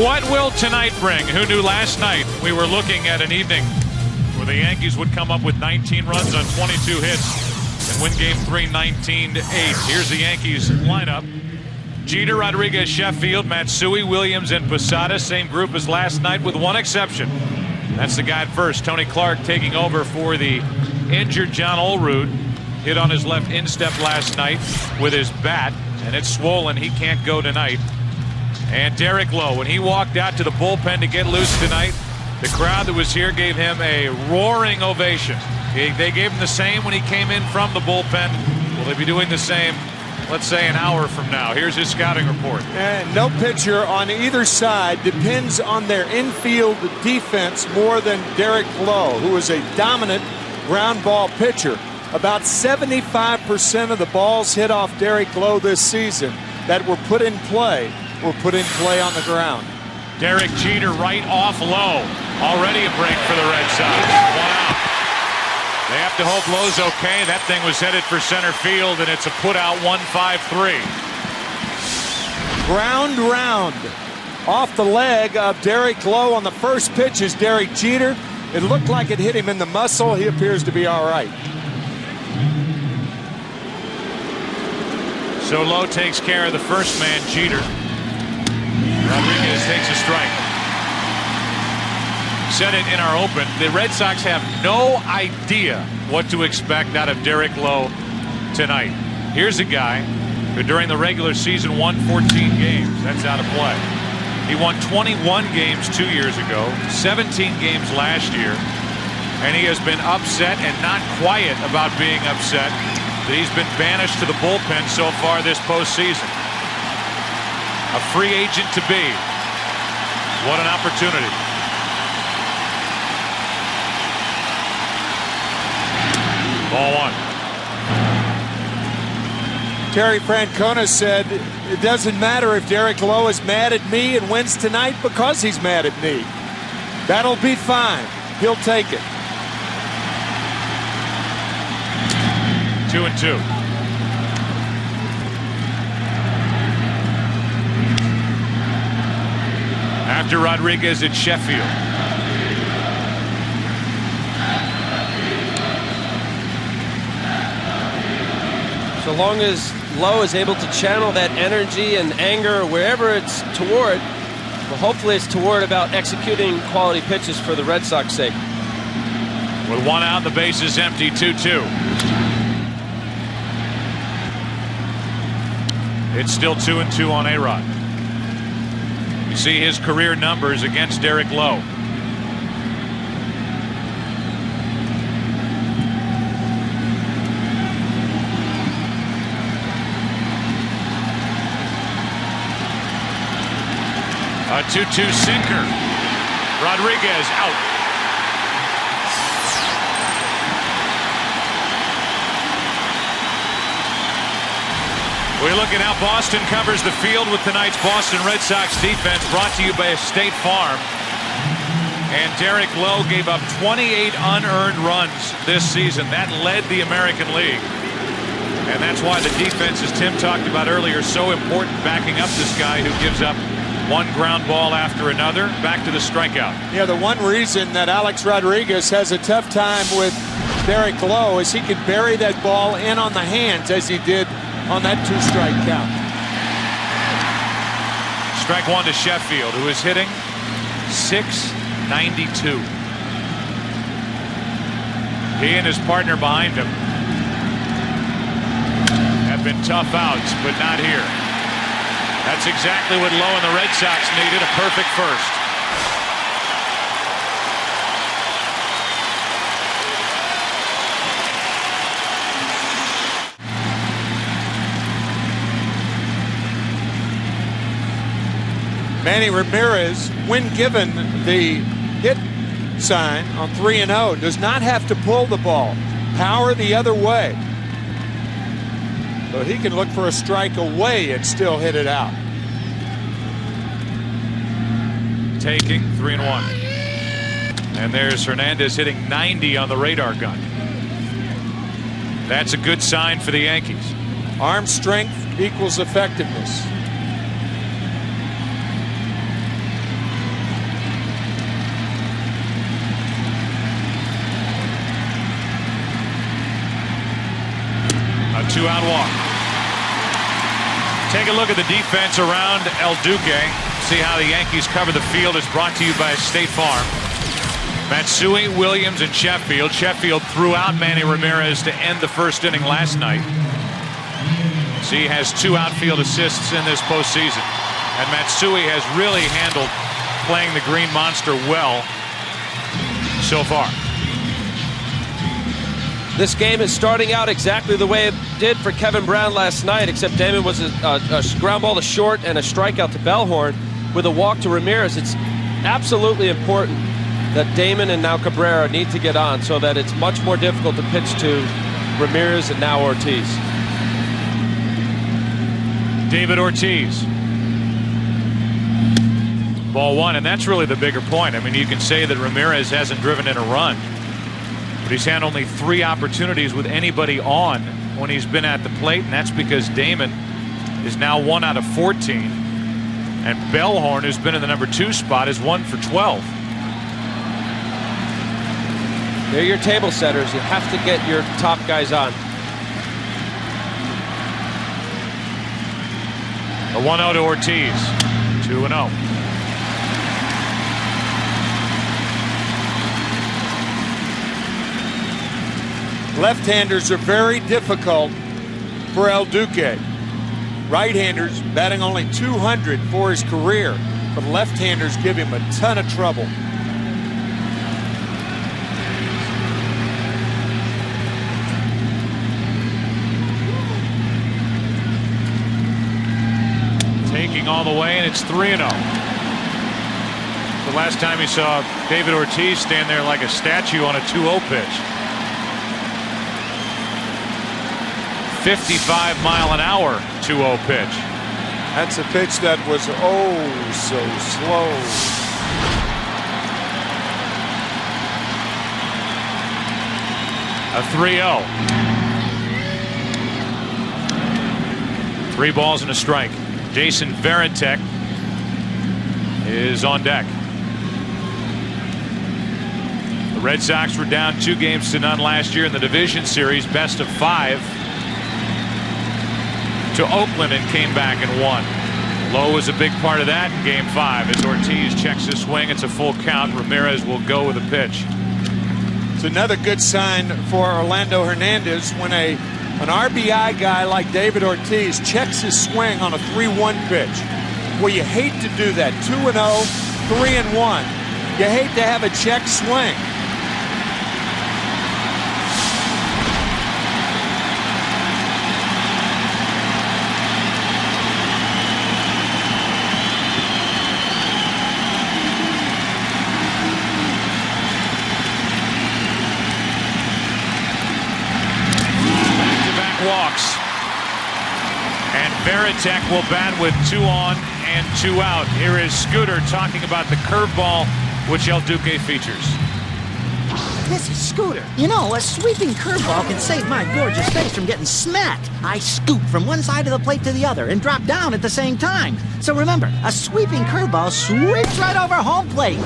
What will tonight bring? Who knew last night we were looking at an evening where the Yankees would come up with 19 runs on 22 hits and win Game 3 19-8. Here's the Yankees lineup. Jeter, Rodriguez, Sheffield, Matsui, Williams, and Posada. Same group as last night with one exception. That's the guy at first. Tony Clark taking over for the injured John Olerud. Hit on his left instep last night with his bat, and it's swollen. He can't go tonight. And Derek Lowe, when he walked out to the bullpen to get loose tonight, the crowd that was here gave him a roaring ovation. They gave him the same when he came in from the bullpen. Will they be doing the same, let's say, an hour from now? Here's his scouting report. And no pitcher on either side depends on their infield defense more than Derek Lowe, who is a dominant ground ball pitcher. About 75% of the balls hit off Derek Lowe this season that were put in play on the ground. Derek Jeter right off Lowe. Already a break for the Red Sox. Wow. They have to hope Lowe's okay. That thing was headed for center field, and it's a put out 1-5-3. Ground round off the leg of Derek Lowe on the first pitch is Derek Jeter. It looked like it hit him in the muscle. He appears to be all right. So Lowe takes care of the first man, Jeter. Rodriguez takes a strike. Said it in our open. The Red Sox have no idea what to expect out of Derek Lowe tonight. Here's a guy who during the regular season won 14 games. That's out of play. He won 21 games 2 years ago, 17 games last year, and he has been upset and not quiet about being upset that he's been banished to the bullpen so far this postseason. A free agent to be. What an opportunity. Ball one. Terry Francona said it doesn't matter if Derek Lowe is mad at me and wins tonight because he's mad at me. That'll be fine. He'll take it. 2-2. After Rodriguez at Sheffield. So long as Lowe is able to channel that energy and anger wherever it's toward, well, hopefully it's toward about executing quality pitches for the Red Sox sake. With one out, the base is empty, 2-2. It's still 2-2 on A-Rod. You see his career numbers against Derek Lowe. A 2-2 sinker. Rodriguez out. We look at how Boston covers the field with tonight's Boston Red Sox defense, brought to you by State Farm. And Derek Lowe gave up 28 unearned runs this season. That led the American League. And that's why the defense, as Tim talked about earlier, so important, backing up this guy who gives up one ground ball after another. Back to the strikeout. Yeah, the one reason that Alex Rodriguez has a tough time with Derek Lowe is he can bury that ball in on the hands as he did on that two-strike count. Strike one to Sheffield, who is hitting .692. He and his partner behind him have been tough outs, but not here. That's exactly what Lowe and the Red Sox needed, a perfect first. Manny Ramirez, when given the hit sign on 3-0, does not have to pull the ball. Power the other way. So he can look for a strike away and still hit it out. Taking 3-1. And there's Hernandez hitting 90 on the radar gun. That's a good sign for the Yankees. Arm strength equals effectiveness. 2-out walk. Take a look at the defense around El Duque. See how the Yankees cover the field is brought to you by State Farm. Matsui, Williams, and Sheffield. Sheffield threw out Manny Ramirez to end the first inning last night. So he has 2 outfield assists in this postseason. And Matsui has really handled playing the Green Monster well so far. This game is starting out exactly the way it did for Kevin Brown last night, except Damon was a ground ball to short and a strikeout to Bellhorn with a walk to Ramirez. It's absolutely important that Damon and now Cabrera need to get on so that it's much more difficult to pitch to Ramirez and now Ortiz. David Ortiz. Ball 1, and that's really the bigger point. I mean, you can say that Ramirez hasn't driven in a run, but he's had only 3 opportunities with anybody on when he's been at the plate, and that's because Damon is now 1 out of 14, and Bellhorn, who's been in the number 2 spot, is 1 for 12. They're your table setters. You have to get your top guys on. A 1-0 to Ortiz. 2-0. Left-handers are very difficult for El Duque. Right-handers batting only .200 for his career, but left-handers give him a ton of trouble. Taking all the way, and it's 3-0. The last time you saw David Ortiz stand there like a statue on a 2-0 pitch. 55-mile-an-hour 2-0 pitch. That's a pitch that was oh so slow. A 3-0. 3 balls and a strike. Jason Varitek is on deck. The Red Sox were down 2-0 last year in the division series, best of 5 to Oakland, and came back and won. Lowe was a big part of that in Game 5 as Ortiz checks his swing. It's a full count. Ramirez will go with a pitch. It's another good sign for Orlando Hernandez when an RBI guy like David Ortiz checks his swing on a 3-1 pitch. Well, you hate to do that. 2-0, 3-1. You hate to have a check swing. Walks, and Varitek will bat with 2 on and 2 out. Here is Scooter talking about the curveball which El Duque features. This is Scooter. You know, a sweeping curveball can save my gorgeous face from getting smacked. I scoop from one side of the plate to the other and drop down at the same time. So remember, a sweeping curveball sweeps right over home plate.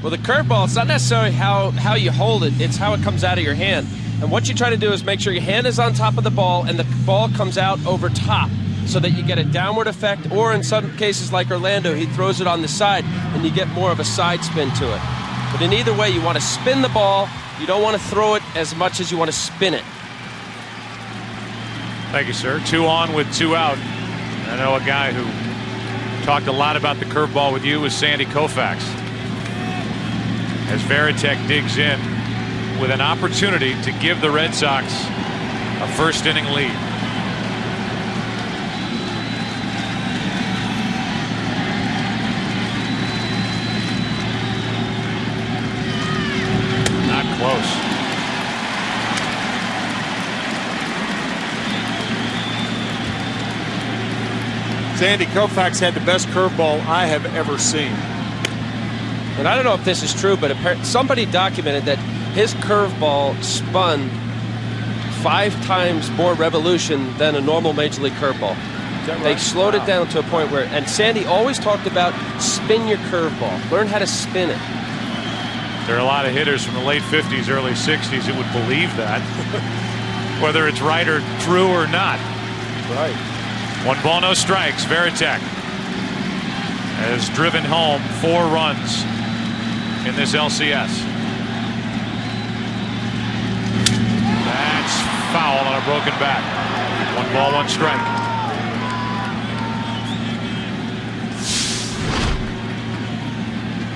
Well, the curveball, it's not necessarily how you hold it, it's how it comes out of your hand. And what you try to do is make sure your hand is on top of the ball and the ball comes out over top so that you get a downward effect, or in some cases like Orlando, he throws it on the side and you get more of a side spin to it. But in either way, you want to spin the ball. You don't want to throw it as much as you want to spin it. Thank you, sir. 2 on with 2 out. I know a guy who talked a lot about the curveball with you was Sandy Koufax. As Varitek digs in with an opportunity to give the Red Sox a first inning lead. Not close. Sandy Koufax had the best curveball I have ever seen. And I don't know if this is true, but somebody documented that his curveball spun 5 times more revolution than a normal Major League curveball. Right? They slowed it down to a point where, and Sandy always talked about spin your curveball. Learn how to spin it. There are a lot of hitters from the late 50s, early 60s who would believe that. whether it's right or true or not. Right. 1 ball, no strikes. Varitek has driven home 4 runs in this LCS. That's foul on a broken bat. 1 ball, 1 strike.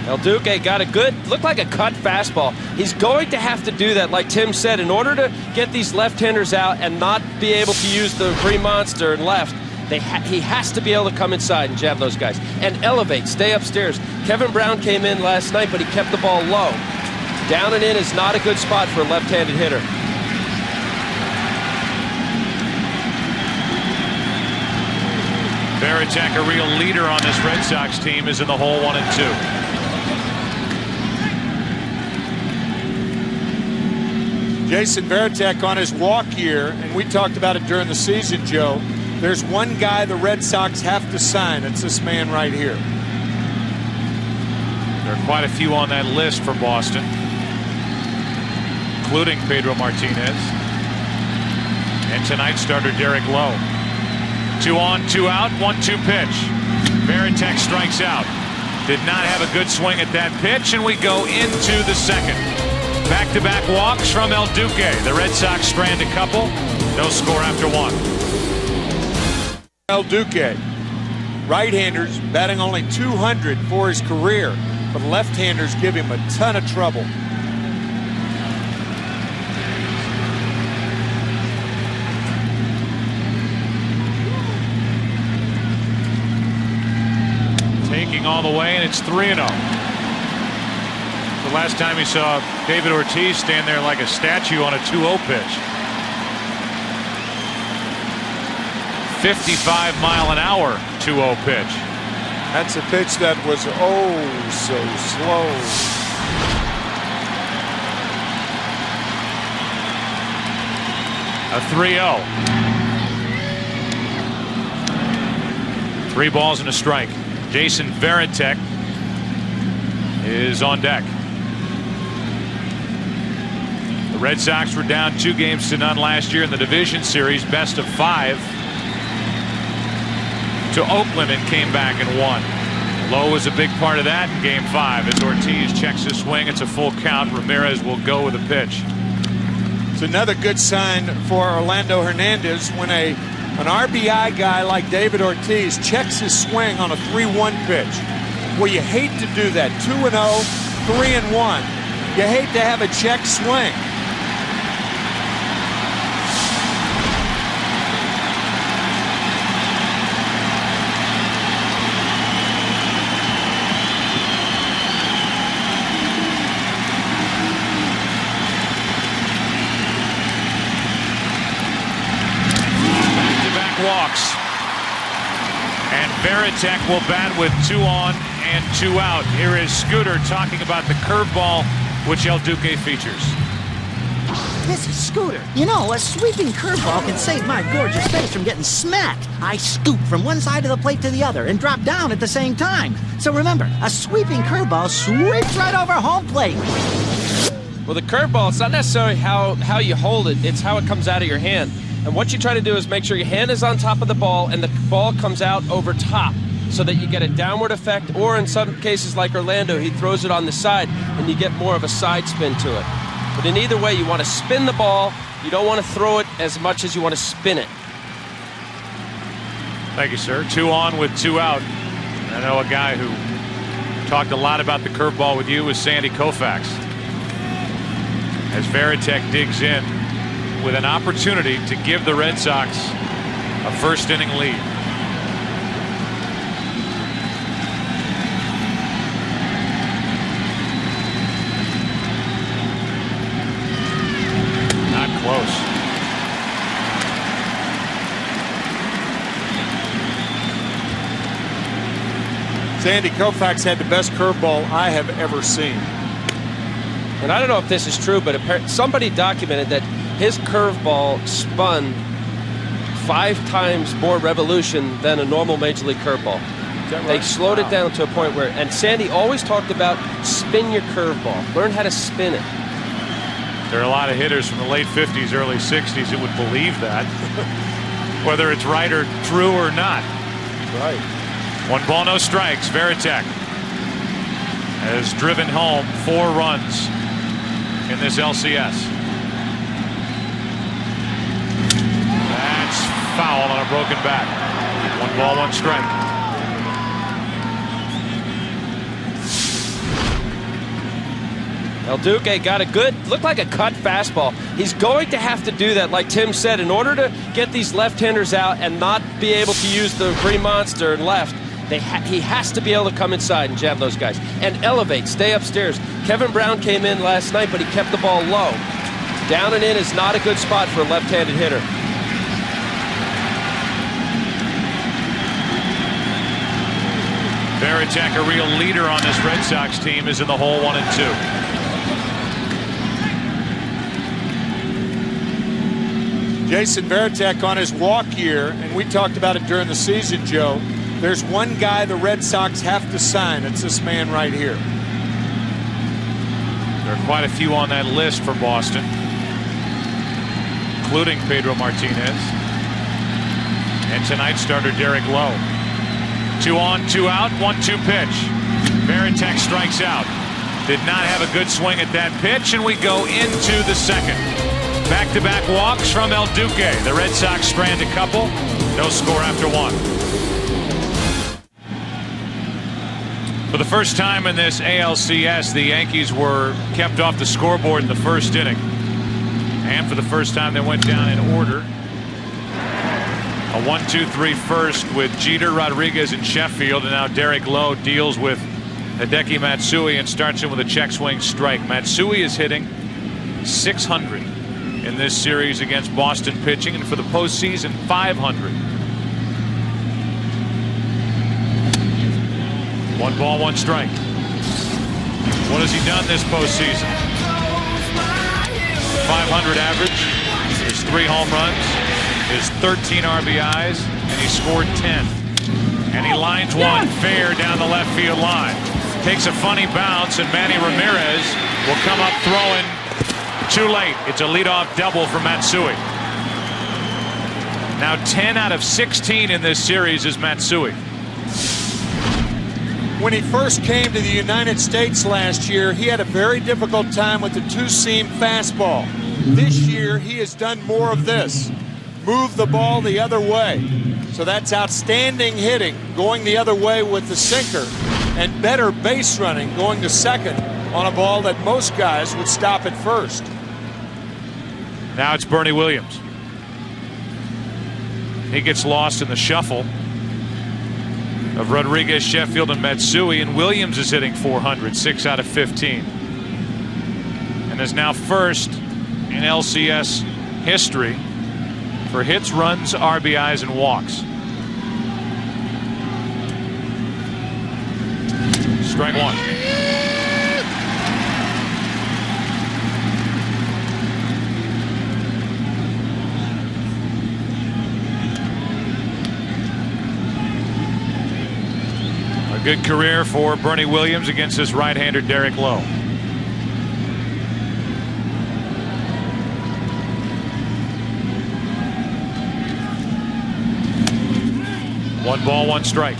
El Duque got a good, looked like a cut fastball. He's going to have to do that, like Tim said, in order to get these left-handers out and not be able to use the green monster and left. He has to be able to come inside and jab those guys and elevate, stay upstairs. Kevin Brown came in last night, but he kept the ball low. Down and in is not a good spot for a left-handed hitter. Varitek, a real leader on this Red Sox team, is in the hole 1 and 2. Jason Varitek on his walk year, and we talked about it during the season, Joe. There's one guy the Red Sox have to sign. It's this man right here. There are quite a few on that list for Boston, including Pedro Martinez and tonight's starter Derek Lowe. 2 on, 2 out, 1-2 pitch. Varitek strikes out. Did not have a good swing at that pitch, and we go into the second. Back-to-back walks from El Duque. The Red Sox strand a couple. No score after 1. El Duque, right-handers batting only .200 for his career, but left-handers give him a ton of trouble. Taking all the way, and it's 3-0. The last time we saw David Ortiz stand there like a statue on a 2-0 pitch. 55-mile-an-hour 2-0 pitch. That's a pitch that was oh so slow. A 3-0. 3 balls and a strike. Jason Varitek is on deck. The Red Sox were down 2-0 last year in the division series, best of 5 to Oakland, and came back and won. Lowe was a big part of that in Game 5 as Ortiz checks his swing. It's a full count. Ramirez will go with a pitch. It's another good sign for Orlando Hernandez when an RBI guy like David Ortiz checks his swing on a 3-1 pitch. Well, you hate to do that. 2-0, 3-1. You hate to have a check swing. Walks, and Varitek will bat with 2 on and 2 out. Here is Scooter talking about the curveball which El Duque features. This is Scooter. You know, a sweeping curveball can save my gorgeous face from getting smacked. I scoop from one side of the plate to the other and drop down at the same time. So remember, a sweeping curveball sweeps right over home plate. Well, the curveball, it's not necessarily how you hold it, it's how it comes out of your hand. And what you try to do is make sure your hand is on top of the ball and the ball comes out over top so that you get a downward effect, or in some cases like Orlando, he throws it on the side and you get more of a side spin to it. But in either way, you want to spin the ball. You don't want to throw it as much as you want to spin it. Thank you, sir. 2 on with 2 out. I know a guy who talked a lot about the curveball with you was Sandy Koufax. As Varitek digs in with an opportunity to give the Red Sox a first-inning lead. Not close. Sandy Koufax had the best curveball I have ever seen. And I don't know if this is true, but somebody documented that his curveball spun 5 times more revolution than a normal Major League curveball. Right? They slowed it down to a point where, and Sandy always talked about spin your curveball. Learn how to spin it. There are a lot of hitters from the late 50s, early 60s that would believe that, whether it's right or true or not. Right. 1 ball, no strikes. Varitek has driven home 4 runs in this LCS. That's foul on a broken bat. 1 ball, 1 strike. El Duque got a good, looked like a cut fastball. He's going to have to do that, like Tim said, in order to get these left-handers out and not be able to use the green monster and left. He has to be able to come inside and jab those guys and elevate, stay upstairs. Kevin Brown came in last night, but he kept the ball low. Down and in is not a good spot for a left-handed hitter. Varitek, a real leader on this Red Sox team, is in the hole 1 and 2. Jason Varitek on his walk year, and we talked about it during the season, Joe. There's one guy the Red Sox have to sign. It's this man right here. There are quite a few on that list for Boston, including Pedro Martinez and tonight's starter Derek Lowe. 2 on, 2 out, 1-2 pitch. Varitek strikes out. Did not have a good swing at that pitch, and we go into the second. Back-to-back walks from El Duque. The Red Sox strand a couple. No score after 1. For the first time in this ALCS, the Yankees were kept off the scoreboard in the first inning. And for the first time, they went down in order. A 1-2-3 first with Jeter, Rodriguez, and Sheffield. And now Derek Lowe deals with Hideki Matsui and starts him with a check swing strike. Matsui is hitting .600 in this series against Boston pitching, and for the postseason, .500. 1 ball, 1 strike. What has he done this postseason? .500 average, his 3 home runs, his 13 RBIs, and he scored 10. And he lines one fair down the left field line. Takes a funny bounce, and Manny Ramirez will come up throwing too late. It's a leadoff double for Matsui. Now 10 out of 16 in this series is Matsui. When he first came to the United States last year, he had a very difficult time with the 2-seam fastball. This year, he has done more of this. Move the ball the other way. So that's outstanding hitting, going the other way with the sinker, and better base running, going to second on a ball that most guys would stop at first. Now it's Bernie Williams. He gets lost in the shuffle of Rodriguez, Sheffield, and Matsui, and Williams is hitting .400, 6 out of 15. And is now first in LCS history for hits, runs, RBIs, and walks. Strike 1. A good career for Bernie Williams against his right-hander Derek Lowe. One ball, 1 strike.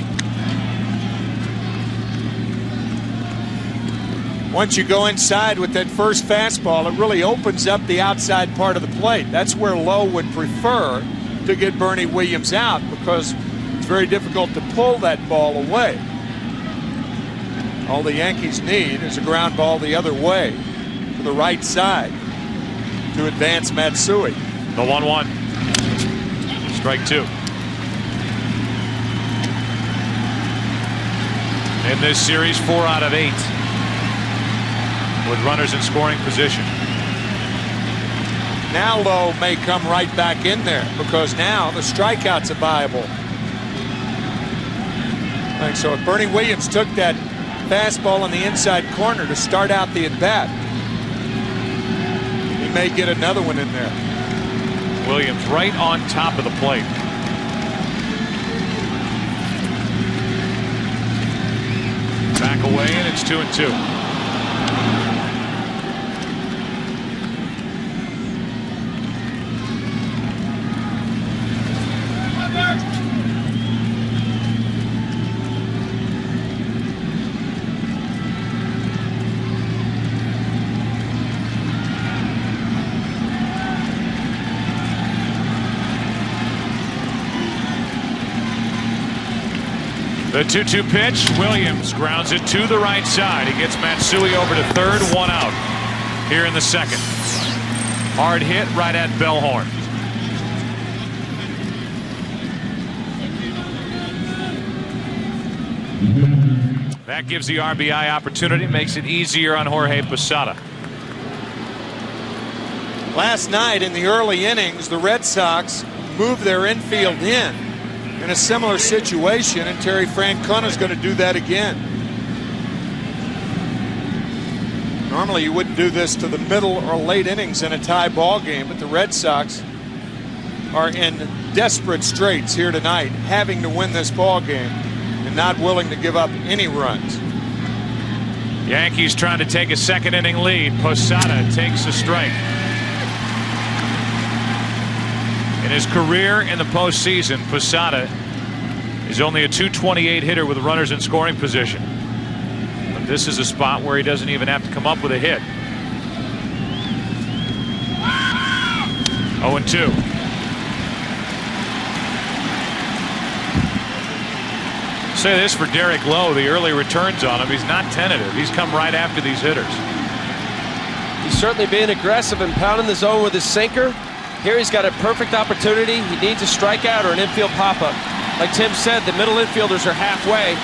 Once you go inside with that first fastball, it really opens up the outside part of the plate. That's where Lowe would prefer to get Bernie Williams out, because it's very difficult to pull that ball away. All the Yankees need is a ground ball the other way to the right side to advance Matsui. The 1-1. Strike 2. In this series, 4 out of 8 with runners in scoring position. Now Lowe may come right back in there, because now the strikeouts are viable. And so if Bernie Williams took that fastball in the inside corner to start out the at-bat, he may get another one in there. Williams right on top of the plate. Back away, and it's 2-2. The 2-2 pitch. Williams grounds it to the right side. He gets Matsui over to third, 1 out here in the second. Hard hit right at Bellhorn. That gives the RBI opportunity, makes it easier on Jorge Posada. Last night in the early innings, the Red Sox moved their infield in a similar situation, and Terry Francona is going to do that again. Normally you wouldn't do this to the middle or late innings in a tie ball game, but the Red Sox are in desperate straits here tonight, having to win this ball game and not willing to give up any runs. Yankees trying to take a second inning lead. Posada takes a strike. In his career in the postseason, Posada is only a .228 hitter with runners in scoring position. But this is a spot where he doesn't even have to come up with a hit. 0-2. Say this for Derek Lowe, the early returns on him, he's not tentative. He's come right after these hitters. He's certainly being aggressive and pounding the zone with his sinker. Here he's got a perfect opportunity. He needs a strikeout or an infield pop-up. Like Tim said, the middle infielders are halfway.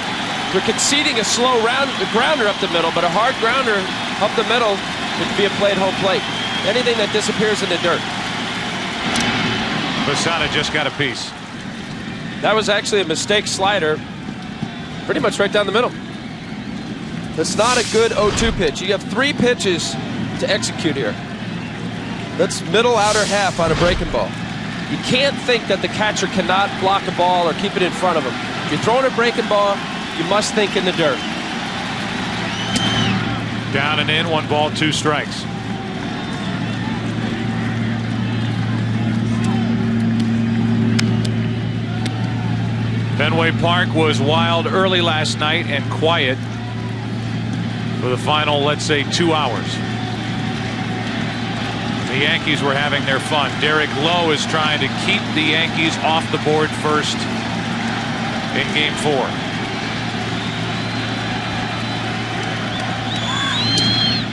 We're conceding a slow grounder up the middle, but a hard grounder up the middle could be a play at home plate. Anything that disappears in the dirt. Posada just got a piece. That was actually a mistake slider. Pretty much right down the middle. That's not a good 0-2 pitch. You have 3 pitches to execute here. That's middle outer half on a breaking ball. You can't think that the catcher cannot block a ball or keep it in front of him. If you're throwing a breaking ball, you must think in the dirt. Down and in, 1 ball, 2 strikes. Fenway Park was wild early last night and quiet for the final, let's say, 2 hours. The Yankees were having their fun. Derek Lowe is trying to keep the Yankees off the board first in Game 4.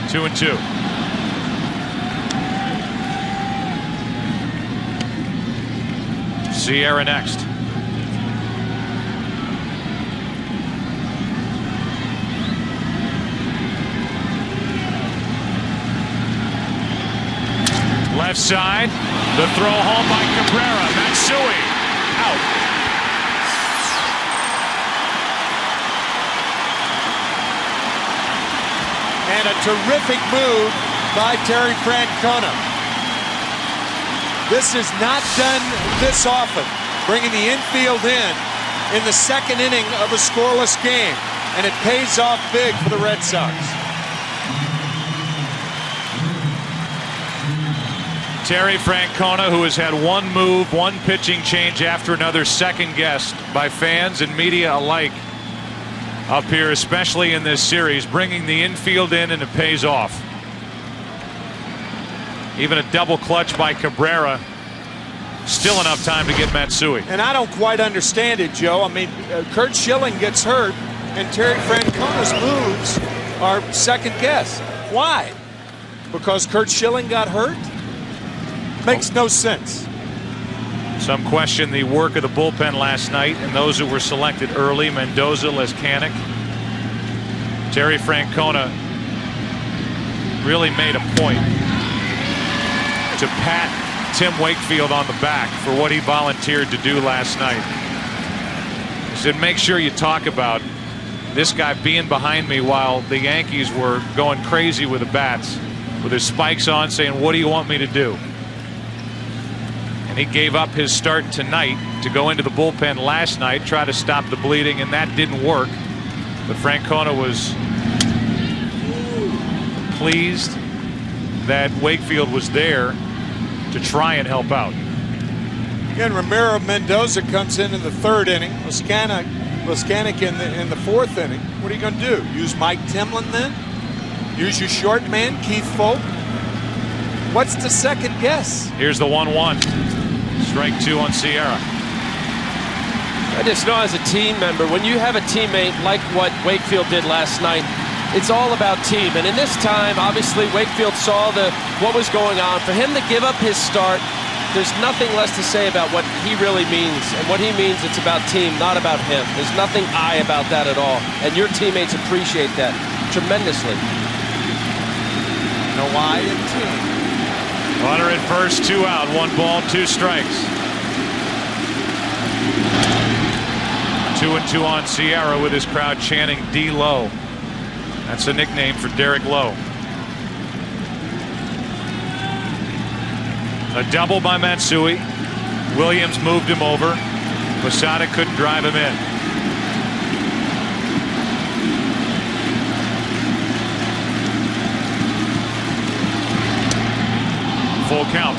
Two and 2. Sierra next. Left side, the throw home by Cabrera. Matsui out. And a terrific move by Terry Francona. This is not done this often, bringing the infield in the second inning of a scoreless game, and it pays off big for the Red Sox. Terry Francona, who has had 1 move, 1 pitching change after another, second guessed by fans and media alike up here, especially in this series, bringing the infield in, and it pays off. Even a double clutch by Cabrera. Still enough time to get Matsui. And I don't quite understand it, Joe. I mean, Curt Schilling gets hurt, and Terry Francona's moves are second guess. Why? Because Curt Schilling got hurt? Makes no sense. Some question the work of the bullpen last night and those who were selected early. Mendoza, Leskanic. Terry Francona really made a point to pat Tim Wakefield on the back for what he volunteered to do last night. He said, make sure you talk about this guy being behind me while the Yankees were going crazy with the bats, with his spikes on, saying, what do you want me to do? And he gave up his start tonight to go into the bullpen last night, try to stop the bleeding, and that didn't work. But Francona was pleased that Wakefield was there to try and help out. Again, Ramiro Mendoza comes in the 3rd inning. Leskanic in the 4th inning. What are you going to do? Use Mike Timlin then? Use your short man, Keith Folk? What's the second guess? Here's the 1-1. Strike 2 on Sierra. I just know as a team member, when you have a teammate like what Wakefield did last night, it's all about team. And in this time, obviously, Wakefield saw what was going on. For him to give up his start, there's nothing less to say about what he really means. And what he means, it's about team, not about him. There's nothing I about that at all. And your teammates appreciate that tremendously. No I in team. Runner at first, 2 out, 1 ball, 2 strikes. 2-2 on Sierra with his crowd chanting D Low. That's a nickname for Derek Lowe. A double by Matsui. Williams moved him over. Posada couldn't drive him in. Full count.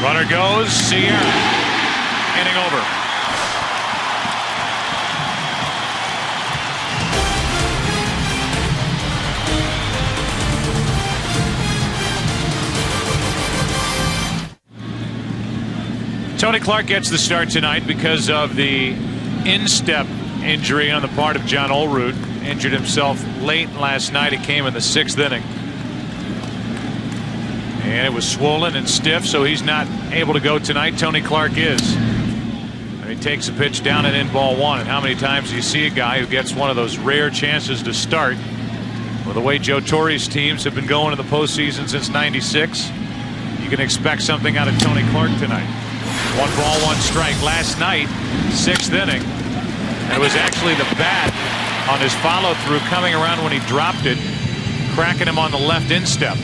Runner goes, Sierra, inning over. Tony Clark gets the start tonight because of the instep injury on the part of John Olerud. Injured himself late last night. He came in the 6th inning. And it was swollen and stiff, so he's not able to go tonight. Tony Clark is. And he takes a pitch down and in ball 1. And how many times do you see a guy who gets one of those rare chances to start? Well, the way Joe Torre's teams have been going in the postseason since '96, you can expect something out of Tony Clark tonight. 1 ball, 1 strike. Last night, 6th inning. And it was actually the bat on his follow-through coming around when he dropped it, cracking him on the left instep.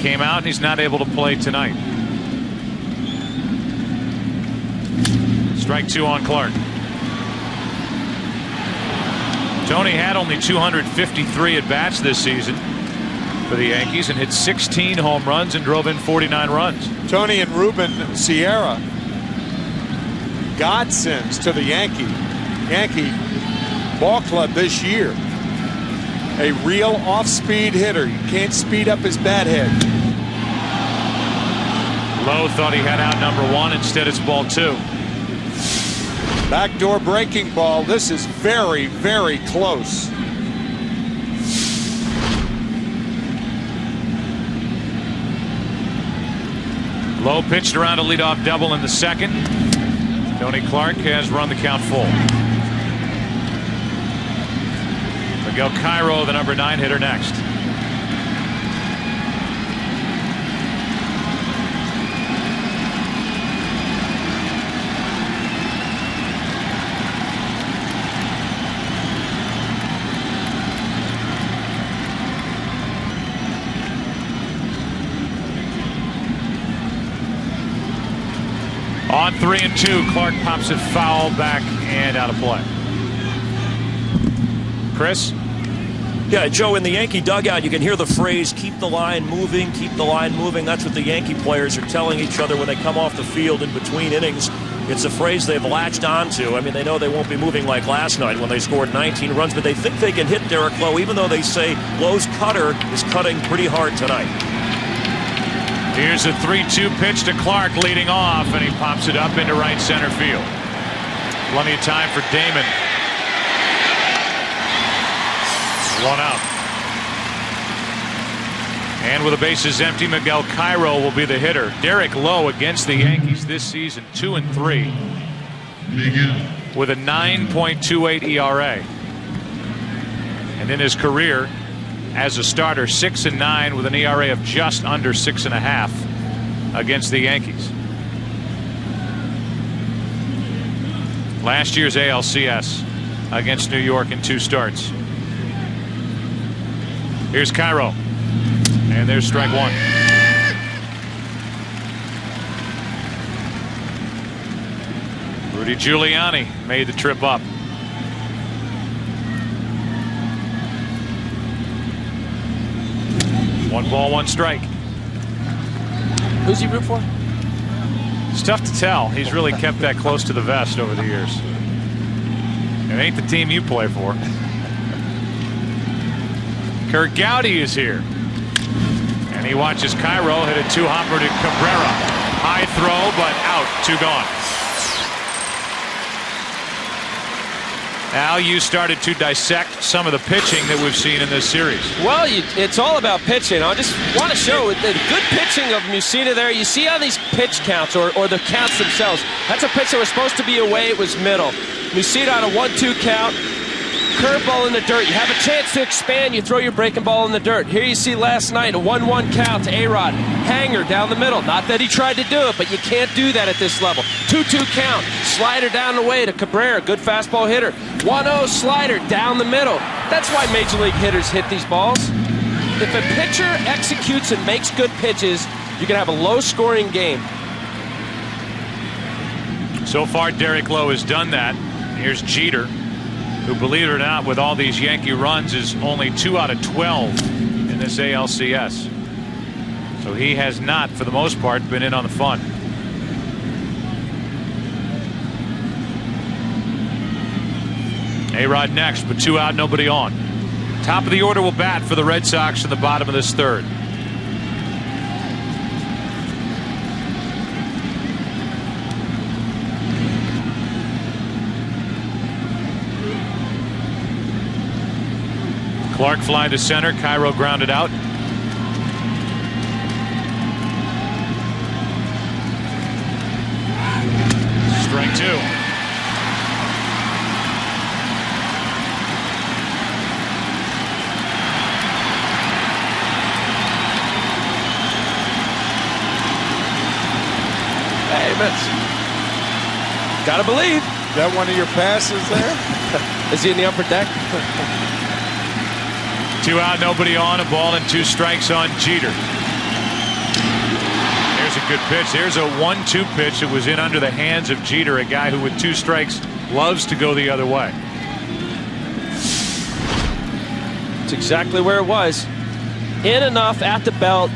Came out and he's not able to play tonight. Strike 2 on Clark. Tony had only 253 at bats this season for the Yankees and hit 16 home runs and drove in 49 runs. Tony and Ruben Sierra, godsends to the Yankee ball club this year. A real off-speed hitter. You can't speed up his bat head. Lowe thought he had out number 1. Instead, it's ball 2. Backdoor breaking ball. This is very, very close. Lowe pitched around a leadoff double in the 2nd. Tony Clark has run the count full. Miguel Cairo, the number 9 hitter, next. On 3-2, Clark pops it foul back and out of play. Chris? Yeah, Joe, in the Yankee dugout, you can hear the phrase, keep the line moving, keep the line moving. That's what the Yankee players are telling each other when they come off the field in between innings. It's a phrase they've latched onto. I mean, they know they won't be moving like last night when they scored 19 runs, but they think they can hit Derek Lowe, even though they say Lowe's cutter is cutting pretty hard tonight. Here's a 3-2 pitch to Clark leading off, and he pops it up into right center field. Plenty of time for Damon. 1 out. And with the bases empty, Miguel Cairo will be the hitter. Derek Lowe against the Yankees this season, 2-3, with a 9.28 ERA. And in his career as a starter, 6-9 with an ERA of just under 6.5 against the Yankees. Last year's ALCS against New York in 2 starts. Here's Cairo. And there's strike 1. Rudy Giuliani made the trip up. 1 ball, 1 strike. Who's he root for? It's tough to tell. He's really kept that close to the vest over the years. It ain't the team you play for. Kurt Gowdy is here. And he watches Cairo hit a 2-hopper to Cabrera. High throw, but out. 2 gone. Al, you started to dissect some of the pitching that we've seen in this series. Well, it's all about pitching. I just want to show the good pitching of Matsui there. You see how these pitch counts, or the counts themselves. That's a pitch that was supposed to be away. It was middle. Matsui on a 1-2 count. Curveball in the dirt. You have a chance to expand. You throw your breaking ball in the dirt. Here you see last night a 1-1 count to A-Rod. Hanger down the middle. Not that he tried to do it, but you can't do that at this level. 2-2 count. Slider down the way to Cabrera. Good fastball hitter. 1-0 slider down the middle. That's why major league hitters hit these balls. If a pitcher executes and makes good pitches, you can have a low-scoring game. So far, Derek Lowe has done that. Here's Jeter, who, believe it or not, with all these Yankee runs, is only 2 out of 12 in this ALCS. So he has not, for the most part, been in on the fun. A-Rod next, but 2 out, nobody on. Top of the order will bat for the Red Sox in the bottom of this 3rd. Clark fly to center. Cairo grounded out. Strike 2. Hey, Vince. Gotta believe. Is that one of your passes there? Is he in the upper deck? 2 out, nobody on. A ball and 2 strikes on Jeter. There's a good pitch. There's a 1-2 pitch that was in under the hands of Jeter, a guy who with 2 strikes loves to go the other way. It's exactly where it was. In enough at the belt.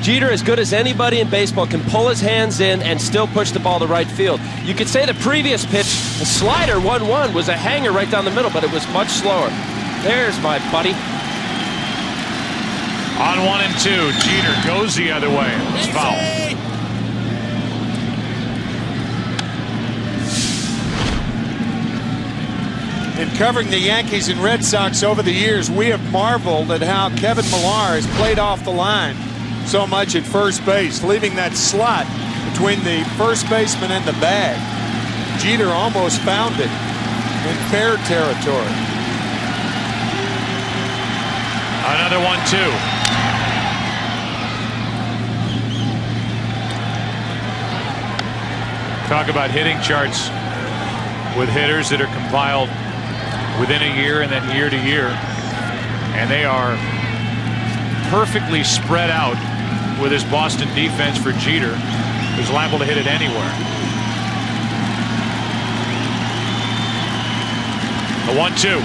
Jeter, as good as anybody in baseball, can pull his hands in and still push the ball to right field. You could say the previous pitch, the slider 1-1, was a hanger right down the middle, but it was much slower. There's my buddy. On 1 and 2, Jeter goes the other way. It's foul. In covering the Yankees and Red Sox over the years, we have marveled at how Kevin Millar has played off the line so much at first base, leaving that slot between the first baseman and the bag. Jeter almost found it in fair territory. Another 1-2. Talk about hitting charts with hitters that are compiled within a year and then year to year, and they are perfectly spread out with his Boston defense for Jeter, who's liable to hit it anywhere. The 1-2.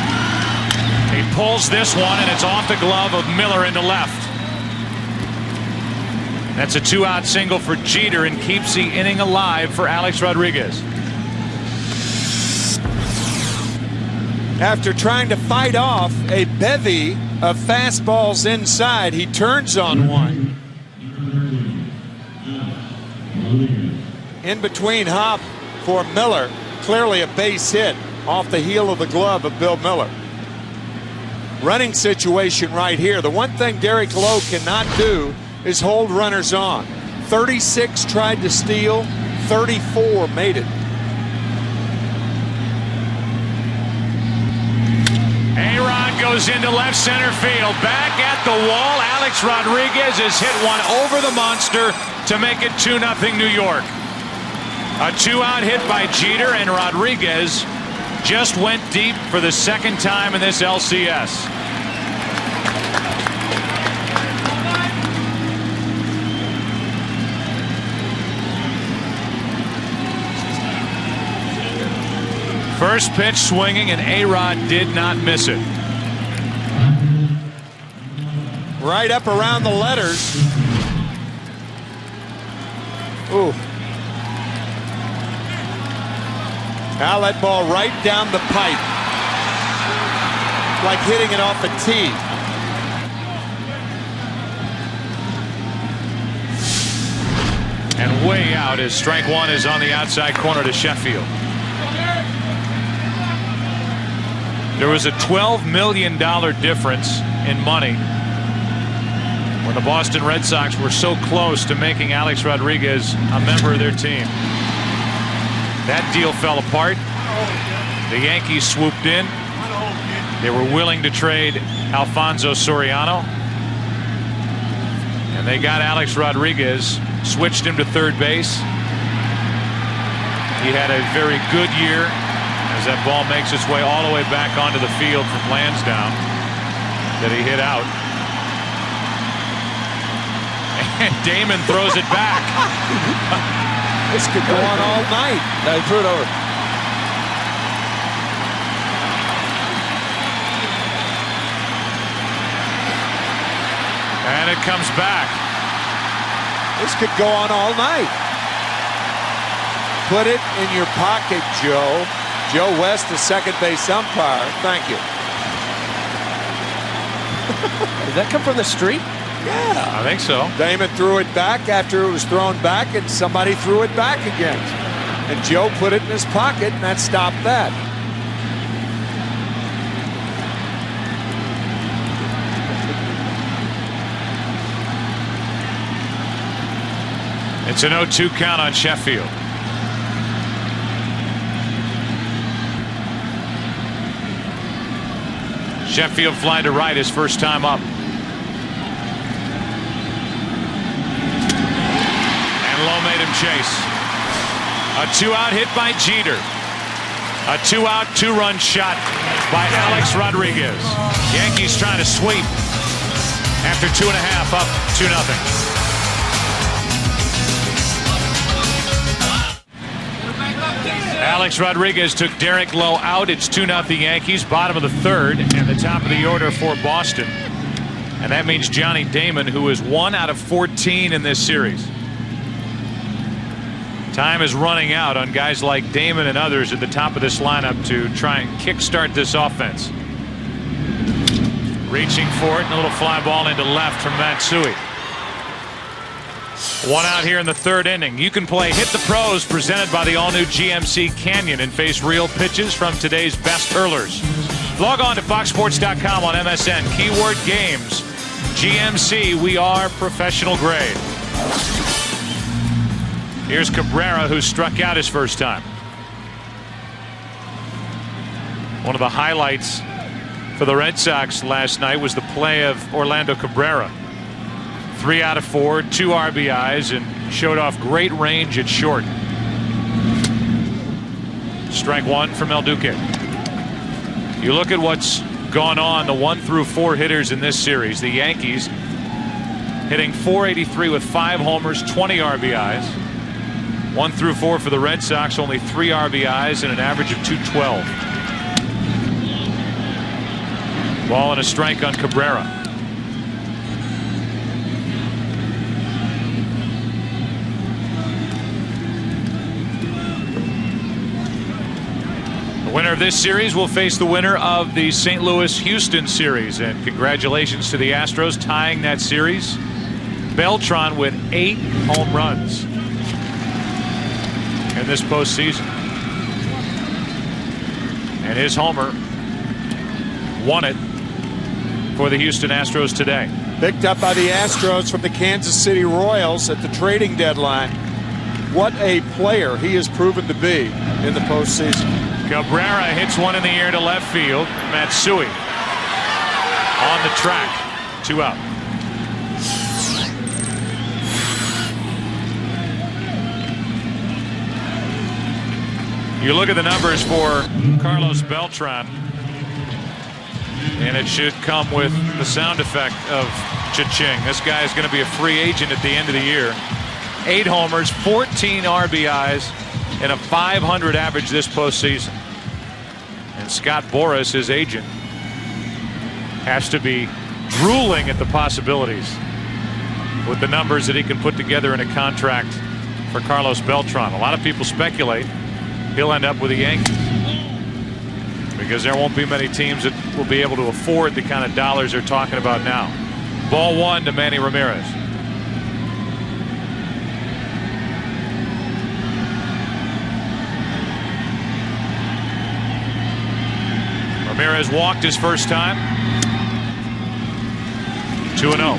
He pulls this one, and it's off the glove of Miller into left. That's a 2-out single for Jeter and keeps the inning alive for Alex Rodriguez. After trying to fight off a bevy of fastballs inside, he turns on one. In between hop for Miller. Clearly a base hit off the heel of the glove of Bill Miller. Running situation right here. The one thing Derek Lowe cannot do is hold runners on. 36 tried to steal, 34 made it. A-Rod goes into left center field. Back at the wall. Alex Rodriguez has hit one over the monster to make it 2-0 New York. A 2-out hit by Jeter, and Rodriguez just went deep for the 2nd time in this LCS. First pitch swinging, and A-Rod did not miss it. right up around the letters. Ooh. Now that ball right down the pipe. Like hitting it off a tee. And way out as strike one is on the outside corner to Sheffield. There was a $12 million difference in money when the Boston Red Sox were so close to making Alex Rodriguez a member of their team. That deal fell apart. The Yankees swooped in. They were willing to trade Alfonso Soriano. And they got Alex Rodriguez, switched him to third base. He had a very good year as that ball makes its way all the way back onto the field from Lansdowne that he hit out. And Damon throws it back. This could go on all night. No, he threw it over. And it comes back. This could go on all night. Put it in your pocket, Joe. Joe West, the second base umpire. Thank you. Did that come from the street? Yeah. I think so. Damon threw it back after it was thrown back, and somebody threw it back again. And Joe put it in his pocket, and that stopped that. It's an 0-2 count on Sheffield. Sheffield flying to right his first time up. And Lowe made him chase. A 2-out hit by Jeter. A 2-out, 2-run shot by Alex Rodriguez. Yankees trying to sweep after 2.5 up 2-0. Alex Rodriguez took Derek Lowe out. It's 2-0 Yankees, bottom of the third, and the top of the order for Boston. And that means Johnny Damon, who is 1 out of 14 in this series. Time is running out on guys like Damon and others at the top of this lineup to try and kickstart this offense. Reaching for it, and a little fly ball into left from Matsui. 1 out here in the third inning. You can play Hit the Pros, presented by the all-new GMC Canyon, and face real pitches from today's best hurlers. Log on to foxsports.com on MSN. Keyword games. GMC, we are professional grade. Here's Cabrera, who struck out his first time. One of the highlights for the Red Sox last night was the play of Orlando Cabrera. 3 out of 4, 2 RBIs, and showed off great range at short. Strike one from El Duque. You look at what's gone on, the 1 through 4 hitters in this series. The Yankees hitting .483 with 5 homers, 20 RBIs. 1 through 4 for the Red Sox, only 3 RBIs and an average of .212. Ball and a strike on Cabrera. The winner of this series will face the winner of the St. Louis-Houston series. And congratulations to the Astros tying that series. Beltran with 8 home runs in this postseason. And his homer won it for the Houston Astros today. Picked up by the Astros from the Kansas City Royals at the trading deadline. What a player he has proven to be in the postseason. Cabrera hits one in the air to left field. Matsui on the track. 2 out. You look at the numbers for Carlos Beltran, and it should come with the sound effect of cha-ching. This guy is going to be a free agent at the end of the year. 8 homers, 14 RBIs, and a .500 average this postseason. And Scott Boras, his agent, has to be drooling at the possibilities with the numbers that he can put together in a contract for Carlos Beltran. A lot of people speculate he'll end up with the Yankees because there won't be many teams that will be able to afford the kind of dollars they're talking about now. Ball one to Manny Ramirez. Ramirez walked his first time. 2-0.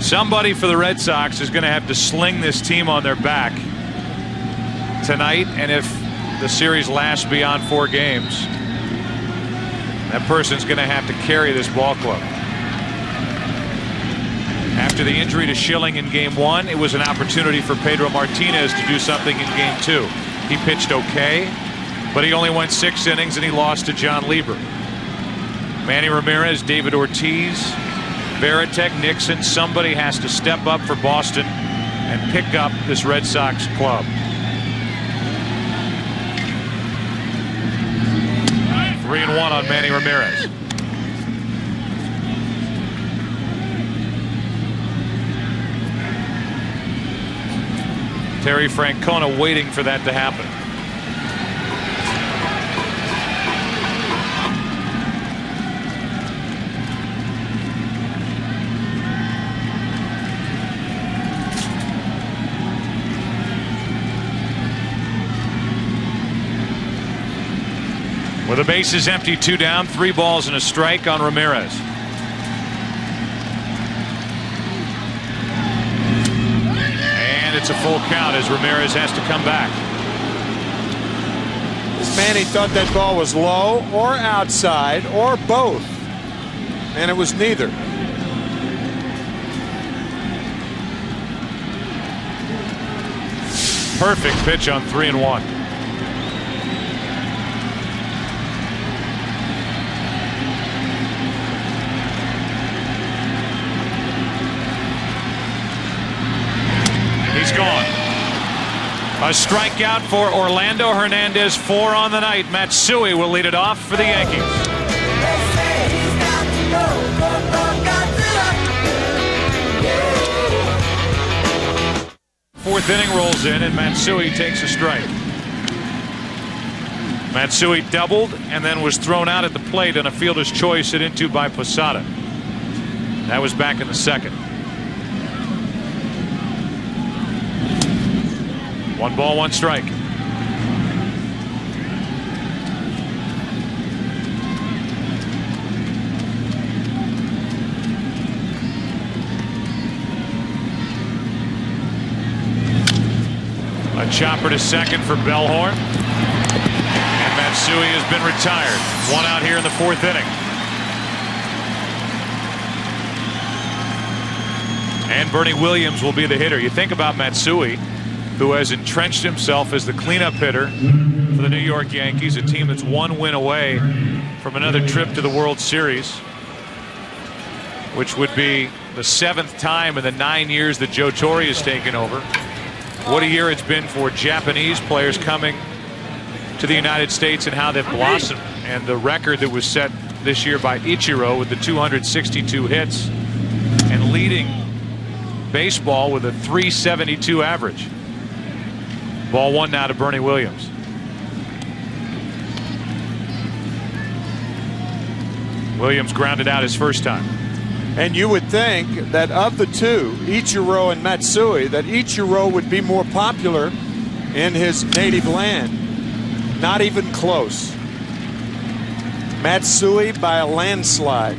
Somebody for the Red Sox is going to have to sling this team on their back tonight, and if the series lasts beyond 4 games, that person's going to have to carry this ball club. After the injury to Schilling in Game 1, it was an opportunity for Pedro Martinez to do something in Game 2. He pitched okay, but he only went 6 innings and he lost to John Lieber. Manny Ramirez, David Ortiz, Veritek, Nixon, somebody has to step up for Boston and pick up this Red Sox club. Three and one on Manny Ramirez. Terry Francona waiting for that to happen. With the bases empty, 2 down, 3 balls and a strike on Ramirez. And it's a full count as Ramirez has to come back. Manny thought that ball was low or outside or both, and it was neither. Perfect pitch on 3 and 1. He's gone. A strikeout for Orlando Hernandez, 4 on the night. Matsui will lead it off for the Yankees. Fourth inning rolls in and Matsui takes a strike. Matsui doubled and then was thrown out at the plate on a fielder's choice hit into by Posada. That was back in the second. 1 ball, 1 strike. A chopper to second for Bellhorn. And Matsui has been retired. 1 out here in the 4th inning. And Bernie Williams will be the hitter. You think about Matsui, who has entrenched himself as the cleanup hitter for the New York Yankees, a team that's 1 win away from another trip to the World Series, which would be the 7th time in the 9 years that Joe Torre has taken over. What a year it's been for Japanese players coming to the United States and how they've blossomed, and the record that was set this year by Ichiro with the 262 hits and leading baseball with a 372 average. Ball 1 now to Bernie Williams. Williams grounded out his first time. And you would think that of the two, Ichiro and Matsui, that Ichiro would be more popular in his native land. Not even close. Matsui by a landslide.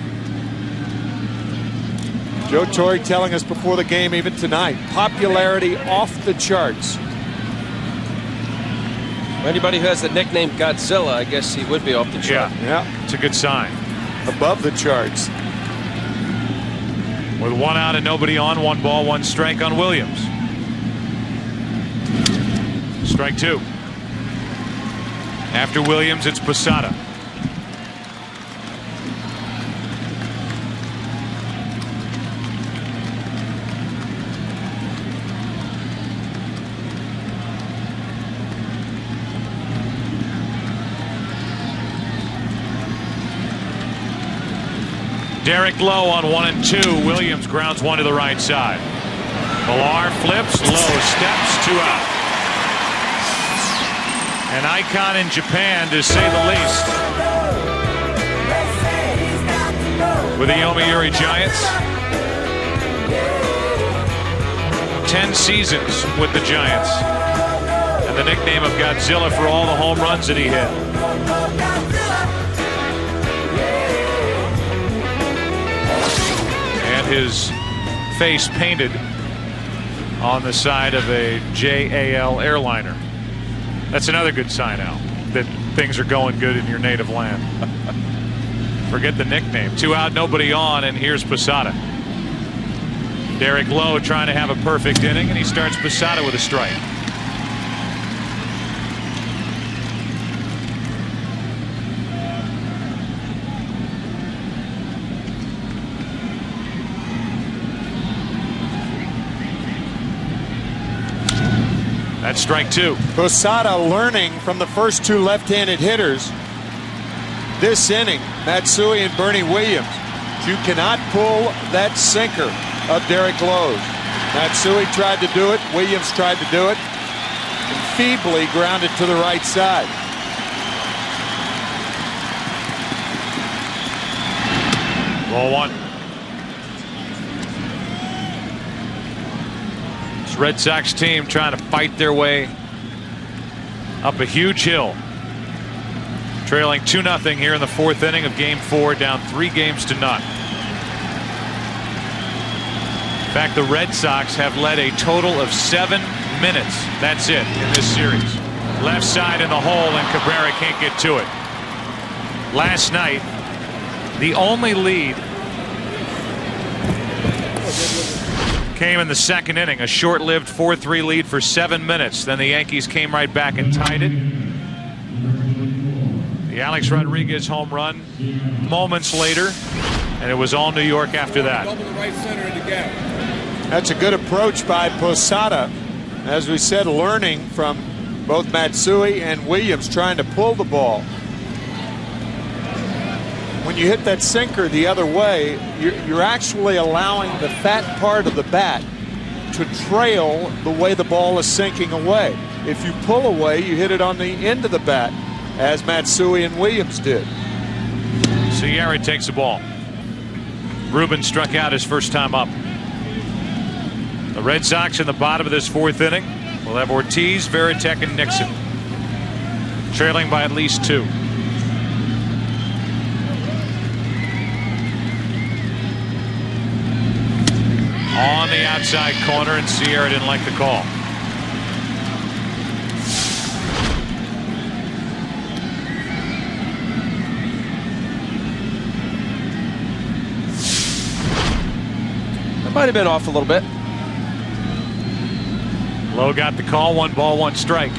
Joe Torre telling us before the game, even tonight, popularity off the charts. Anybody who has the nickname Godzilla, I guess he would be off the chart. Yeah, It's a good sign. above the charts. With 1 out and nobody on, 1 ball, 1 strike on Williams. Strike 2. After Williams, it's Posada. Derek Lowe on 1 and 2. Williams grounds one to the right side. Millar flips. Lowe steps. 2 out. An icon in Japan, to say the least, with the Yomiuri Giants. 10 seasons with the Giants, and the nickname of Godzilla for all the home runs that he hit. And his face painted on the side of a JAL airliner. That's another good sign, Al, that things are going good in your native land. Forget the nickname. 2 out, nobody on, and here's Posada. Derek Lowe trying to have a perfect inning, and he starts Posada with a strike. That's strike 2. Posada learning from the first 2 left-handed hitters this inning, Matsui and Bernie Williams. You cannot pull that sinker of Derek Lowe's. Matsui tried to do it. Williams tried to do it. And feebly grounded to the right side. Ball 1. This Red Sox team trying to fight their way up a huge hill. Trailing 2-0 here in the 4th inning of Game 4, down 3 games to none. In fact, the Red Sox have led a total of 7 minutes. That's it in this series. Left side in the hole, and Cabrera can't get to it. Last night, the only lead came in the 2nd inning, a short-lived 4-3 lead for 7 minutes. Then the Yankees came right back and tied it. The Alex Rodriguez home run moments later, and it was all New York after that. Double the right center in the gap. That's a good approach by Posada. As we said, learning from both Matsui and Williams, trying to pull the ball. When you hit that sinker the other way, you're actually allowing the fat part of the bat to trail the way the ball is sinking away. If you pull away, you hit it on the end of the bat, as Matsui and Williams did. Sierra takes the ball. Ruben struck out his first time up. The Red Sox in the bottom of this 4th inning will have Ortiz, Varitek, and Nixon, trailing by at least 2. On the outside corner, and Sierra didn't like the call. That might have been off a little bit. Lowe got the call. 1 ball, 1 strike.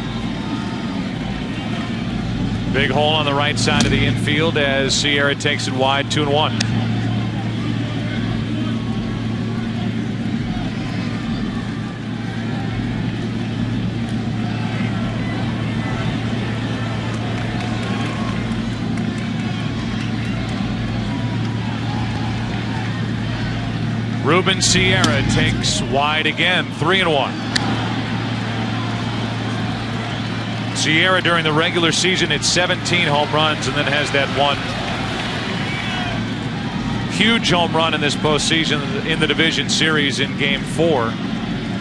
Big hole on the right side of the infield as Sierra takes it wide. 2-1. Ruben Sierra takes wide again. 3-1. Sierra during the regular season hit 17 home runs, and then has that one huge home run in this postseason in the division series in Game 4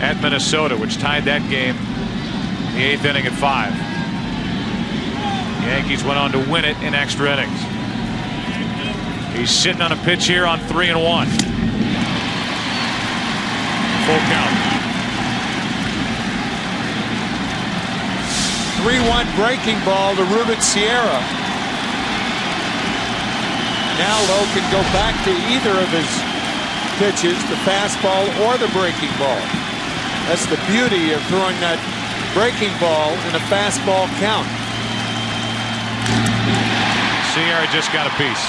at Minnesota, which tied that game in the 8th inning at 5. The Yankees went on to win it in extra innings. He's sitting on a pitch here on 3-1. Full count. 3-1 breaking ball to Ruben Sierra. Now Lowe can go back to either of his pitches, the fastball or the breaking ball. That's the beauty of throwing that breaking ball in a fastball count. Sierra just got a piece.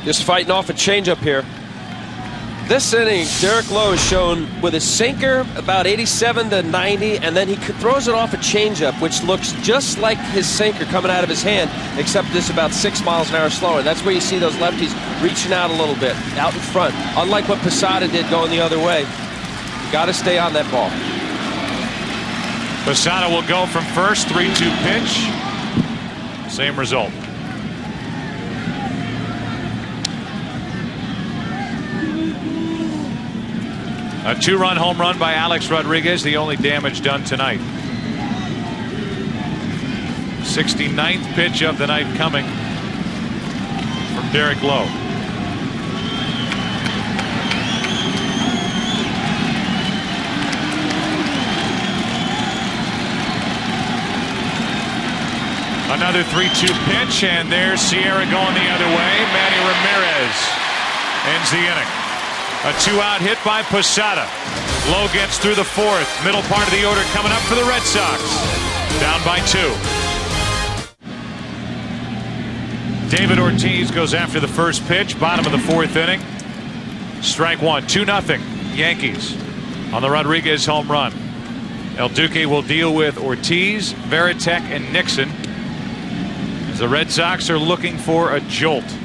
Just fighting off a changeup here. This inning, Derek Lowe is shown with his sinker about 87 to 90, and then he throws it off a changeup, which looks just like his sinker coming out of his hand, except it's about 6 miles an hour slower. That's where you see those lefties reaching out a little bit, out in front. Unlike what Posada did going the other way. You got to stay on that ball. Posada will go from first, 3-2 pitch. Same result. A 2-run home run by Alex Rodriguez, the only damage done tonight. 69th pitch of the night coming from Derek Lowe. Another 3-2 pitch, and there's Sierra going the other way. Manny Ramirez ends the inning. A 2-out hit by Posada. Lowe gets through the 4th. Middle part of the order coming up for the Red Sox. Down by 2. David Ortiz goes after the first pitch. Bottom of the 4th inning. Strike 1. 2-0 Yankees on the Rodriguez home run. El Duque will deal with Ortiz, Varitek, and Nixon. As the Red Sox are looking for a jolt.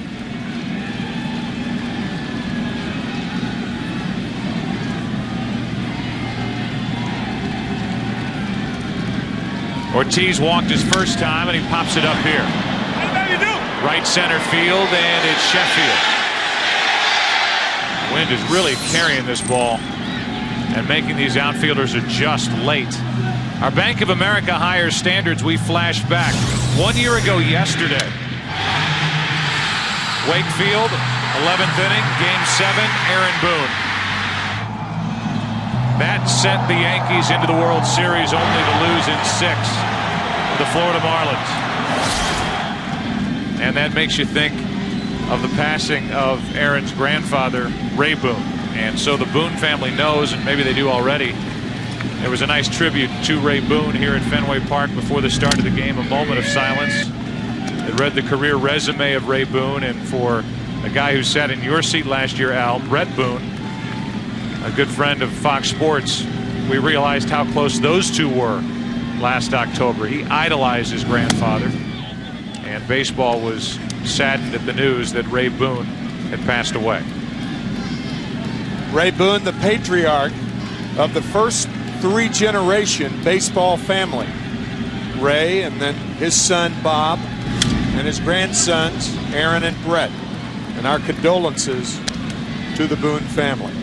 Ortiz walked his first time, and he pops it up here. Right center field, and it's Sheffield. Wind is really carrying this ball and making these outfielders adjust late. Our Bank of America higher standards, we flash back 1 year ago yesterday. Wakefield, 11th inning, Game 7, Aaron Boone. That sent the Yankees into the World Series only to lose in 6 with the Florida Marlins. And that makes you think of the passing of Aaron's grandfather, Ray Boone. And so the Boone family knows, and maybe they do already, there was a nice tribute to Ray Boone here at Fenway Park before the start of the game, a moment of silence. It read the career resume of Ray Boone, and for a guy who sat in your seat last year, Al, Brett Boone, a good friend of Fox Sports, we realized how close those two were last October. He idolized his grandfather, and baseball was saddened at the news that Ray Boone had passed away. Ray Boone, the patriarch of the first 3-generation baseball family. Ray, and then his son Bob, and his grandsons Aaron and Brett. And our condolences to the Boone family.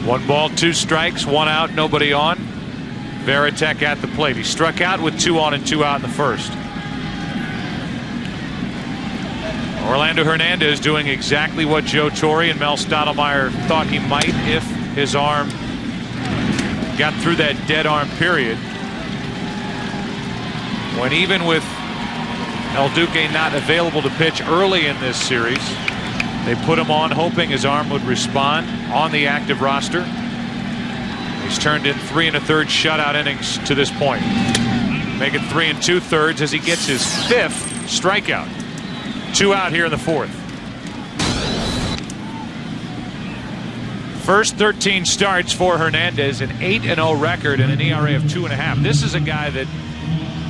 1 ball, 2 strikes, 1 out, nobody on. Varitek at the plate. He struck out with 2 on and 2 out in the first. Orlando Hernandez doing exactly what Joe Torre and Mel Stottlemyre thought he might if his arm got through that dead arm period. When even with El Duque not available to pitch early in this series, they put him on hoping his arm would respond on the active roster. He's turned in 3 1/3 shutout innings to this point. Make it 3 2/3 as he gets his 5th strikeout. 2 out here in the 4th. First 13 starts for Hernandez, an 8-0 record and an ERA of 2.5. This is a guy that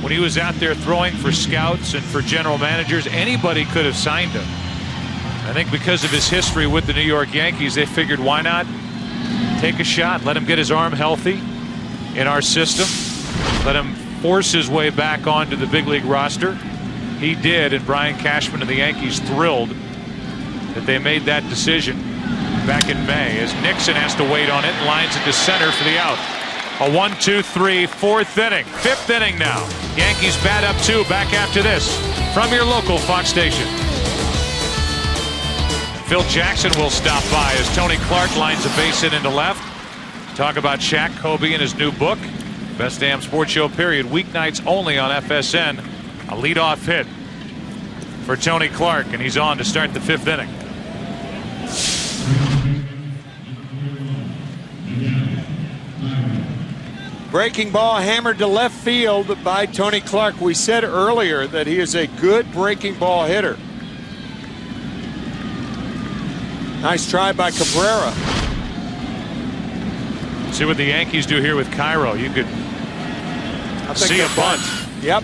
when he was out there throwing for scouts and for general managers, anybody could have signed him. I think because of his history with the New York Yankees, they figured why not take a shot, let him get his arm healthy in our system, let him force his way back onto the big league roster. He did, and Brian Cashman and the Yankees thrilled that they made that decision back in May, as Nixon has to wait on it and lines it to center for the out. A 1-2-3 4th inning, 5th inning now. Yankees bat up 2. Back after this from your local Fox station. Phil Jackson will stop by as Tony Clark lines a base hit into left. Talk about Shaq Kobe in his new book, Best Damn Sports Show period, weeknights only on FSN. A leadoff hit for Tony Clark, and he's on to start the 5th inning. Breaking ball hammered to left field by Tony Clark. We said earlier that he is a good breaking ball hitter. Nice try by Cabrera. See what the Yankees do here with Cairo. You could see a bunt. Yep.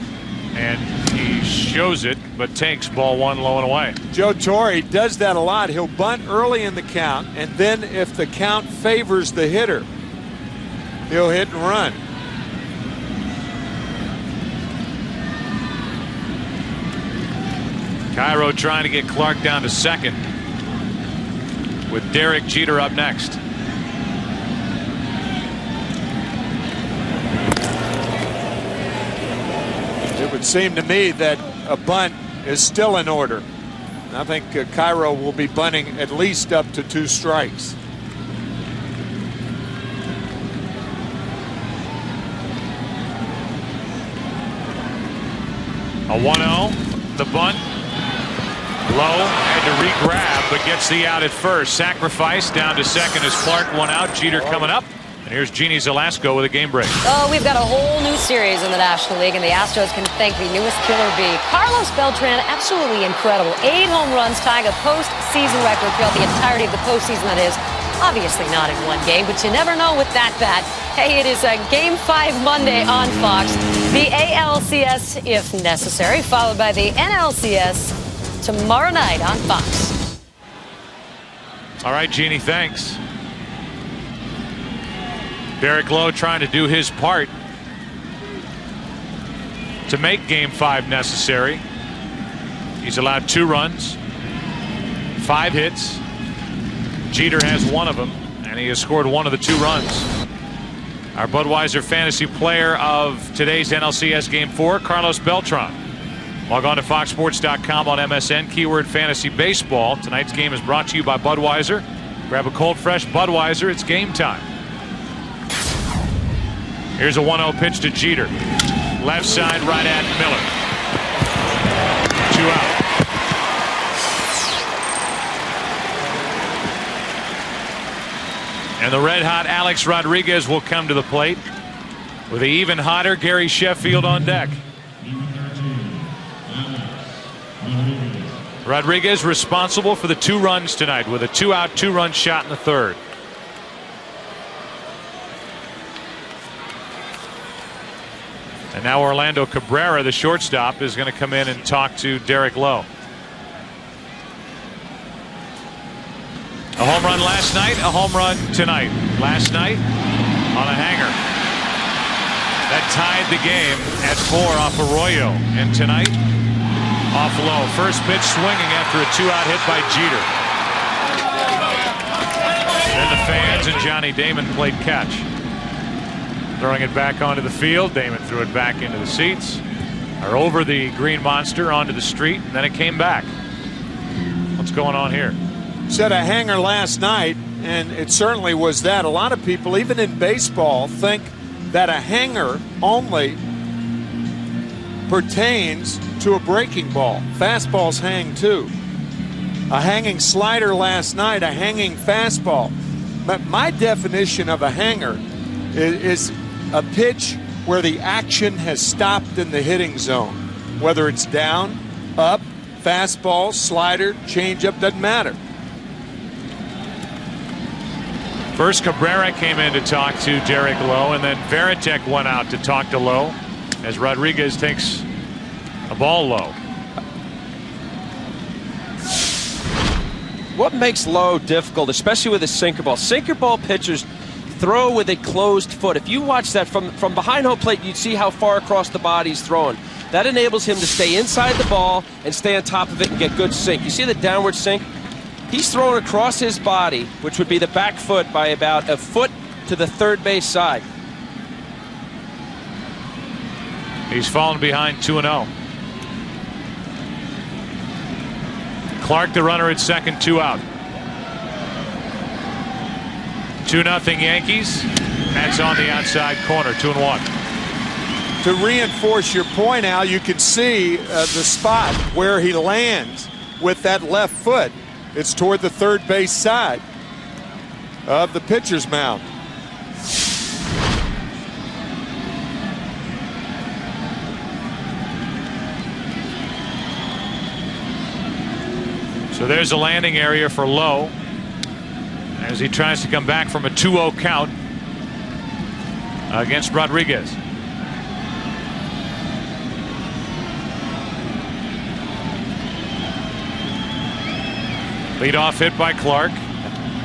And he shows it, but takes ball one low and away. Joe Torre does that a lot. He'll bunt early in the count, and then if the count favors the hitter, he'll hit and run. Cairo trying to get Clark down to second, with Derek Jeter up next. It would seem to me that a bunt is still in order. I think Cairo will be bunting at least up to 2 strikes. A 1-0. The bunt. Lowe had to re-grab, but gets the out at first. Sacrifice down to second as Clark, 1 out. Jeter coming up. And here's Jeannie Zelasco with a game break. Oh, we've got a whole new series in the National League, and the Astros can thank the newest killer bee. Carlos Beltran, absolutely incredible. 8 home runs, tying a postseason record throughout the entirety of the postseason, that is. Obviously not in one game, but you never know with that bat. Hey, it is a Game 5 Monday on Fox. The ALCS, if necessary, followed by the NLCS tomorrow night on Fox. All right, Jeannie, thanks. Derek Lowe trying to do his part to make Game 5 necessary. He's allowed 2 runs, 5 hits. Jeter has 1 of them, and he has scored 1 of the 2 runs. Our Budweiser fantasy player of today's NLCS Game 4, Carlos Beltran. Log on to foxsports.com on MSN, keyword fantasy baseball. Tonight's game is brought to you by Budweiser. Grab a cold, fresh Budweiser. It's game time. Here's a 1-0 pitch to Jeter. Left side, right at Miller. 2 out. And the red-hot Alex Rodriguez will come to the plate with the even hotter Gary Sheffield on deck. Rodriguez responsible for the 2 runs tonight with a 2-out, 2-run shot in the 3rd. And now Orlando Cabrera, the shortstop, is going to come in and talk to Derek Lowe. A home run last night, a home run tonight. Last night on a hanger. That tied the game at 4 off Arroyo. And tonight off Lowe. First pitch swinging after a 2-out hit by Jeter. Then the fans and Johnny Damon played catch. Throwing it back onto the field. Damon threw it back into the seats. Or over the green monster onto the street. And then it came back. What's going on here? Said a hanger last night, and it certainly was that. A lot of people, even in baseball, think that a hanger only pertains to a breaking ball. Fastballs hang too. A hanging slider last night, a hanging fastball. But my definition of a hanger is a pitch where the action has stopped in the hitting zone. Whether it's down, up, fastball, slider, changeup, doesn't matter. First, Cabrera came in to talk to Derek Lowe, and then Veritek went out to talk to Lowe as Rodriguez takes a ball low. What makes Lowe difficult, especially with a sinker ball? Sinker ball pitchers throw with a closed foot. If you watch that from behind home plate, you'd see how far across the body he's throwing. That enables him to stay inside the ball and stay on top of it and get good sink. You see the downward sink? He's throwing across his body, which would be the back foot, by about a foot to the third base side. He's fallen behind 2-0. Clark, the runner at second, 2 out. 2-0 Yankees. That's on the outside corner, 2-1. To reinforce your point, Al, you can see the spot where he lands with that left foot. It's toward the third base side of the pitcher's mound. So there's a landing area for Lowe. as he tries to come back from a 2-0 count against Rodriguez. Leadoff hit by Clark,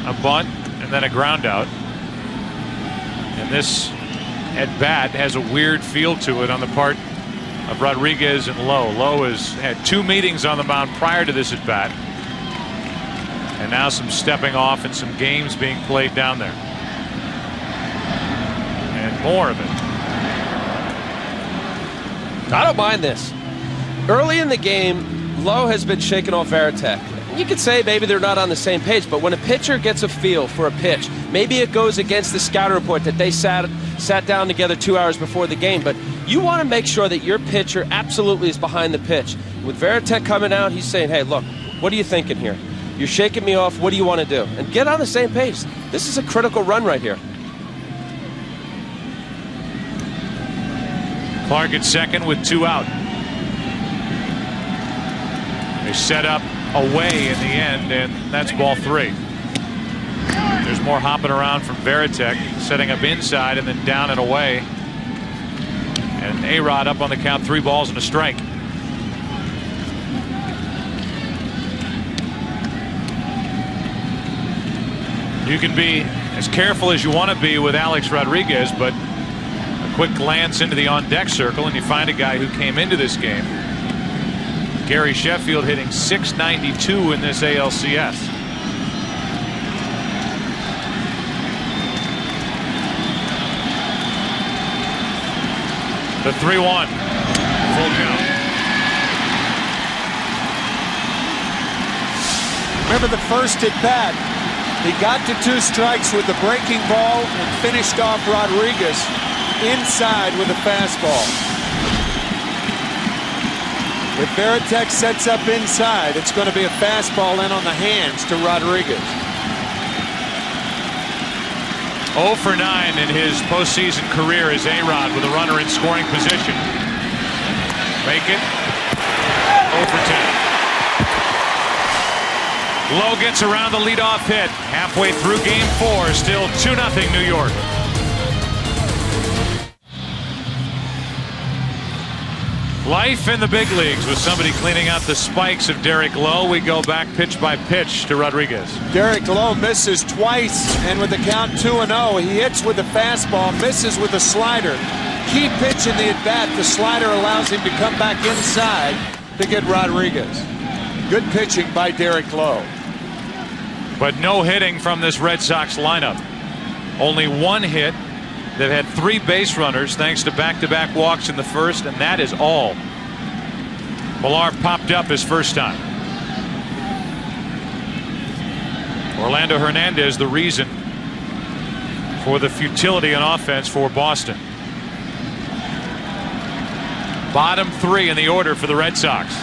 a bunt, and then a ground out. And this at bat has a weird feel to it on the part of Rodriguez and Lowe. Lowe has had 2 meetings on the mound prior to this at bat, and now some stepping off and some games being played down there, and more of it. I don't mind this. Early in the game, Lowe has been shaking off Veritek. You could say maybe they're not on the same page, but when a pitcher gets a feel for a pitch, maybe it goes against the scouting report that they sat down together 2 hours before the game, but you want to make sure that your pitcher absolutely is behind the pitch. With Veritek coming out, he's saying, hey, look, what are you thinking here? You're shaking me off. What do you want to do? And get on the same page. This is a critical run right here. Clark at second with 2 out. They set up away in the end, and that's ball 3. There's more hopping around from Veritek, setting up inside and then down and away. And A-Rod up on the count, 3 balls and a strike. You can be as careful as you want to be with Alex Rodriguez, but a quick glance into the on-deck circle and you find a guy who came into this game, Gary Sheffield, hitting .692 in this ALCS. The 3-1. Full count. Remember the first at bat. He got to 2 strikes with the breaking ball and finished off Rodriguez inside with a fastball. If Veritek sets up inside, it's going to be a fastball in on the hands to Rodriguez. 0 for 9 in his postseason career as A-Rod with a runner in scoring position. Make it 0 for 10. Lowe gets around the leadoff hit. Halfway through game 4, still 2-0 New York. Life in the big leagues with somebody cleaning out the spikes of Derek Lowe. We go back pitch by pitch to Rodriguez. Derek Lowe misses twice, and with the count 2-0, he hits with the fastball, misses with the slider. Key pitch in the at-bat, the slider allows him to come back inside to get Rodriguez. Good pitching by Derek Lowe. But no hitting from this Red Sox lineup. Only 1 hit. They've had 3 base runners thanks to back-to-back walks in the first, and that is all. Millar popped up his first time. Orlando Hernandez the reason for the futility on offense for Boston. Bottom 3 in the order for the Red Sox.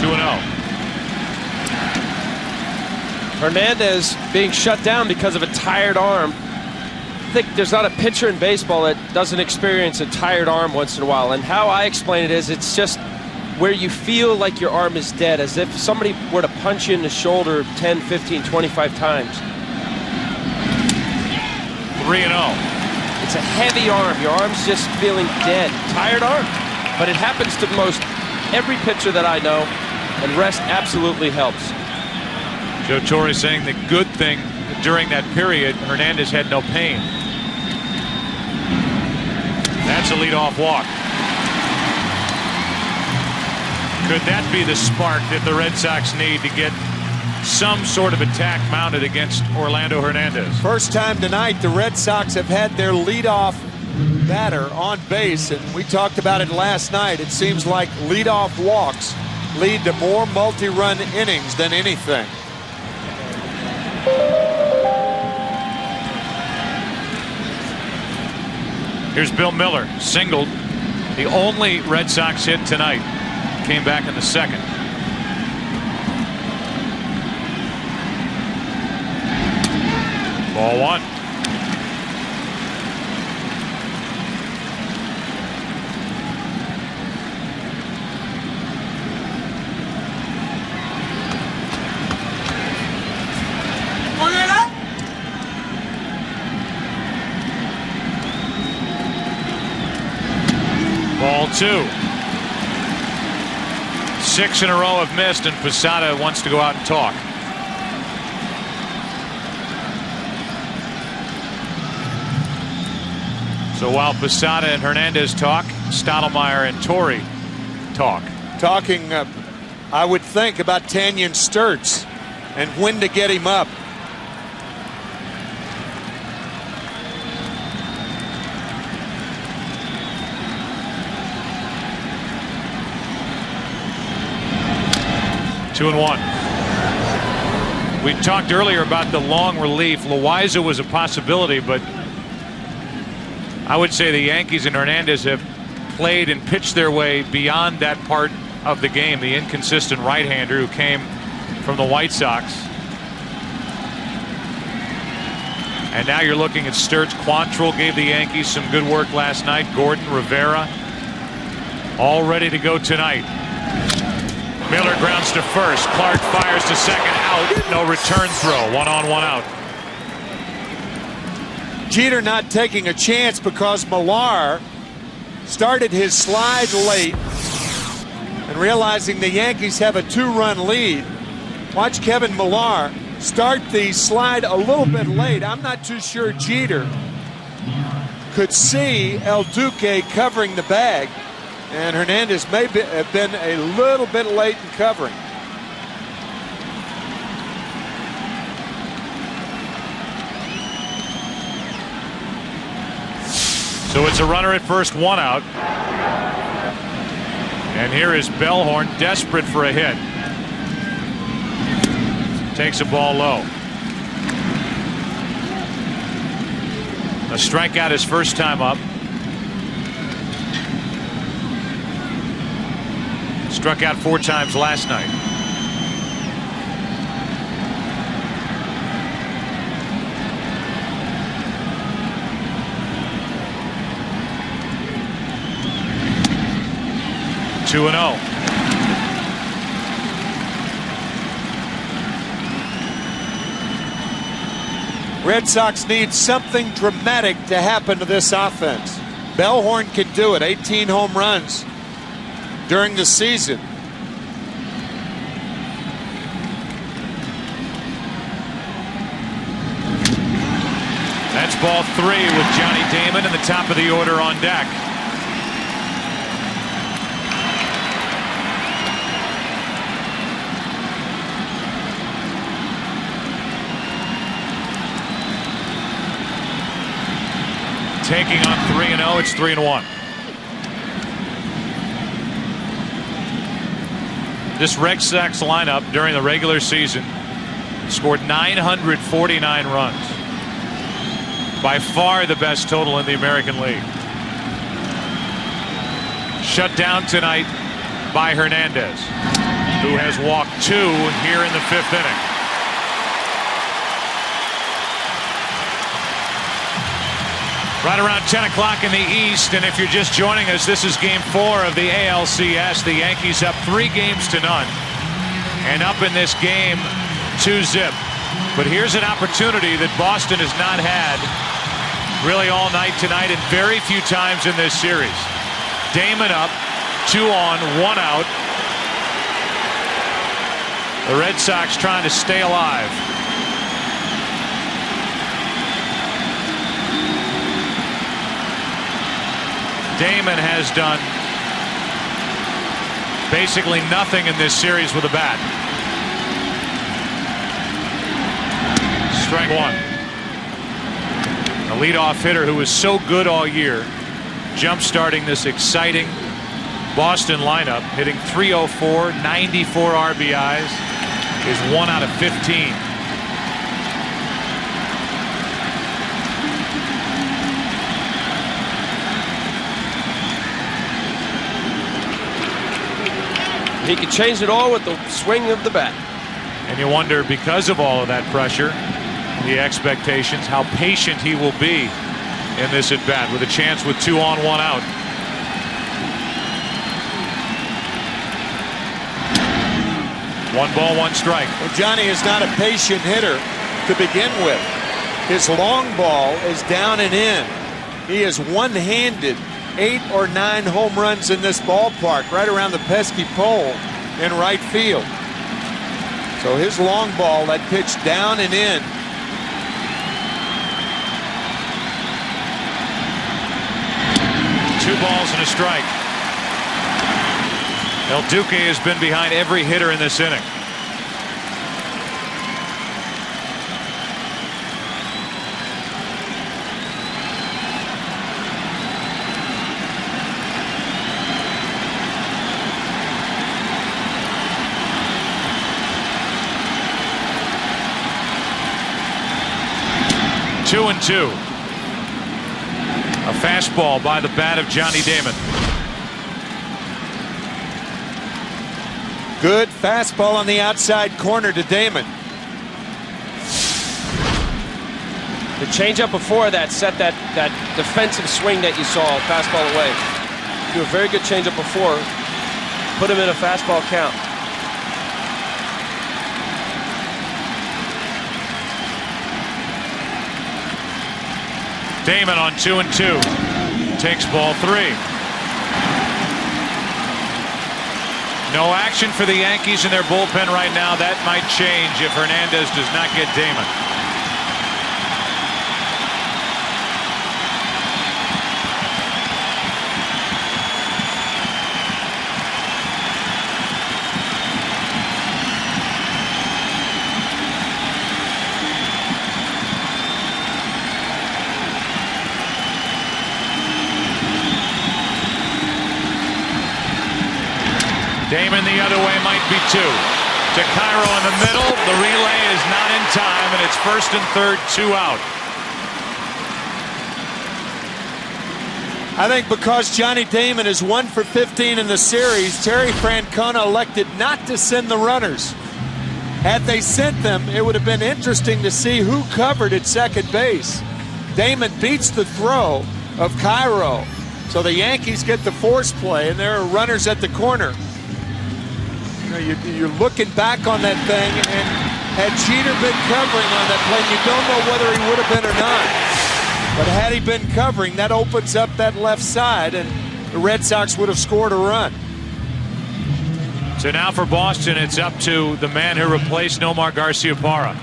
2-0. Hernandez being shut down because of a tired arm. I think there's not a pitcher in baseball that doesn't experience a tired arm once in a while. And how I explain it is it's just where you feel like your arm is dead, as if somebody were to punch you in the shoulder 10, 15, 25 times. 3-0. It's a heavy arm. Your arm's just feeling dead. Tired arm. But it happens to most every pitcher that I know, and rest absolutely helps. Joe Torre saying the good thing during that period, Hernandez had no pain. That's a leadoff walk. Could that be the spark that the Red Sox need to get some sort of attack mounted against Orlando Hernandez? First time tonight the Red Sox have had their leadoff batter on base, and we talked about it last night. It seems like leadoff walks lead to more multi-run innings than anything. Here's Bill Miller, singled. The only Red Sox hit tonight. Came back in the second. Ball 1. 0-2. 6 in a row have missed, and Posada wants to go out and talk. So while Posada and Hernandez talk, Stottlemyre and Torrey talk. Talking, I would think, about Tanyan Sturtz and when to get him up. Two and one. We talked earlier about the long relief. Loaiza was a possibility, but I would say the Yankees and Hernandez have played and pitched their way beyond that part of the game. The inconsistent right-hander who came from the White Sox. And now you're looking at Sturtz. Quantrill gave the Yankees some good work last night. Gordon, Rivera, all ready to go tonight. Miller grounds to first. Clark fires to second. Out. No return throw. 1 on, 1 out. Jeter not taking a chance because Millar started his slide late, and realizing the Yankees have a 2-run lead. Watch Kevin Millar start the slide a little bit late. I'm not too sure Jeter could see El Duque covering the bag, and Hernandez may have been a little bit late in covering. So it's a runner at first, 1 out. And here is Bellhorn, desperate for a hit. Takes a ball low. A strikeout his first time up. Struck out 4 times last night. Two and 0. Red Sox need something dramatic to happen to this offense. Bellhorn can do it. 18 home runs during the season. That's ball 3 with Johnny Damon in the top of the order on deck. Taking on 3-0, it's 3-1. This Red Sox lineup during the regular season scored 949 runs. By far the best total in the American League. Shut down tonight by Hernandez, who has walked 2 here in the 5th inning. Right around 10 o'clock in the East, and if you're just joining us, this is Game 4 of the ALCS. The Yankees up 3 games to none, and up in this game 2-0. But here's an opportunity that Boston has not had really all night tonight, and very few times in this series. Damon up, 2 on, 1 out. The Red Sox trying to stay alive. Damon has done basically nothing in this series with a bat. Strike 1. A leadoff hitter who was so good all year, jump-starting this exciting Boston lineup, hitting .304, 94 RBIs, is 1 out of 15. He could change it all with the swing of the bat. And you wonder, because of all of that pressure, the expectations, how patient he will be in this at bat with a chance with 2 on, 1 out. One ball, 1 strike. Well, Johnny is not a patient hitter to begin with. His long ball is down and in. He is one-handed 8 or 9 home runs in this ballpark, right around the pesky pole in right field. So his long ball, that pitch down and in. Two balls and a strike. El Duque has been behind every hitter in this inning. Two and two. A fastball by the bat of Johnny Damon. Good fastball on the outside corner to Damon. The changeup before that set that defensive swing that you saw, fastball away. Do a very good changeup before. Put him in a fastball count. Damon on 2 and 2. Takes ball 3. No action for the Yankees in their bullpen right now. That might change if Hernandez does not get Damon. Damon the other way might be 2. To Cairo in the middle. The relay is not in time, and it's first and third, 2 out. I think because Johnny Damon is 1 for 15 in the series, Terry Francona elected not to send the runners. Had they sent them, it would have been interesting to see who covered at second base. Damon beats the throw of Cairo. So the Yankees get the force play, and there are runners at the corner. You're looking back on that thing, and had Jeter been covering on that play, you don't know whether he would have been or not. But had he been covering, that opens up that left side, and the Red Sox would have scored a run. So now for Boston, it's up to the man who replaced Nomar Garciaparra.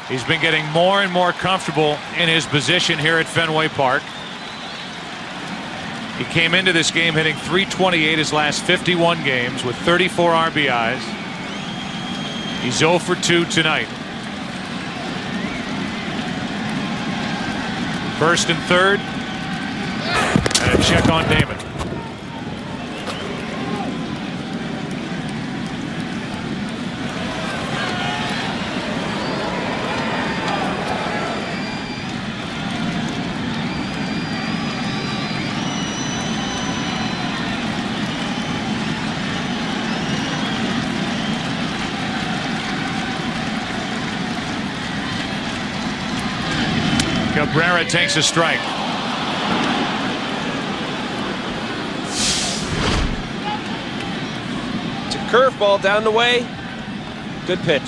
He's been getting more and more comfortable in his position here at Fenway Park. He came into this game hitting .328 his last 51 games with 34 RBIs. He's 0 for 2 tonight. First and third. And a check on Damon. Cabrera takes a strike. It's a curveball down the way. Good pitch.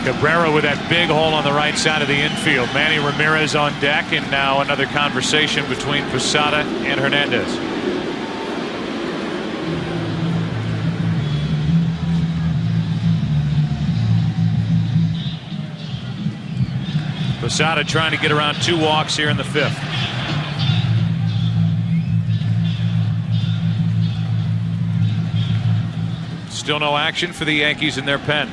Cabrera with that big hole on the right side of the infield. Manny Ramirez on deck, and now another conversation between Posada and Hernandez. Posada trying to get around 2 walks here in the 5th. Still no action for the Yankees in their pen.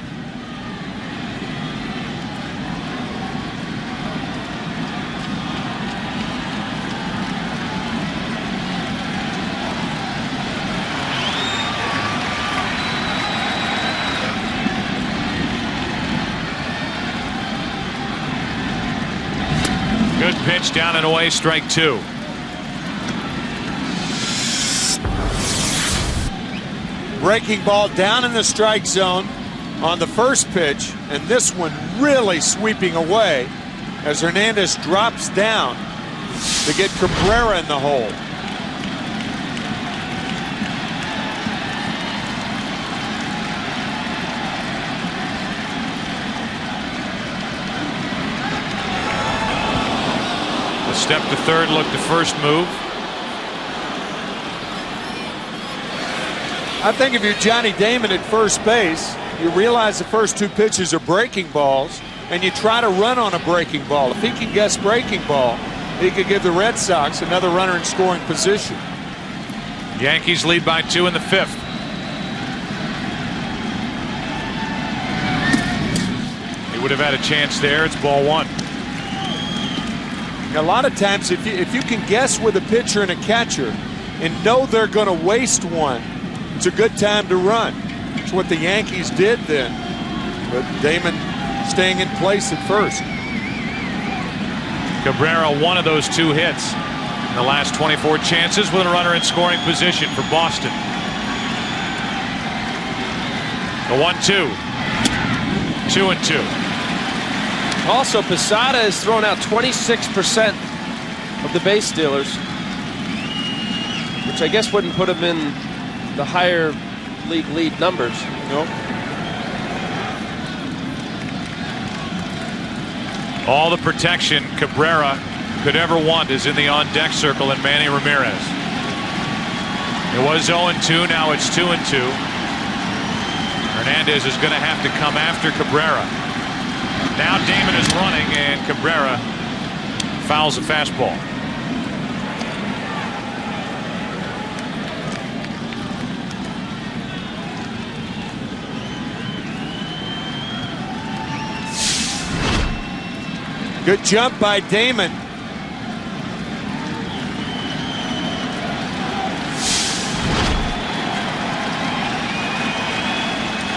Good pitch down and away, strike 2. Breaking ball down in the strike zone on the first pitch, and this one really sweeping away as Hernandez drops down to get Cabrera in the hole. Step to third, look to first move. I think if you're Johnny Damon at first base, you realize the first 2 pitches are breaking balls, and you try to run on a breaking ball. If he can guess breaking ball, he could give the Red Sox another runner in scoring position. Yankees lead by 2 in the 5th. He would have had a chance there. It's ball 1. A lot of times, if you can guess with a pitcher and a catcher and know they're going to waste one, it's a good time to run. It's what the Yankees did then. But Damon staying in place at first. Cabrera, one of those 2 hits in the last 24 chances with a runner in scoring position for Boston. The 1-2. 2-2. Also, Posada has thrown out 26% of the base stealers, which I guess wouldn't put him in the higher league lead numbers. Nope. All the protection Cabrera could ever want is in the on-deck circle in Manny Ramirez. It was 0-2, now it's 2-2. Hernandez is going to have to come after Cabrera. Now Damon is running, and Cabrera fouls a fastball. Good jump by Damon.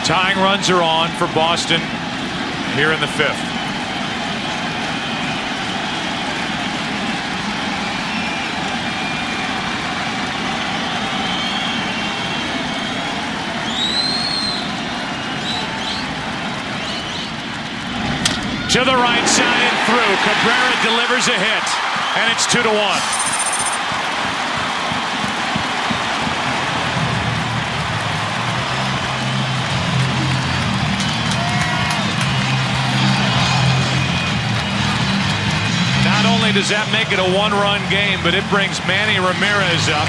Tying runs are on for Boston here in the 5th. To the right side and through. Cabrera delivers a hit, and it's 2-1. Not only does that make it a 1-run game, but it brings Manny Ramirez up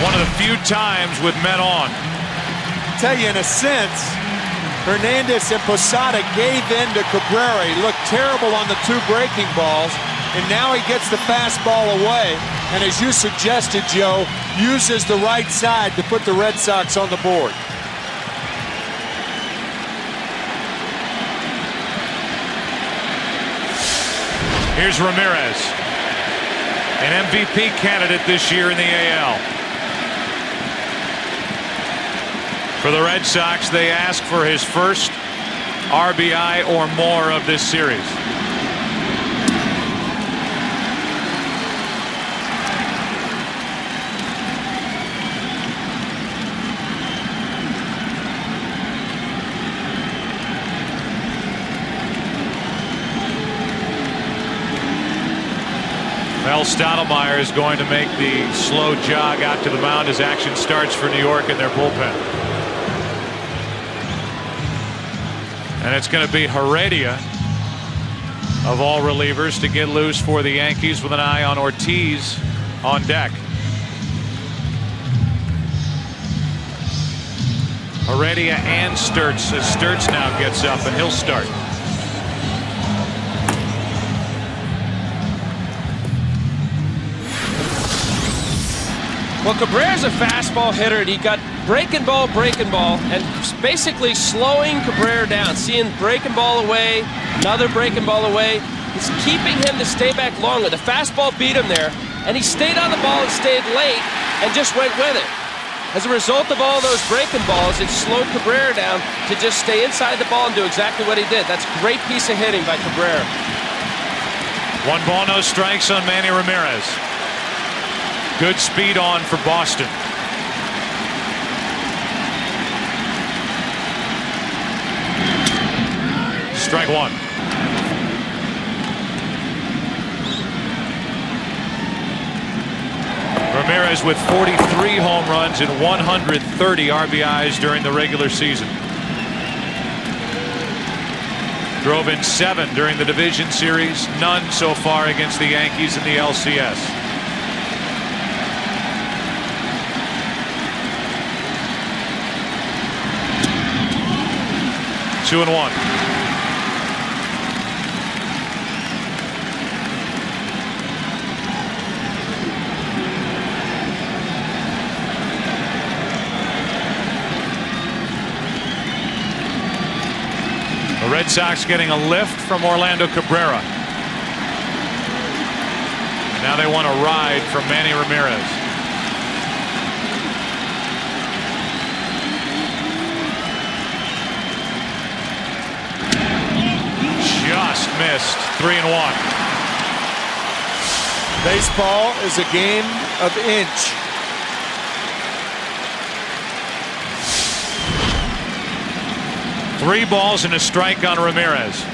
one of the few times with men on. I tell you, in a sense, Hernandez and Posada gave in to Cabrera. He looked terrible on the 2 breaking balls, and now he gets the fastball away, and as you suggested, Joe, uses the right side to put the Red Sox on the board. Here's Ramirez, an MVP candidate this year in the AL. For the Red Sox, they ask for his first RBI or more of this series. Well, Stalemate is going to make the slow jog out to the mound as action starts for New York in their bullpen. And it's going to be Heredia, of all relievers, to get loose for the Yankees with an eye on Ortiz on deck. Heredia and Sturtz, as Sturtz now gets up, and he'll start. Well, Cabrera's a fastball hitter, and he got breaking ball, and basically slowing Cabrera down. Seeing breaking ball away, another breaking ball away. It's keeping him to stay back longer. The fastball beat him there, and he stayed on the ball and stayed late and just went with it. As a result of all those breaking balls, it slowed Cabrera down to just stay inside the ball and do exactly what he did. That's a great piece of hitting by Cabrera. 1 ball, no strikes on Manny Ramirez. Good speed on for Boston. Strike 1. Ramirez with 43 home runs and 130 RBIs during the regular season. Drove in 7 during the division series, none so far against the Yankees in the LCS. Two and one. The Red Sox getting a lift from Orlando Cabrera. Now they want a ride from Manny Ramirez. Just missed. 3-1. Baseball is a game of inch. Three balls and a strike on Ramirez.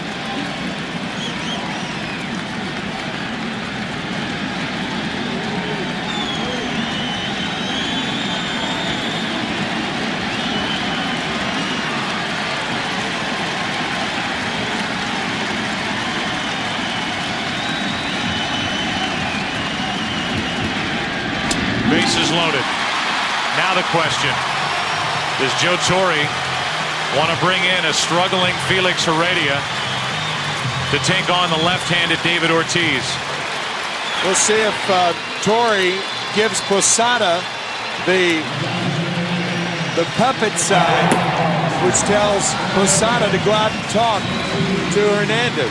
Bases loaded. Now the question, does Joe Torre want to bring in a struggling Felix Heredia to take on the left-handed David Ortiz? We'll see if Torre gives Posada the puppet side, which tells Posada to go out and talk to Hernandez.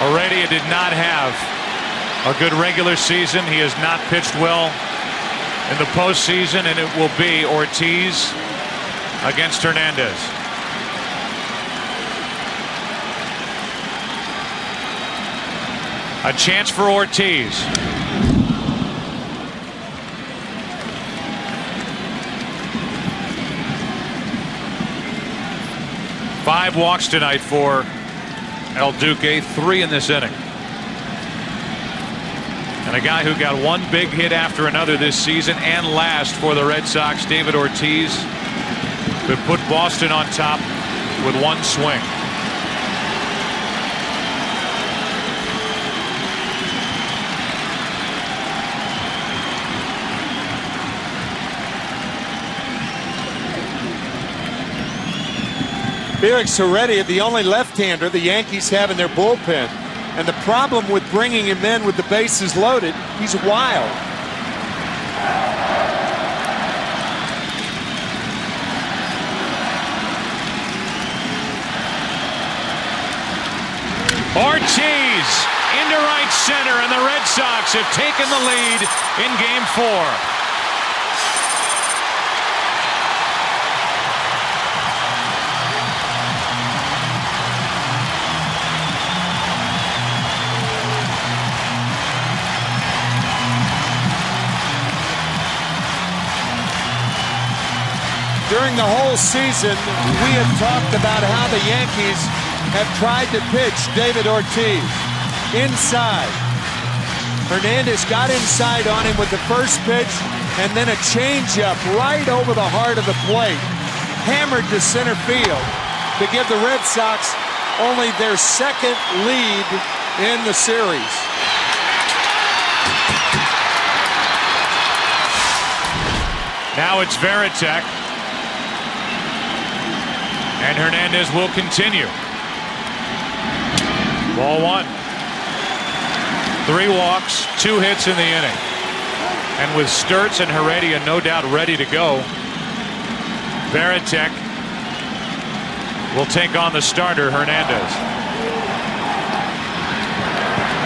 Heredia did not have a good regular season. He has not pitched well in the postseason, and it will be Ortiz against Hernandez. A chance for Ortiz. Five walks tonight for El Duque, 3 in this inning. And a guy who got one big hit after another this season and last for the Red Sox, David Ortiz, could put Boston on top with one swing. Felix Heredia, the only left-hander the Yankees have in their bullpen. And the problem with bringing him in with the bases loaded, he's wild. Ortiz into right center, and the Red Sox have taken the lead in Game 4. During the whole season, we have talked about how the Yankees have tried to pitch David Ortiz inside. Hernandez got inside on him with the first pitch, and then a changeup right over the heart of the plate. Hammered to center field to give the Red Sox only their second lead in the series. Now it's Veritek. And Hernandez will continue. Ball one. 3 walks, 2 hits in the inning. And with Sturtz and Heredia no doubt ready to go, Veritek will take on the starter, Hernandez.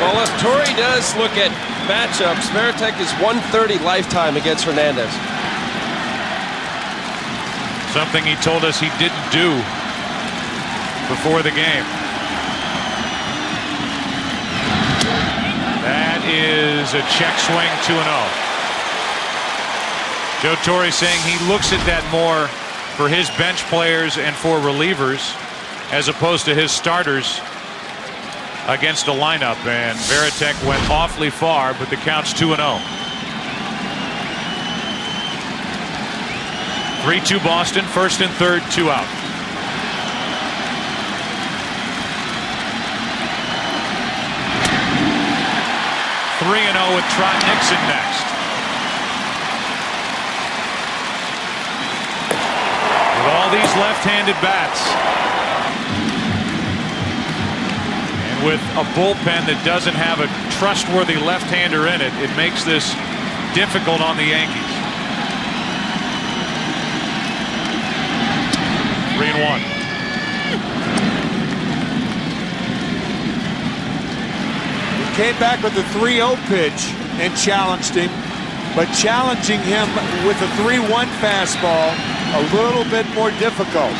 Well, if Torre does look at matchups, Veritek is 130 lifetime against Hernandez. Something he told us he didn't do before the game. That is a check swing, 2-0. Joe Torre saying he looks at that more for his bench players and for relievers as opposed to his starters against a lineup. And Veritek went awfully far, but the count's 2-0. 3-2 Boston, first and third, 2 out. Three and 0 with Trot Nixon next. With all these left-handed bats, and with a bullpen that doesn't have a trustworthy left-hander in it, it makes this difficult on the Yankees. 3-1. Came back with the 3-0 pitch and challenged him, but challenging him with a 3-1 fastball a little bit more difficult.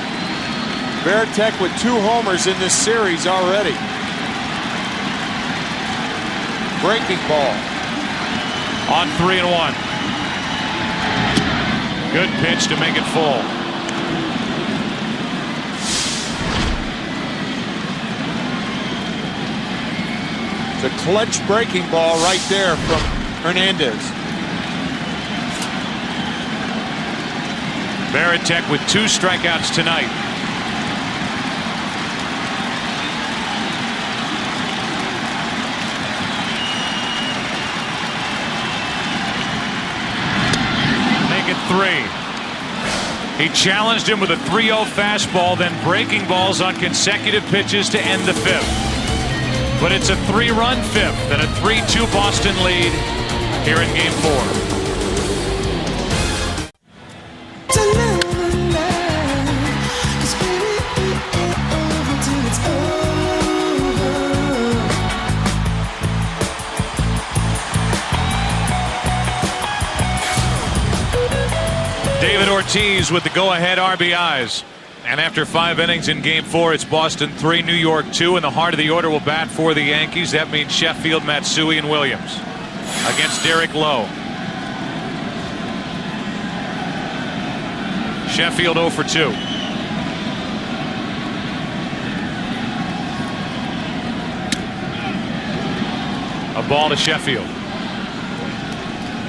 Veritek with 2 homers in this series already. Breaking ball. On 3-1. Good pitch to make it full. The clutch breaking ball right there from Hernandez. Veritek with 2 strikeouts tonight. Make it 3. He challenged him with a 3-0 fastball, then breaking balls on consecutive pitches to end the 5th. But it's a 3-run 5th and a 3-2 Boston lead here in Game 4. David Ortiz with the go-ahead RBIs. And after 5 innings in Game 4, it's Boston 3, New York 2. In the heart of the order will bat for the Yankees. That means Sheffield, Matsui, and Williams against Derek Lowe. Sheffield 0 for 2. A ball to Sheffield.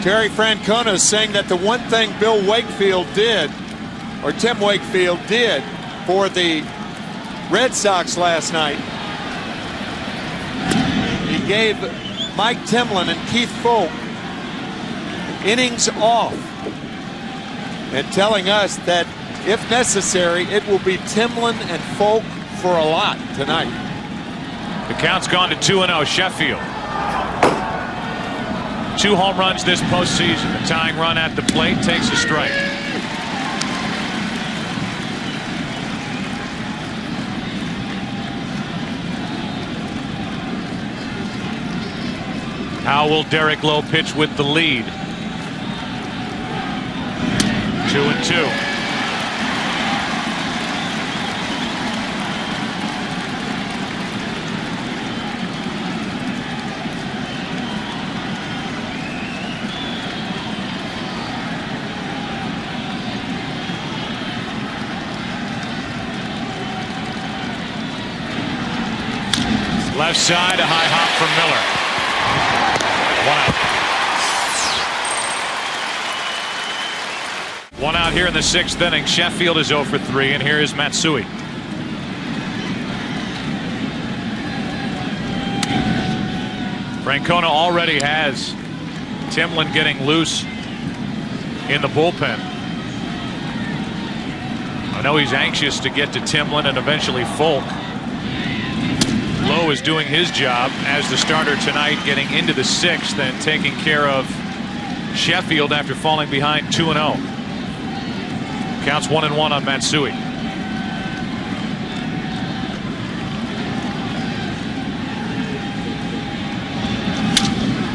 Terry Francona is saying that the one thing Bill Wakefield did, or Tim Wakefield did, for the Red Sox last night, he gave Mike Timlin and Keith Folk innings off, and telling us that if necessary it will be Timlin and Folk for a lot tonight. The count's gone to 2-0. Sheffield. 2 home runs this postseason. The tying run at the plate takes a strike. How will Derek Lowe pitch with the lead? 2-2. Left side, a high hop from Miller. 1 out. 1 out here in the 6th inning. Sheffield is 0 for 3, and here is Matsui. Francona already has Timlin getting loose in the bullpen. I know he's anxious to get to Timlin and eventually Folk. Lowe is doing his job as the starter tonight, getting into the 6th and taking care of Sheffield after falling behind 2-0. Counts 1-1 on Matsui.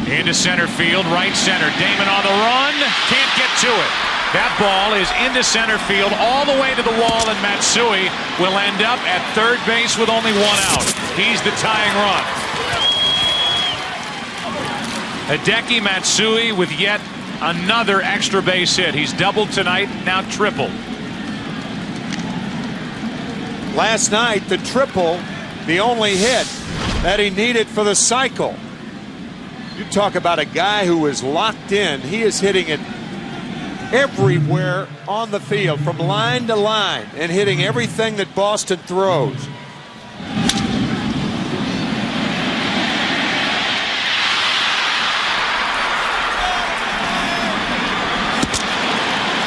Into center field, right center. Damon on the run, can't get to it. That ball is into center field all the way to the wall, and Matsui will end up at third base with only 1 out. He's the tying run. Hideki Matsui with yet another extra base hit. He's doubled tonight, now tripled. Last night, the triple, the only hit that he needed for the cycle. You talk about a guy who is locked in. He is hitting it everywhere on the field, from line to line, and hitting everything that Boston throws.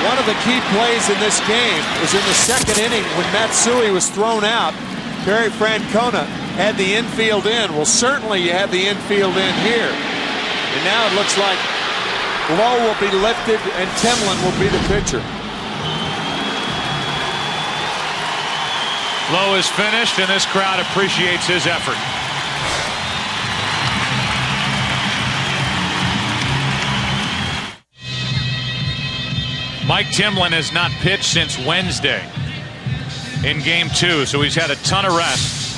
One of the key plays in this game was in the second inning when Matsui was thrown out. Barry Francona had the infield in. Well, certainly you have the infield in here. And now it looks like Lowe will be lifted and Timlin will be the pitcher. Lowe is finished, and this crowd appreciates his effort. Mike Timlin has not pitched since Wednesday in Game 2, so he's had a ton of rest.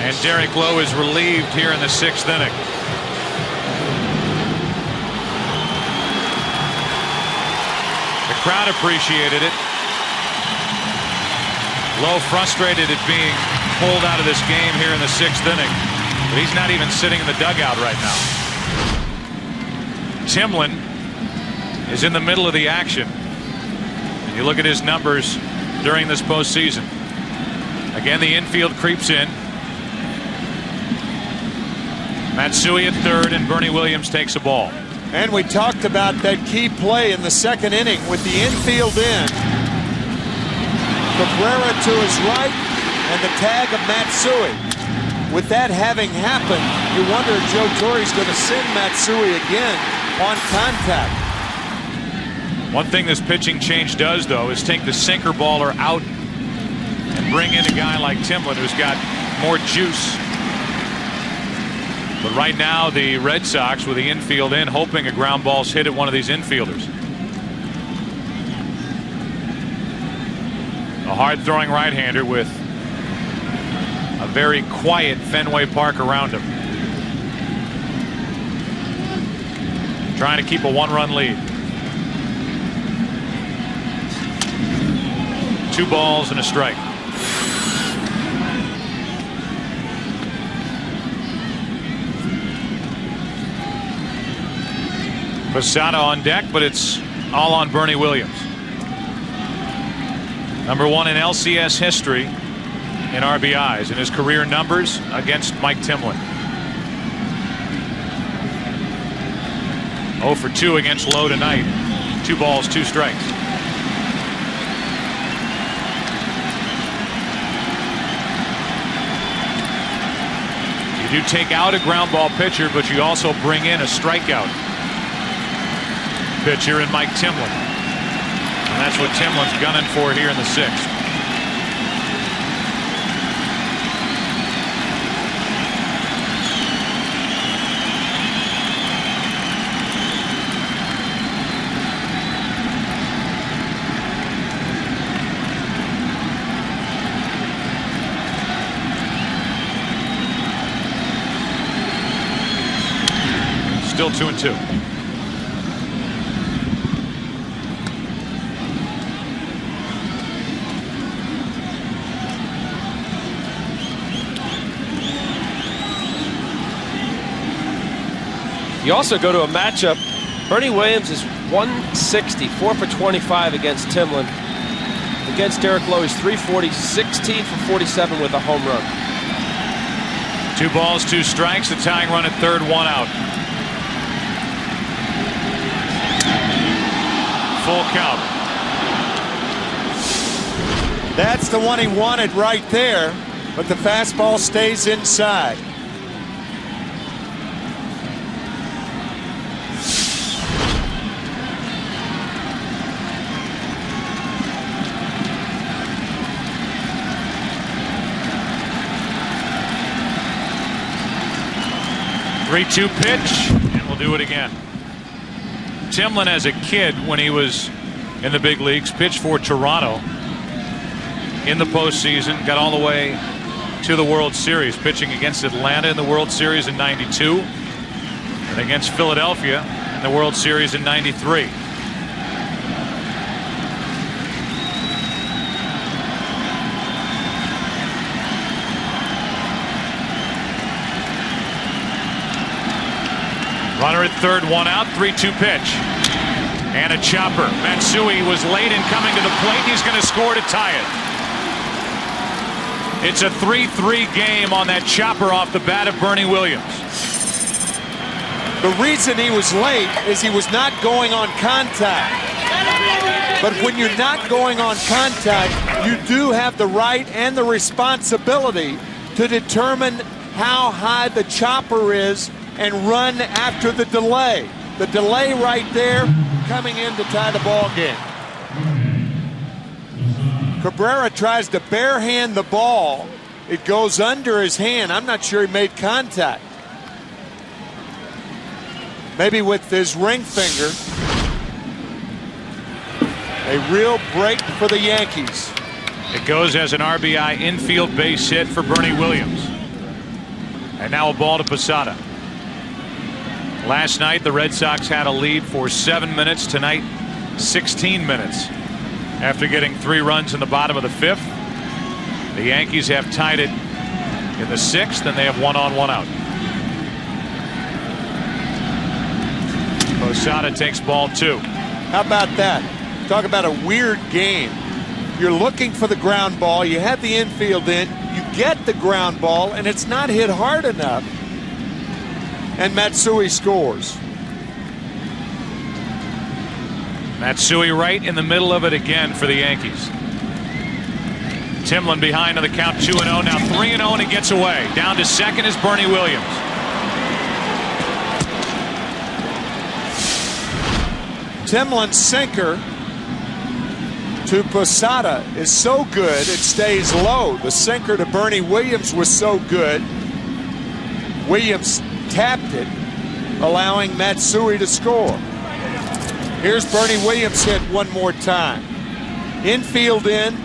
And Derek Lowe is relieved here in the 6th inning. The crowd appreciated it. Lowe frustrated at being pulled out of this game here in the 6th inning, but he's not even sitting in the dugout right now. Timlin is in the middle of the action. And you look at his numbers during this postseason. Again, the infield creeps in. Matsui at third, and Bernie Williams takes a ball. And we talked about that key play in the second inning with the infield in. Cabrera to his right and the tag of Matsui. With that having happened, you wonder if Joe Torre's going to send Matsui again on contact. One thing this pitching change does, though, is take the sinker baller out and bring in a guy like Timlin who's got more juice. But right now, the Red Sox with the infield in, hoping a ground ball's hit at one of these infielders. A hard-throwing right-hander with a very quiet Fenway Park around him. Trying to keep a one-run lead. 2 balls and a strike. Posada on deck, but it's all on Bernie Williams. Number 1 in LCS history in RBIs in his career numbers against Mike Timlin. 0 for 2 against Lowe tonight. 2 balls, 2 strikes. You do take out a ground ball pitcher, but you also bring in a strikeout pitcher in Mike Timlin. And that's what Timlin's gunning for here in the 6th. Still 2-2. You also go to a matchup. Bernie Williams is 160, 4 for 25 against Timlin. Against Derek Lowe, he's 340, 16 for 47 with a home run. 2 balls, 2 strikes. The tying run at third, 1 out. Full count. That's the one he wanted right there, but the fastball stays inside. Three-two pitch, and we'll do it again. Timlin, as a kid, when he was in the big leagues, pitched for Toronto in the postseason, got all the way to the World Series, pitching against Atlanta in the World Series in '92, and against Philadelphia in the World Series in '93. Runner at third, 1 out, 3-2 pitch. And a chopper. Matsui was late in coming to the plate. He's going to score to tie it. It's a 3-3 game on that chopper off the bat of Bernie Williams. The reason he was late is he was not going on contact. But when you're not going on contact, you do have the right and the responsibility to determine how high the chopper is and run after the delay. The delay right there coming in to tie the ball game. Cabrera tries to barehand the ball. It goes under his hand. I'm not sure he made contact. Maybe with his ring finger. A real break for the Yankees. It goes as an RBI infield base hit for Bernie Williams. And now a ball to Posada. Last night the Red Sox had a lead for 7 minutes. Tonight 16 minutes. After getting 3 runs in the bottom of the 5th. The Yankees have tied it in the 6th, and they have 1 on 1 out. Posada takes ball 2. How about that? Talk about a weird game. You're looking for the ground ball. You have the infield in. You get the ground ball, and it's not hit hard enough. And Matsui scores. Matsui right in the middle of it again for the Yankees. Timlin behind on the count, 2-0. Now 3-0, and he gets away. Down to second is Bernie Williams. Timlin's sinker to Posada is so good it stays low. The sinker to Bernie Williams was so good. Williams tapped it, allowing Matsui to score. Here's Bernie Williams hit one more time. Infield in.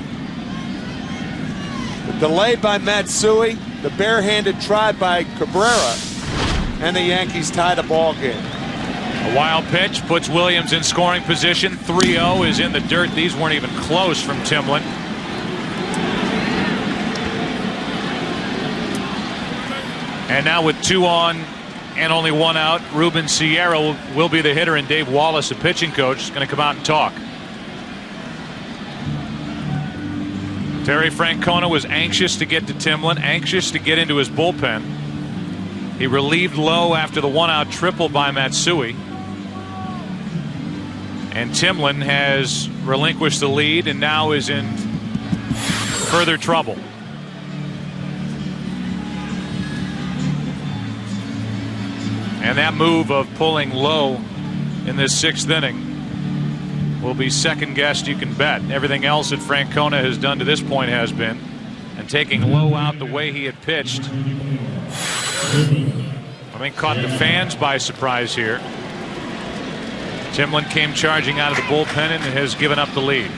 The delay by Matsui, the barehanded try by Cabrera, and the Yankees tie the ball game. A wild pitch puts Williams in scoring position. 3-0 is in the dirt. These weren't even close from Timlin. And now with 2 on and only 1 out, Ruben Sierra will be the hitter, and Dave Wallace, the pitching coach, is going to come out and talk. Terry Francona was anxious to get to Timlin, anxious to get into his bullpen. He relieved Lowe after the 1-out triple by Matsui. And Timlin has relinquished the lead and now is in further trouble. And that move of pulling Lowe in this 6th inning will be second guessed, you can bet. Everything else that Francona has done to this point has been. And taking Lowe out the way he had pitched, I think caught the fans by surprise here. Timlin came charging out of the bullpen and has given up the lead.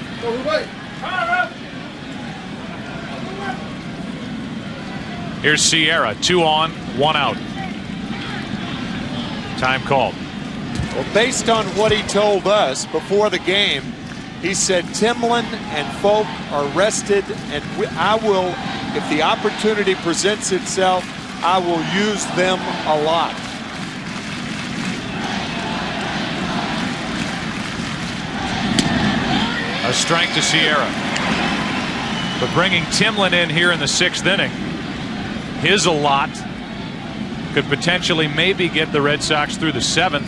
Here's Sierra, 2 on, 1 out. Time called. Well, based on what he told us before the game, he said Timlin and Folk are rested, and I will, if the opportunity presents itself, I will use them a lot. A strike to Sierra. But bringing Timlin in here in the 6th inning, his a lot, could potentially maybe get the Red Sox through the 7th.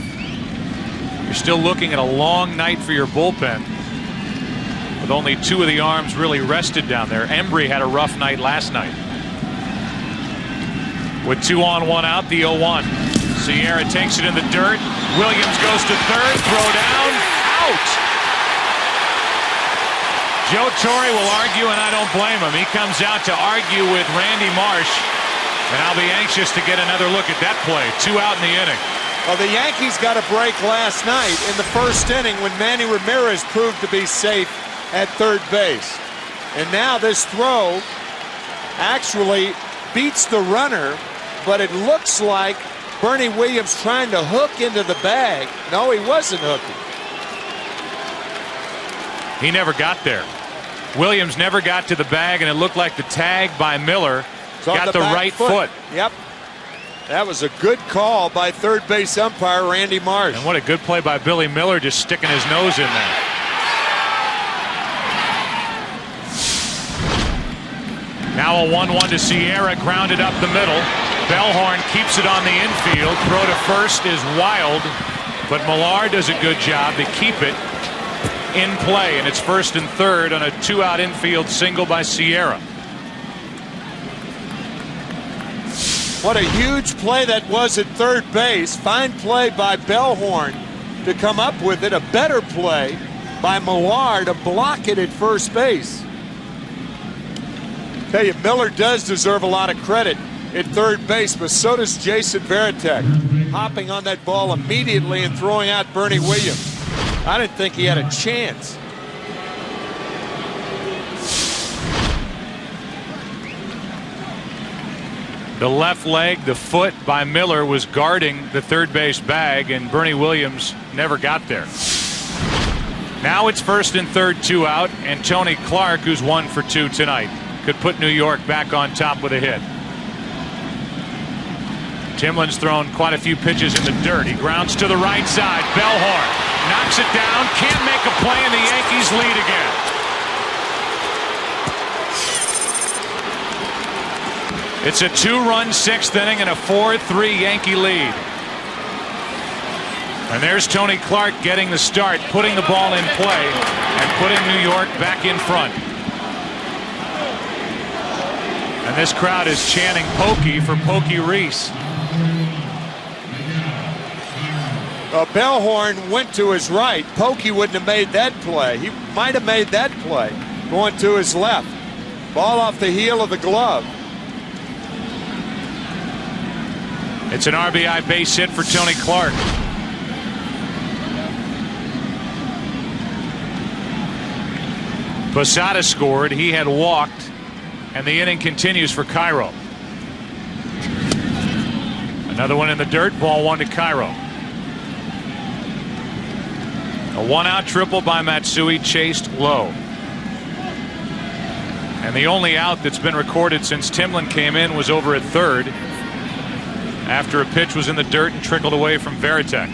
You're still looking at a long night for your bullpen, with only 2 of the arms really rested down there. Embry had a rough night last night. With 2 on, 1 out, the 0-1. Sierra takes it in the dirt. Williams goes to third. Throw down. Out. Joe Torre will argue, and I don't blame him. He comes out to argue with Randy Marsh, and I'll be anxious to get another look at that play. 2 out in the inning. Well, the Yankees got a break last night in the 1st inning when Manny Ramirez proved to be safe at third base. And now this throw actually beats the runner, but it looks like Bernie Williams trying to hook into the bag. No, he wasn't hooking. He never got there. Williams never got to the bag, and it looked like the tag by Miller got the right foot. Yep. That was a good call by third base umpire Randy Marsh. And what a good play by Billy Miller, just sticking his nose in there. Now a 1-1 to Sierra, grounded up the middle. Bellhorn keeps it on the infield. Throw to first is wild, but Millar does a good job to keep it in play, and it's first and third on a 2-out infield single by Sierra. What a huge play that was at third base. Fine play by Bellhorn to come up with it. A better play by Millar to block it at first base. Tell you, Miller does deserve a lot of credit at third base, but so does Jason Varitek, hopping on that ball immediately and throwing out Bernie Williams. I didn't think he had a chance. The left leg, the foot by Miller was guarding the third base bag, and Bernie Williams never got there. Now it's first and third, 2 out, and Tony Clark, who's 1 for 2 tonight, could put New York back on top with a hit. Timlin's thrown quite a few pitches in the dirt. He grounds to the right side. Bellhorn knocks it down, can't make a play, and the Yankees lead again. It's a 2-run 6th inning and a 4-3 Yankee lead. And there's Tony Clark getting the start, putting the ball in play, and putting New York back in front. And this crowd is chanting Pokey for Pokey Reese. Bellhorn went to his right. Pokey wouldn't have made that play. He might have made that play going to his left. Ball off the heel of the glove. It's an RBI base hit for Tony Clark. Posada scored. He had walked, and the inning continues for Cairo. Another one in the dirt. Ball 1 to Cairo. A 1-out triple by Matsui, chased low. And the only out that's been recorded since Timlin came in was over at third, after a pitch was in the dirt and trickled away from Varitek.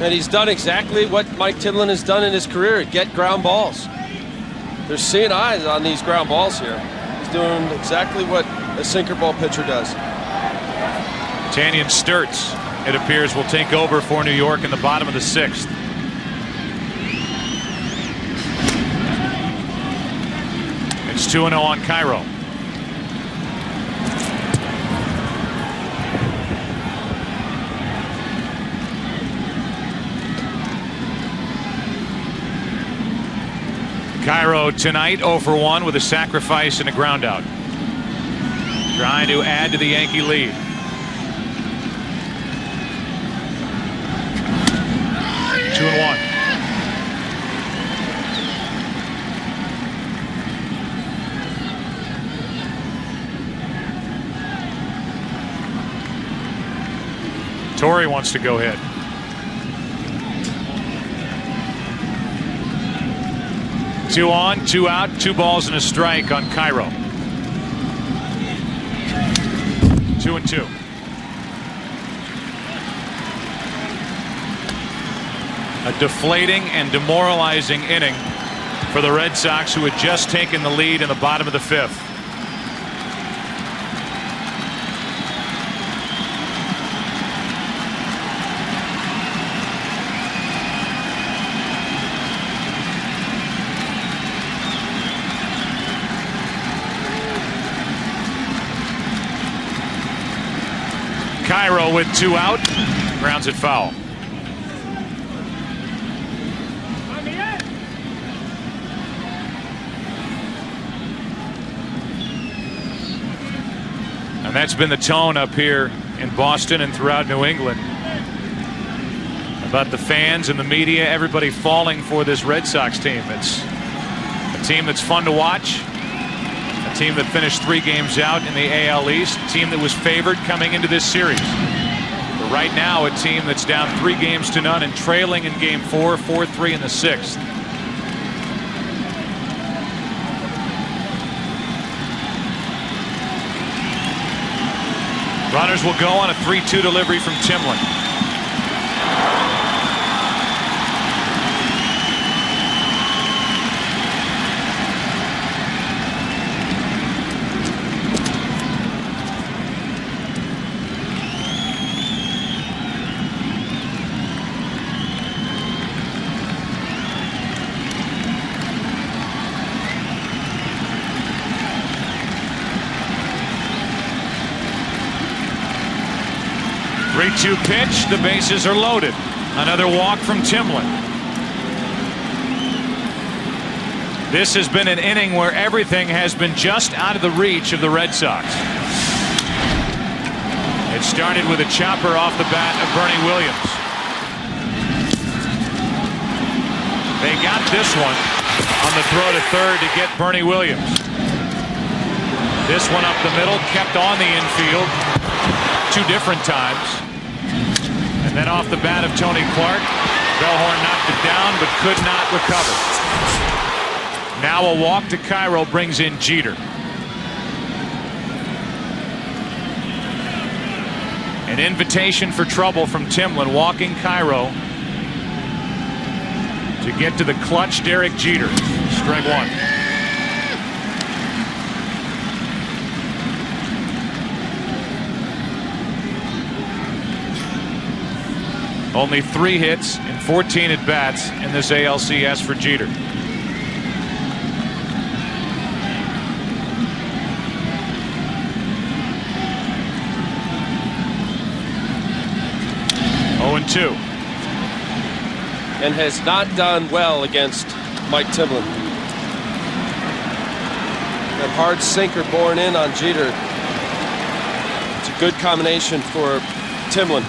And he's done exactly what Mike Timlin has done in his career, get ground balls. They're seeing eyes on these ground balls here. He's doing exactly what a sinker ball pitcher does. Tanyan Sturtz, it appears, will take over for New York in the bottom of the 6th. It's 2-0 on Cairo. Cairo tonight 0 for 1 with a sacrifice and a ground out. Trying to add to the Yankee lead. Two and 1. Torrey wants to go ahead. 2 on, 2 out, 2 balls and a strike on Cairo. 2-2. A deflating and demoralizing inning for the Red Sox, who had just taken the lead in the bottom of the 5th. Cairo with 2 out, grounds it foul. And that's been the tone up here in Boston and throughout New England about the fans and the media, everybody falling for this Red Sox team. It's a team that's fun to watch, a team that finished 3 games out in the AL East, a team that was favored coming into this series. But right now, a team that's down 3 games to none and trailing in game 4, 4-3 in the 6th. Runners will go on a 3-2 delivery from Timlin. Three-two pitch. The bases are loaded. Another walk from Timlin. This has been an inning where everything has been just out of the reach of the Red Sox. It started with a chopper off the bat of Bernie Williams. They got this one on the throw to third to get Bernie Williams. This one up the middle, kept on the infield 2 different times. And then off the bat of Tony Clark, Bellhorn knocked it down but could not recover. Now a walk to Cairo brings in Jeter. An invitation for trouble from Timlin, walking Cairo to get to the clutch Derek Jeter. Strike one. Only 3 hits in 14 at-bats in this ALCS for Jeter. -2. And has not done well against Mike Timlin. That hard sinker borne in on Jeter. It's a good combination for Timlin.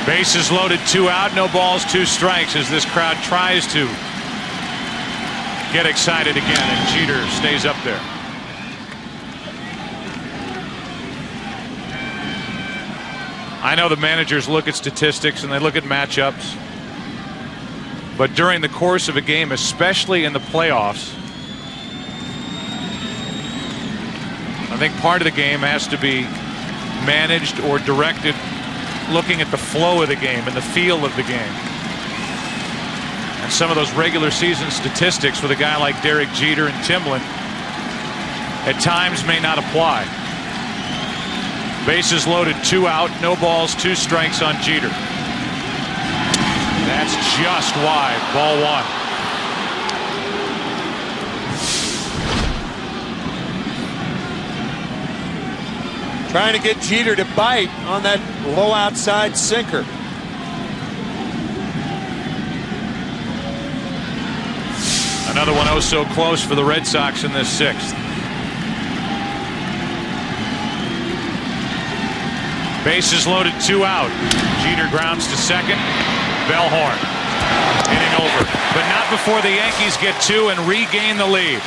Bases loaded, 2 out, no balls, 2 strikes as this crowd tries to get excited again, and Jeter stays up there. I know the managers look at statistics and they look at matchups, but during the course of a game, especially in the playoffs, I think part of the game has to be managed or directed looking at the flow of the game and the feel of the game. And some of those regular season statistics with a guy like Derek Jeter and Timlin at times may not apply. Bases loaded, 2 out, no balls, 2 strikes on Jeter. That's just wide. Ball 1. Trying to get Jeter to bite on that low outside sinker. Another one oh so close for the Red Sox in this 6th. Bases loaded, 2 out. Jeter grounds to second. Bellhorn inning over, but not before the Yankees get 2 and regain the lead.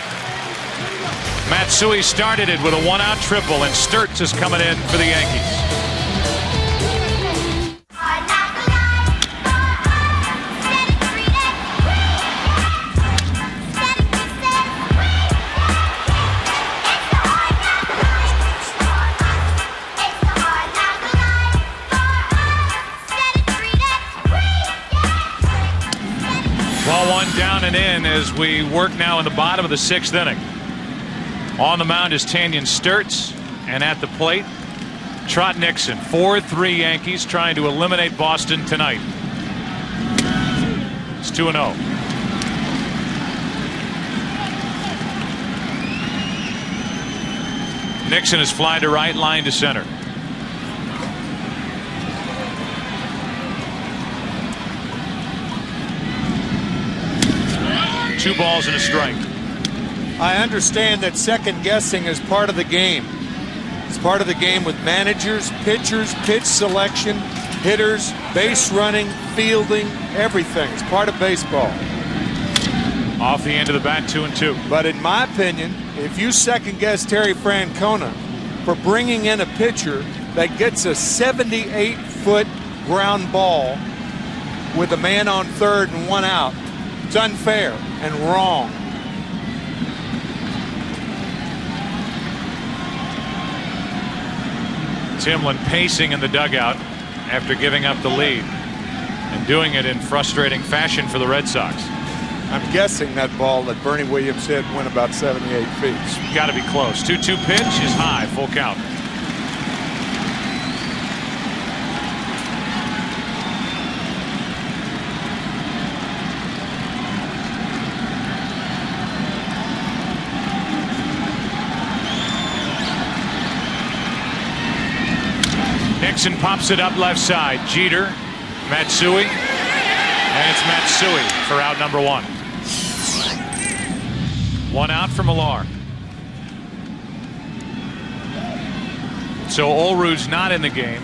Matsui started it with a 1-out triple, and Sturts is coming in for the Yankees. Ball 1 down and in as we work now in the bottom of the 6th inning. On the mound is Tanyan Sturts, and at the plate, Trot Nixon. 4-3 Yankees trying to eliminate Boston tonight. It's 2-0. Nixon is fly to right, line to center. Two balls and a strike. I understand that second guessing is part of the game. It's part of the game with managers, pitchers, pitch selection, hitters, base running, fielding, everything. It's part of baseball. Off the end of the bat, 2-2. But in my opinion, if you second guess Terry Francona for bringing in a pitcher that gets a 78-foot ground ball with a man on third and one out. It's unfair and wrong. Timlin pacing in the dugout after giving up the lead and doing it in frustrating fashion for the Red Sox. I'm guessing that ball that Bernie Williams hit went about 78 feet. It's got to be close. 2-2 pitch is high, full count. Nixon pops it up left side. Jeter, Matsui, and it's Matsui for out number one. One out for Millar. So Olru's not in the game.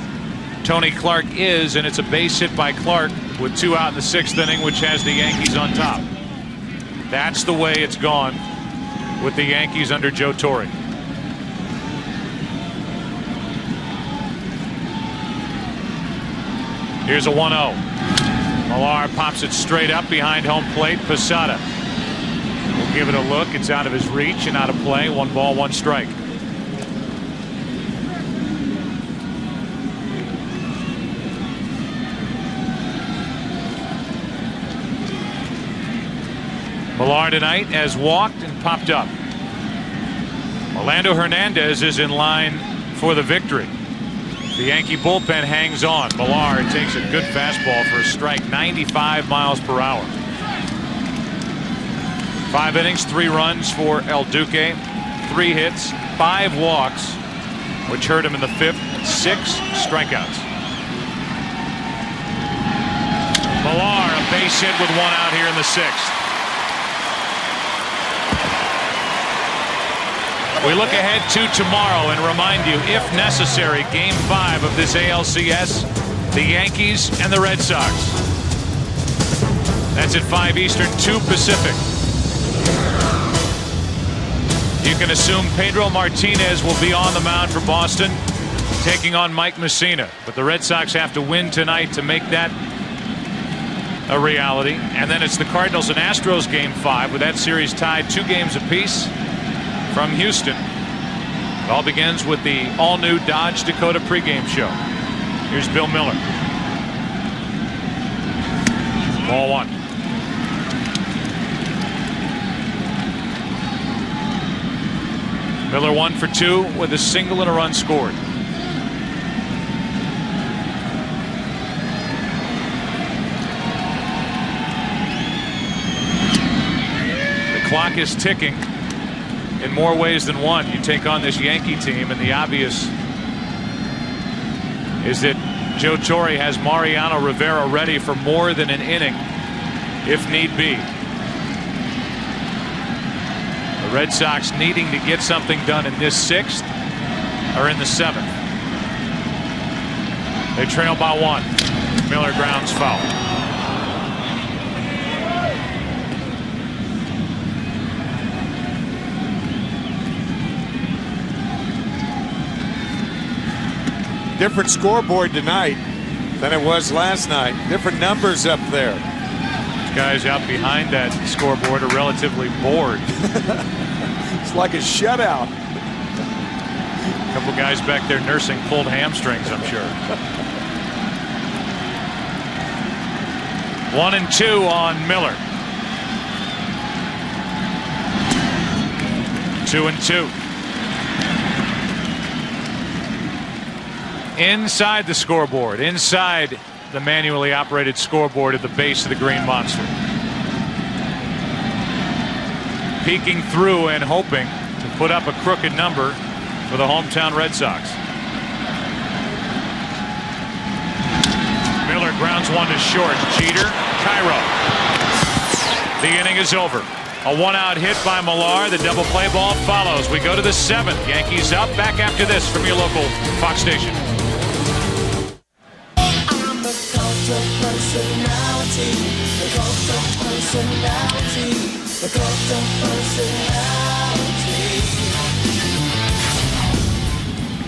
Tony Clark is, and it's a base hit by Clark with 2 out in the 6th inning, which has the Yankees on top. That's the way it's gone with the Yankees under Joe Torre. Here's a 1-0. Millar pops it straight up behind home plate. Posada will give it a look. It's out of his reach and out of play. 1 ball, 1 strike. Millar tonight has walked and popped up. Orlando Hernandez is in line for the victory. The Yankee bullpen hangs on. Millar takes a good fastball for a strike, 95 miles per hour. 5 innings, 3 runs for El Duque, 3 hits, 5 walks, which hurt him in the 5th, and 6 strikeouts. Millar, a base hit with 1 out here in the 6th. We look ahead to tomorrow and remind you, if necessary, Game 5 of this ALCS, the Yankees and the Red Sox. That's at 5 Eastern, 2 Pacific. You can assume Pedro Martinez will be on the mound for Boston, taking on Mike Mussina. But the Red Sox have to win tonight to make that a reality. And then it's the Cardinals and Astros Game 5, with that series tied 2 games apiece. From Houston, it all begins with the all-new Dodge Dakota pregame show. Here's Bill Miller. Ball 1. Miller 1 for 2 with a single and a run scored. The clock is ticking. In more ways than one, you take on this Yankee team, and the obvious is that Joe Torre has Mariano Rivera ready for more than an inning if need be. The Red Sox needing to get something done in this 6th or in the 7th. They trail by 1. Miller grounds foul. Different scoreboard tonight than it was last night. Different numbers up there. These guys out behind that scoreboard are relatively bored. It's like a shutout. A couple guys back there nursing pulled hamstrings, I'm sure. 1-2 on Miller. 2-2. Inside the scoreboard, inside the manually operated scoreboard at the base of the Green Monster. Peeking through and hoping to put up a crooked number for the hometown Red Sox. Miller grounds 1 to short. Jeter, Cairo. The inning is over. A 1-out hit by Millar. The double play ball follows. We go to the 7th. Yankees up. Back after this from your local Fox station.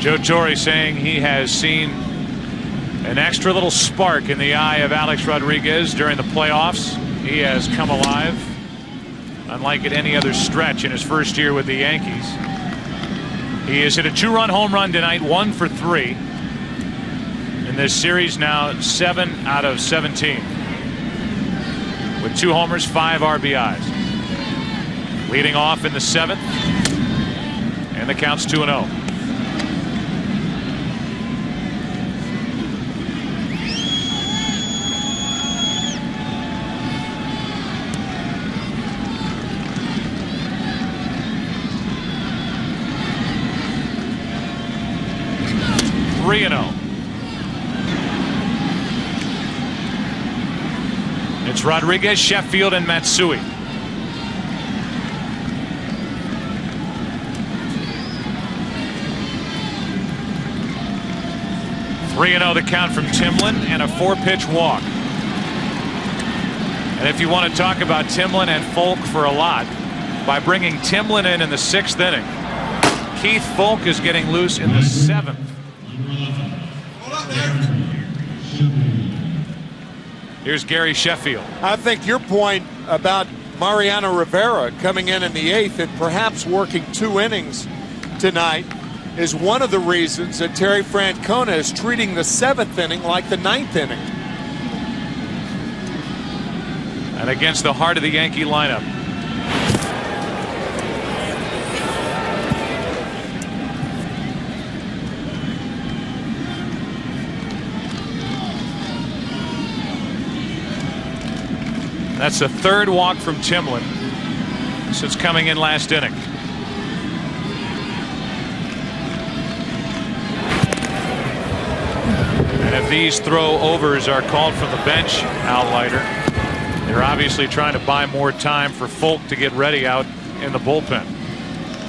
Joe Torre saying he has seen an extra little spark in the eye of Alex Rodriguez during the playoffs. He has come alive, unlike at any other stretch in his first year with the Yankees. He has hit a 2-run home run tonight, 1 for 3. In this series now 7 out of 17. With 2 homers, 5 RBIs. Leading off in the 7th. And the count's 2-0. It's Rodriguez, Sheffield, and Matsui. The count from Timlin and a 4-pitch walk. And if you want to talk about Timlin and Folk for a lot, by bringing Timlin in the 6th inning, Keith Folk is getting loose in the 7th. Here's Gary Sheffield. I think your point about Mariano Rivera coming in the 8th and perhaps working 2 innings tonight is one of the reasons that Terry Francona is treating the 7th inning like the 9th inning. And against the heart of the Yankee lineup. That's the 3rd walk from Timlin since coming in last inning. And if these throw overs are called from the bench, Al Leiter, they're obviously trying to buy more time for Folk to get ready out in the bullpen.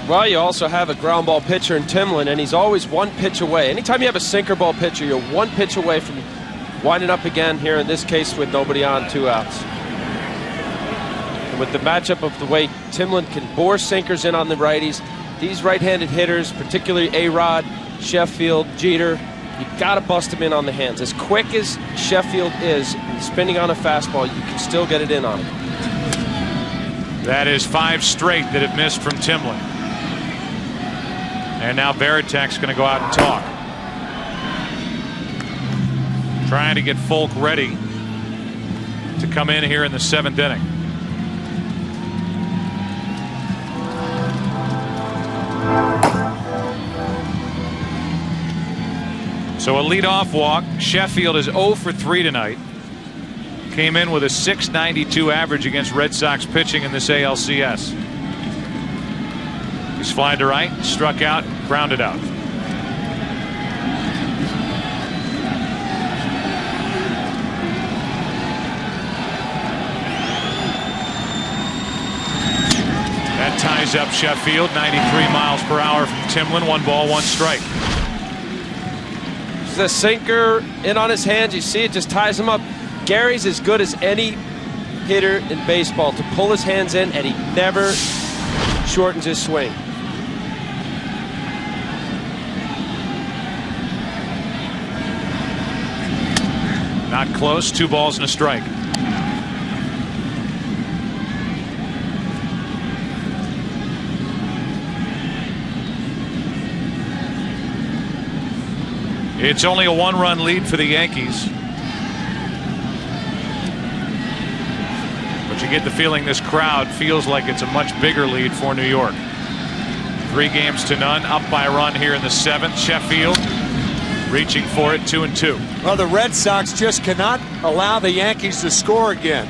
Well, you also have a ground ball pitcher in Timlin, and he's always 1 pitch away. Anytime you have a sinker ball pitcher, you're 1 pitch away from winding up again here in this case with nobody on, 2 outs. And with the matchup of the way Timlin can bore sinkers in on the righties, these right-handed hitters, particularly A-Rod, Sheffield, Jeter, you got to bust him in on the hands. As quick as Sheffield is spinning on a fastball, you can still get it in on him. That is 5 straight that have missed from Timlin. And now Varitek's going to go out and talk. Trying to get Folk ready to come in here in the 7th inning. So a leadoff walk. Sheffield is 0 for 3 tonight. Came in with a .692 average against Red Sox pitching in this ALCS. He's flying to right, struck out, grounded out. That ties up Sheffield. 93 miles per hour from Timlin. 1 ball, 1 strike. The sinker in on his hands. You see it just ties him up. Gary's as good as any hitter in baseball to pull his hands in, and he never shortens his swing. Not close. 2 balls and a strike. It's only a 1-run lead for the Yankees. But you get the feeling this crowd feels like it's a much bigger lead for New York. 3-0, up by a run here in the 7th. Sheffield reaching for it, 2-2. Well, the Red Sox just cannot allow the Yankees to score again.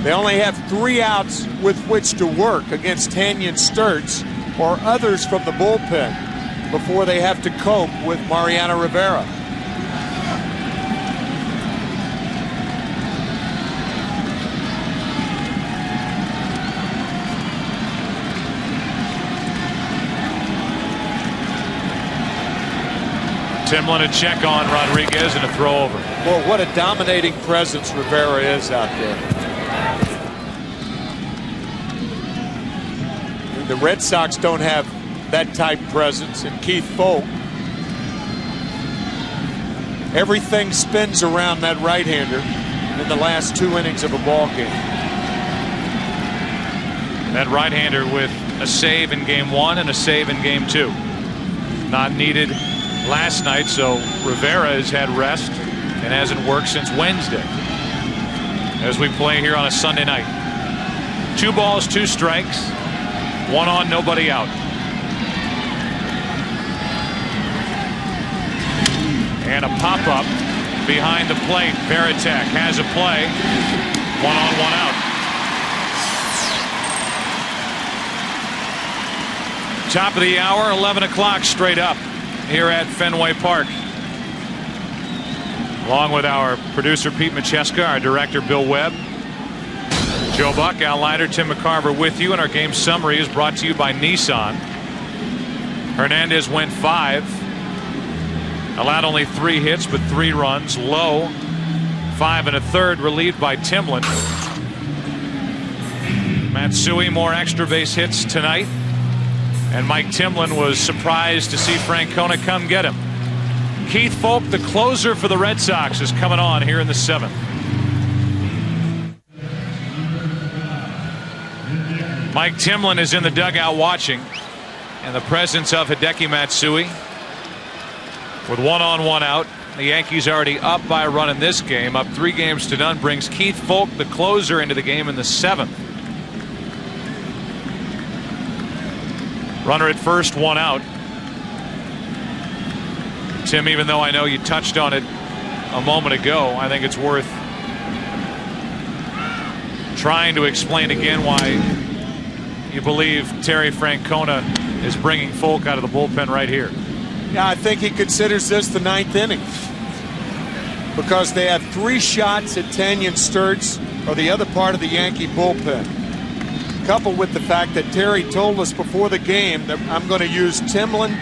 They only have 3 outs with which to work against Tanyan Sturtz or others from the bullpen before they have to cope with Mariano Rivera. Timlin a check on Rodriguez and a throw over. Well, what a dominating presence Rivera is out there. The Red Sox don't have that type presence, and Keith Folk Everything spins around that right-hander in the last 2 innings of a ball game. That right-hander with a save in game 1 and a save in game 2. Not needed last night, so Rivera has had rest and hasn't worked since Wednesday. As we play here on a Sunday night. 2 balls, 2 strikes. 1 on, nobody out. And a pop-up behind the plate. Varitek has a play. 1 on, 1 out. Top of the hour, 11 o'clock straight up here at Fenway Park. Along with our producer Pete Macheska, our director Bill Webb, Joe Buck, Al Leiter, Tim McCarver with you, and our game summary is brought to you by Nissan. Hernandez went 5. Allowed only 3 hits, but 3 runs. Lowe, 5 1/3, relieved by Timlin. Matsui, more extra base hits tonight. And Mike Timlin was surprised to see Francona come get him. Keith Folk, the closer for the Red Sox, is coming on here in the 7th. Mike Timlin is in the dugout watching. And the presence of Hideki Matsui. With 1 on, 1 out. The Yankees already up by a run in this game. Up 3 games to none. Brings Keith Folk, the closer, into the game in the 7th. Runner at first, 1 out. Tim, even though I know you touched on it a moment ago, I think it's worth trying to explain again why you believe Terry Francona is bringing Folk out of the bullpen right here. Yeah, I think he considers this the 9th inning because they have 3 shots at Tanyan Sturtz or the other part of the Yankee bullpen. Coupled with the fact that Terry told us before the game that I'm going to use Timlin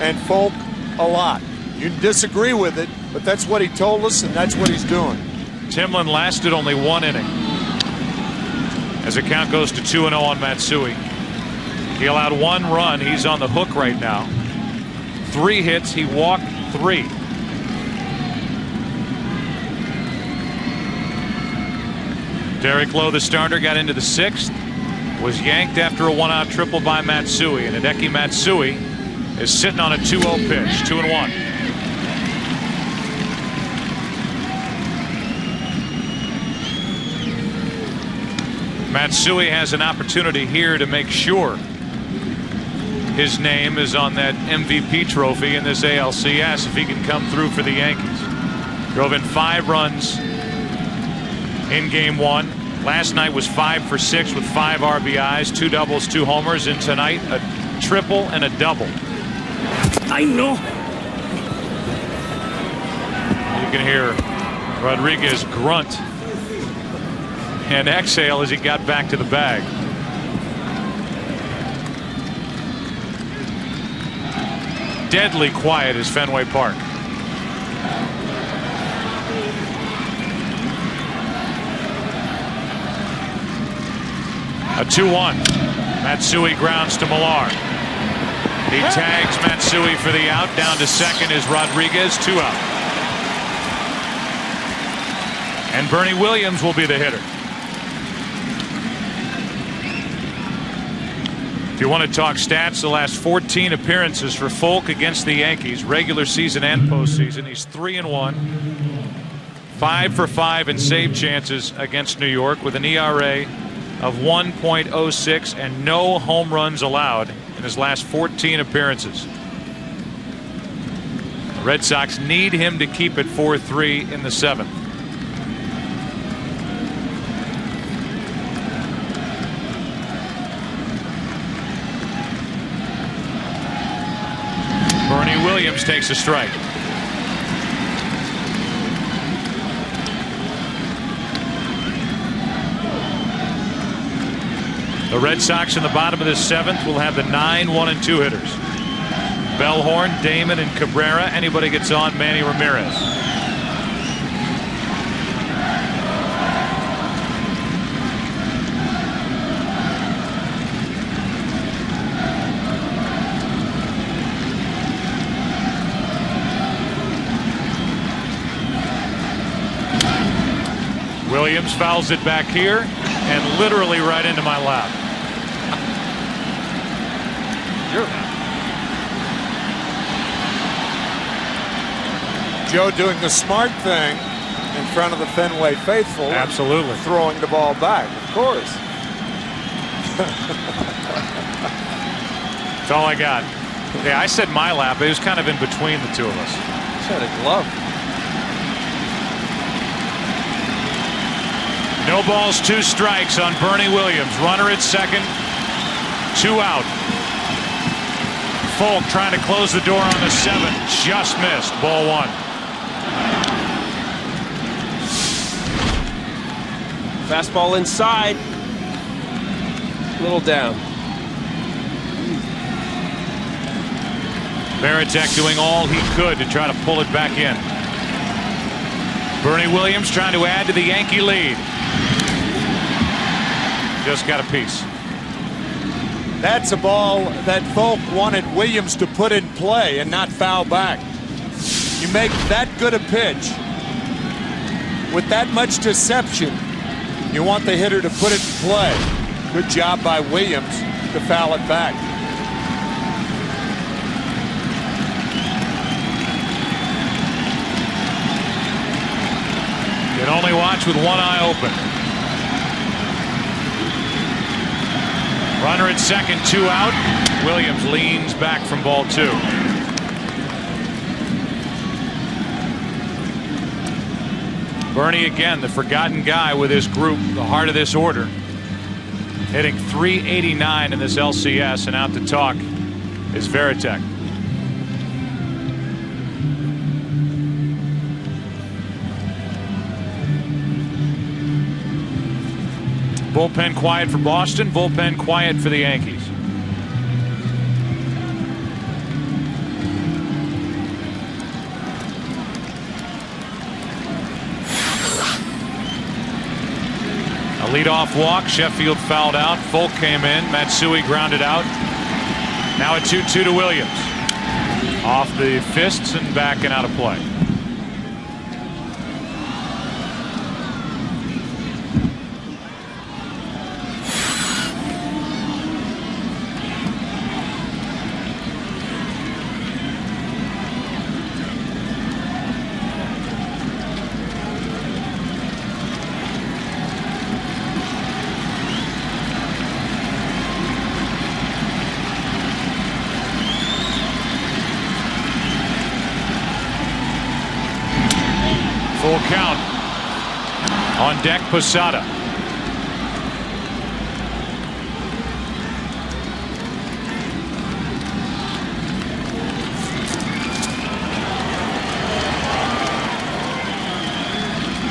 and Folk a lot. You can disagree with it, but that's what he told us, and that's what he's doing. Timlin lasted only 1 inning. As the count goes to 2-0 on Matsui. He allowed 1 run. He's on the hook right now. 3 hits. He walked 3. Derek Lowe, the starter, got into the 6th. Was yanked after a 1-out triple by Matsui. And Hideki Matsui is sitting on a 2-0 pitch. 2-1. Matsui has an opportunity here to make sure his name is on that MVP trophy in this ALCS if he can come through for the Yankees. Drove in 5 runs in game 1. Last night was 5 for 6 with 5 RBIs, 2 doubles, 2 homers, and tonight a triple and a double. I know. You can hear Rodriguez grunt and exhale as he got back to the bag. Deadly quiet is Fenway Park. A 2-1. Matsui grounds to Millar. He tags Matsui for the out. Down to second is Rodriguez. 2 out. And Bernie Williams will be the hitter. If you want to talk stats, the last 14 appearances for Folk against the Yankees, regular season and postseason. He's 3-1, 5 for 5 in save chances against New York with an ERA of 1.06 and no home runs allowed in his last 14 appearances. The Red Sox need him to keep it 4-3 in the 7th. Bernie Williams takes a strike. The Red Sox in the bottom of the 7th will have the 9 1-2 hitters. Bellhorn, Damon, and Cabrera. Anybody gets on, Manny Ramirez. Williams fouls it back here and literally right into my lap. Joe doing the smart thing in front of the Fenway faithful. Absolutely. Throwing the ball back, of course. That's all I got. Yeah, I said my lap. It was kind of in between the two of us. He's had a glove. No balls, 2 strikes on Bernie Williams. Runner at second, 2 out. Folk trying to close the door on the 7th. Just missed. Ball 1. Fastball inside. A little down. Varitek doing all he could to try to pull it back in. Bernie Williams trying to add to the Yankee lead. Just got a piece. That's a ball that Folk wanted Williams to put in play and not foul back. You make that good a pitch with that much deception, you want the hitter to put it in play. Good job by Williams to foul it back. You can only watch with one eye open. Runner at second, 2 out. Williams leans back from ball 2. Bernie again, the forgotten guy with his group, the heart of this order. Hitting .389 in this LCS, and out to talk is Varitek. Bullpen quiet for Boston, bullpen quiet for the Yankees. A leadoff walk, Sheffield fouled out, Folk came in, Matsui grounded out. Now a 2-2 to Williams. Off the fists and back and out of play. Full count. On deck, Posada.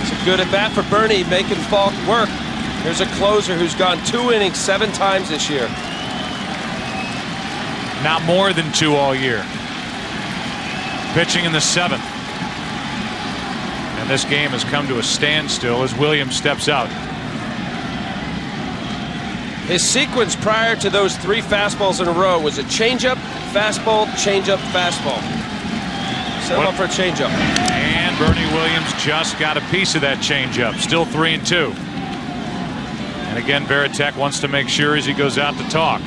It's a good at bat for Bernie, making Falk work. Here's a closer who's gone 2 innings 7 times this year. Not more than 2 all year. Pitching in the 7th. And this game has come to a standstill as Williams steps out. His sequence prior to those 3 fastballs in a row was a changeup, fastball, changeup, fastball. Set him up for a changeup. And Bernie Williams just got a piece of that changeup. Still 3-2. And again, Varitek wants to make sure as he goes out to talk.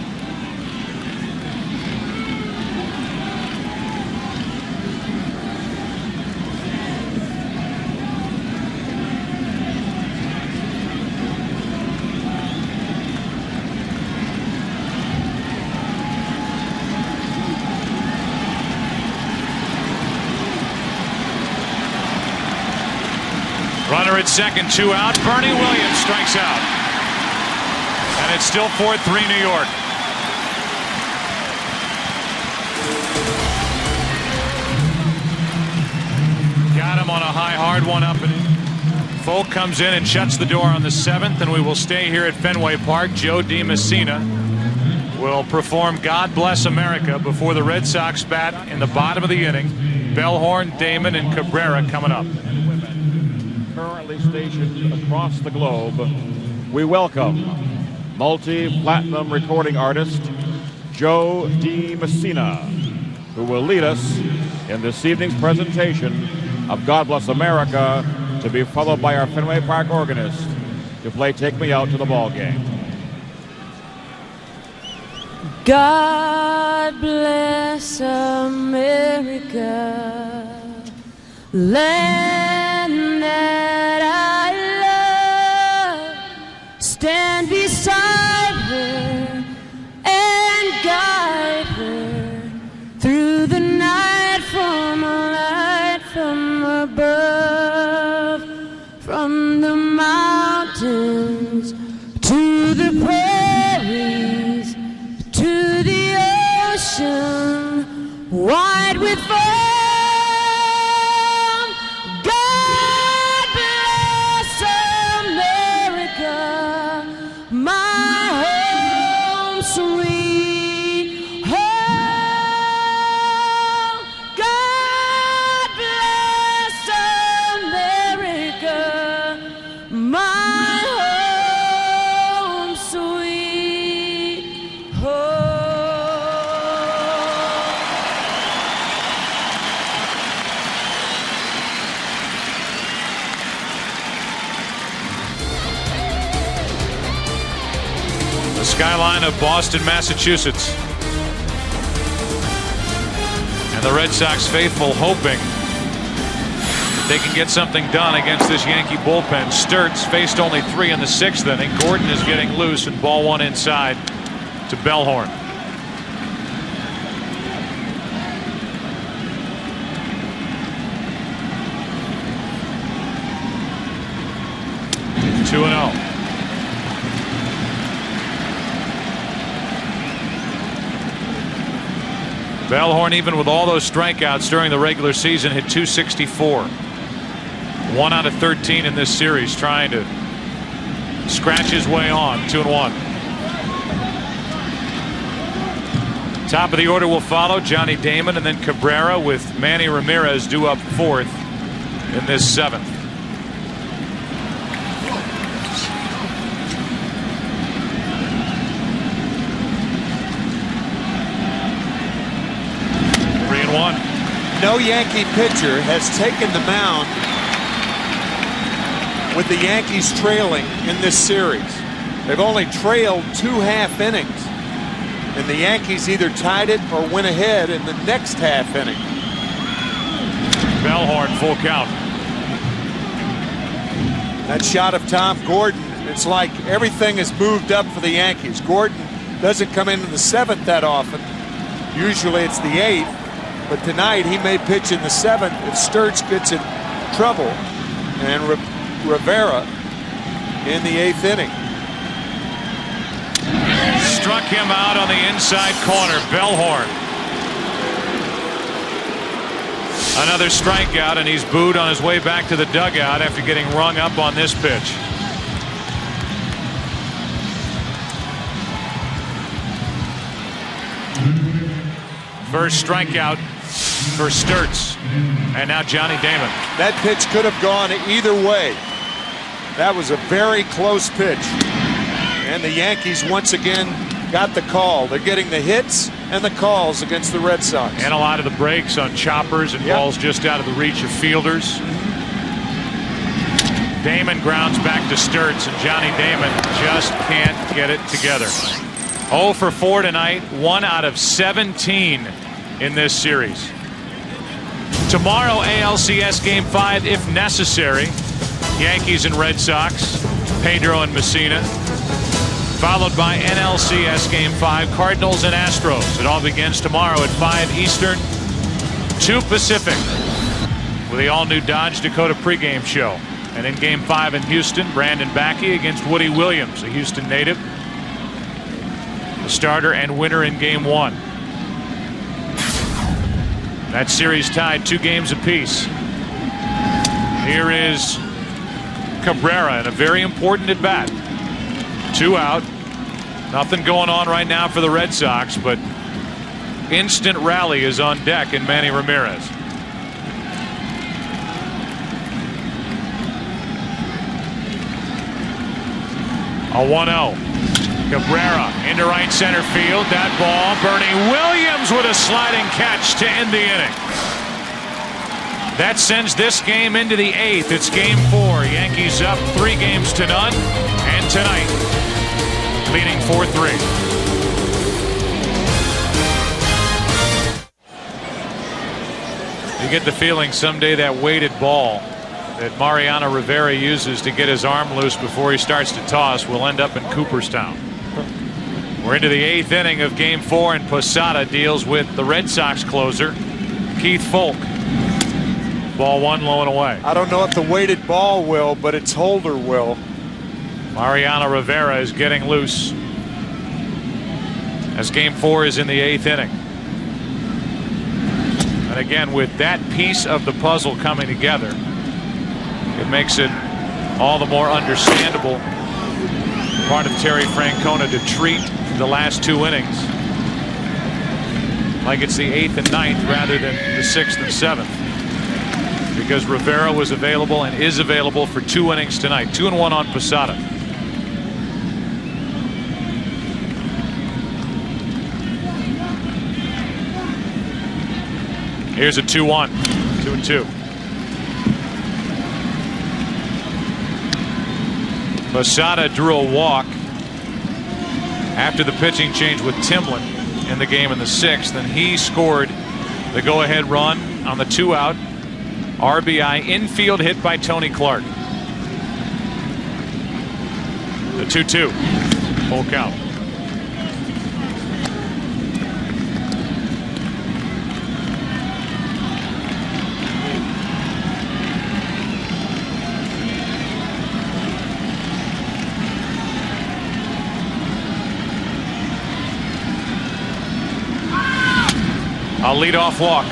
Runner at second, 2 out. Bernie Williams strikes out. And it's still 4-3 New York. Got him on a high, hard one up. And Folk comes in and shuts the door on the 7th, and we will stay here at Fenway Park. Joe DiMessina will perform God Bless America before the Red Sox bat in the bottom of the inning. Bellhorn, Damon, and Cabrera coming up. Currently stationed across the globe, we welcome multi-platinum recording artist Joe DiMessina, who will lead us in this evening's presentation of God Bless America, to be followed by our Fenway Park organist, to play Take Me Out to the Ball Game. God bless America, land that I love. Stand beside her and guide her through the night from a light from above, from the mountains to the prairies, to the ocean wide with foam. God bless America, my home sweet home. God bless America, my home sweet home. The skyline of Boston, Massachusetts. And the Red Sox faithful hoping they can get something done against this Yankee bullpen. Sturts faced only 3 in the 6th inning. Gordon is getting loose, and ball 1 inside to Bellhorn. It's 2-0. Bellhorn, even with all those strikeouts during the regular season, hit .264. 1 out of 13 in this series, trying to scratch his way on. 2-1. Top of the order will follow Johnny Damon and then Cabrera, with Manny Ramirez due up 4th in this 7th. No Yankee pitcher has taken the mound with the Yankees trailing in this series. They've only trailed 2 half innings, and the Yankees either tied it or went ahead in the next half inning. Bellhorn, full count. That shot of Tom Gordon, it's like everything has moved up for the Yankees. Gordon doesn't come into the 7th that often. Usually it's the 8th. But tonight he may pitch in the 7th if Sturts gets in trouble, and Rivera in the 8th inning. Struck him out on the inside corner. Bellhorn. Another strikeout, and he's booed on his way back to the dugout after getting rung up on this pitch. First strikeout for Sturts, and now Johnny Damon. That pitch could have gone either way. That was a very close pitch, and the Yankees once again got the call. They're getting the hits and the calls against the Red Sox, and a lot of the breaks on choppers and balls just out of the reach of fielders. Damon grounds back to Sturts, and Johnny Damon just can't get it together. 0 for 4 tonight, 1 out of 17 in this series. Tomorrow, ALCS Game 5 if necessary. Yankees and Red Sox, Pedro and Messina. Followed by NLCS Game 5, Cardinals and Astros. It all begins tomorrow at 5 Eastern, 2 Pacific, with the all-new Dodge Dakota pregame show. And in Game 5 in Houston, Brandon Backey against Woody Williams, a Houston native, the starter and winner in Game 1. That series tied 2 games apiece. Here is Cabrera in a very important at bat. 2 out. Nothing going on right now for the Red Sox, but instant rally is on deck in Manny Ramirez. A 1-0. Cabrera into right center field. That ball, Bernie Williams with a sliding catch to end the inning. That sends this game into the 8th. It's game 4. Yankees up 3-0. And tonight, leading 4-3. You get the feeling someday that weighted ball that Mariano Rivera uses to get his arm loose before he starts to toss will end up in Cooperstown. We're into the 8th inning of game 4, and Posada deals with the Red Sox closer, Keith Folk. Ball 1 low and away. I don't know if the weighted ball will, but its holder will. Mariano Rivera is getting loose as game 4 is in the 8th inning. And again, with that piece of the puzzle coming together, it makes it all the more understandable part of Terry Francona to treat the last 2 innings like it's the 8th and 9th rather than the 6th and 7th, because Rivera was available and is available for 2 innings tonight. 2-1 on Posada. Here's a 2-1. 2-2. Posada drew a walk after the pitching change with Timlin in the game in the 6th, and he scored the go-ahead run on the 2-out RBI infield hit by Tony Clark. The 2-2. Full count. A leadoff walk.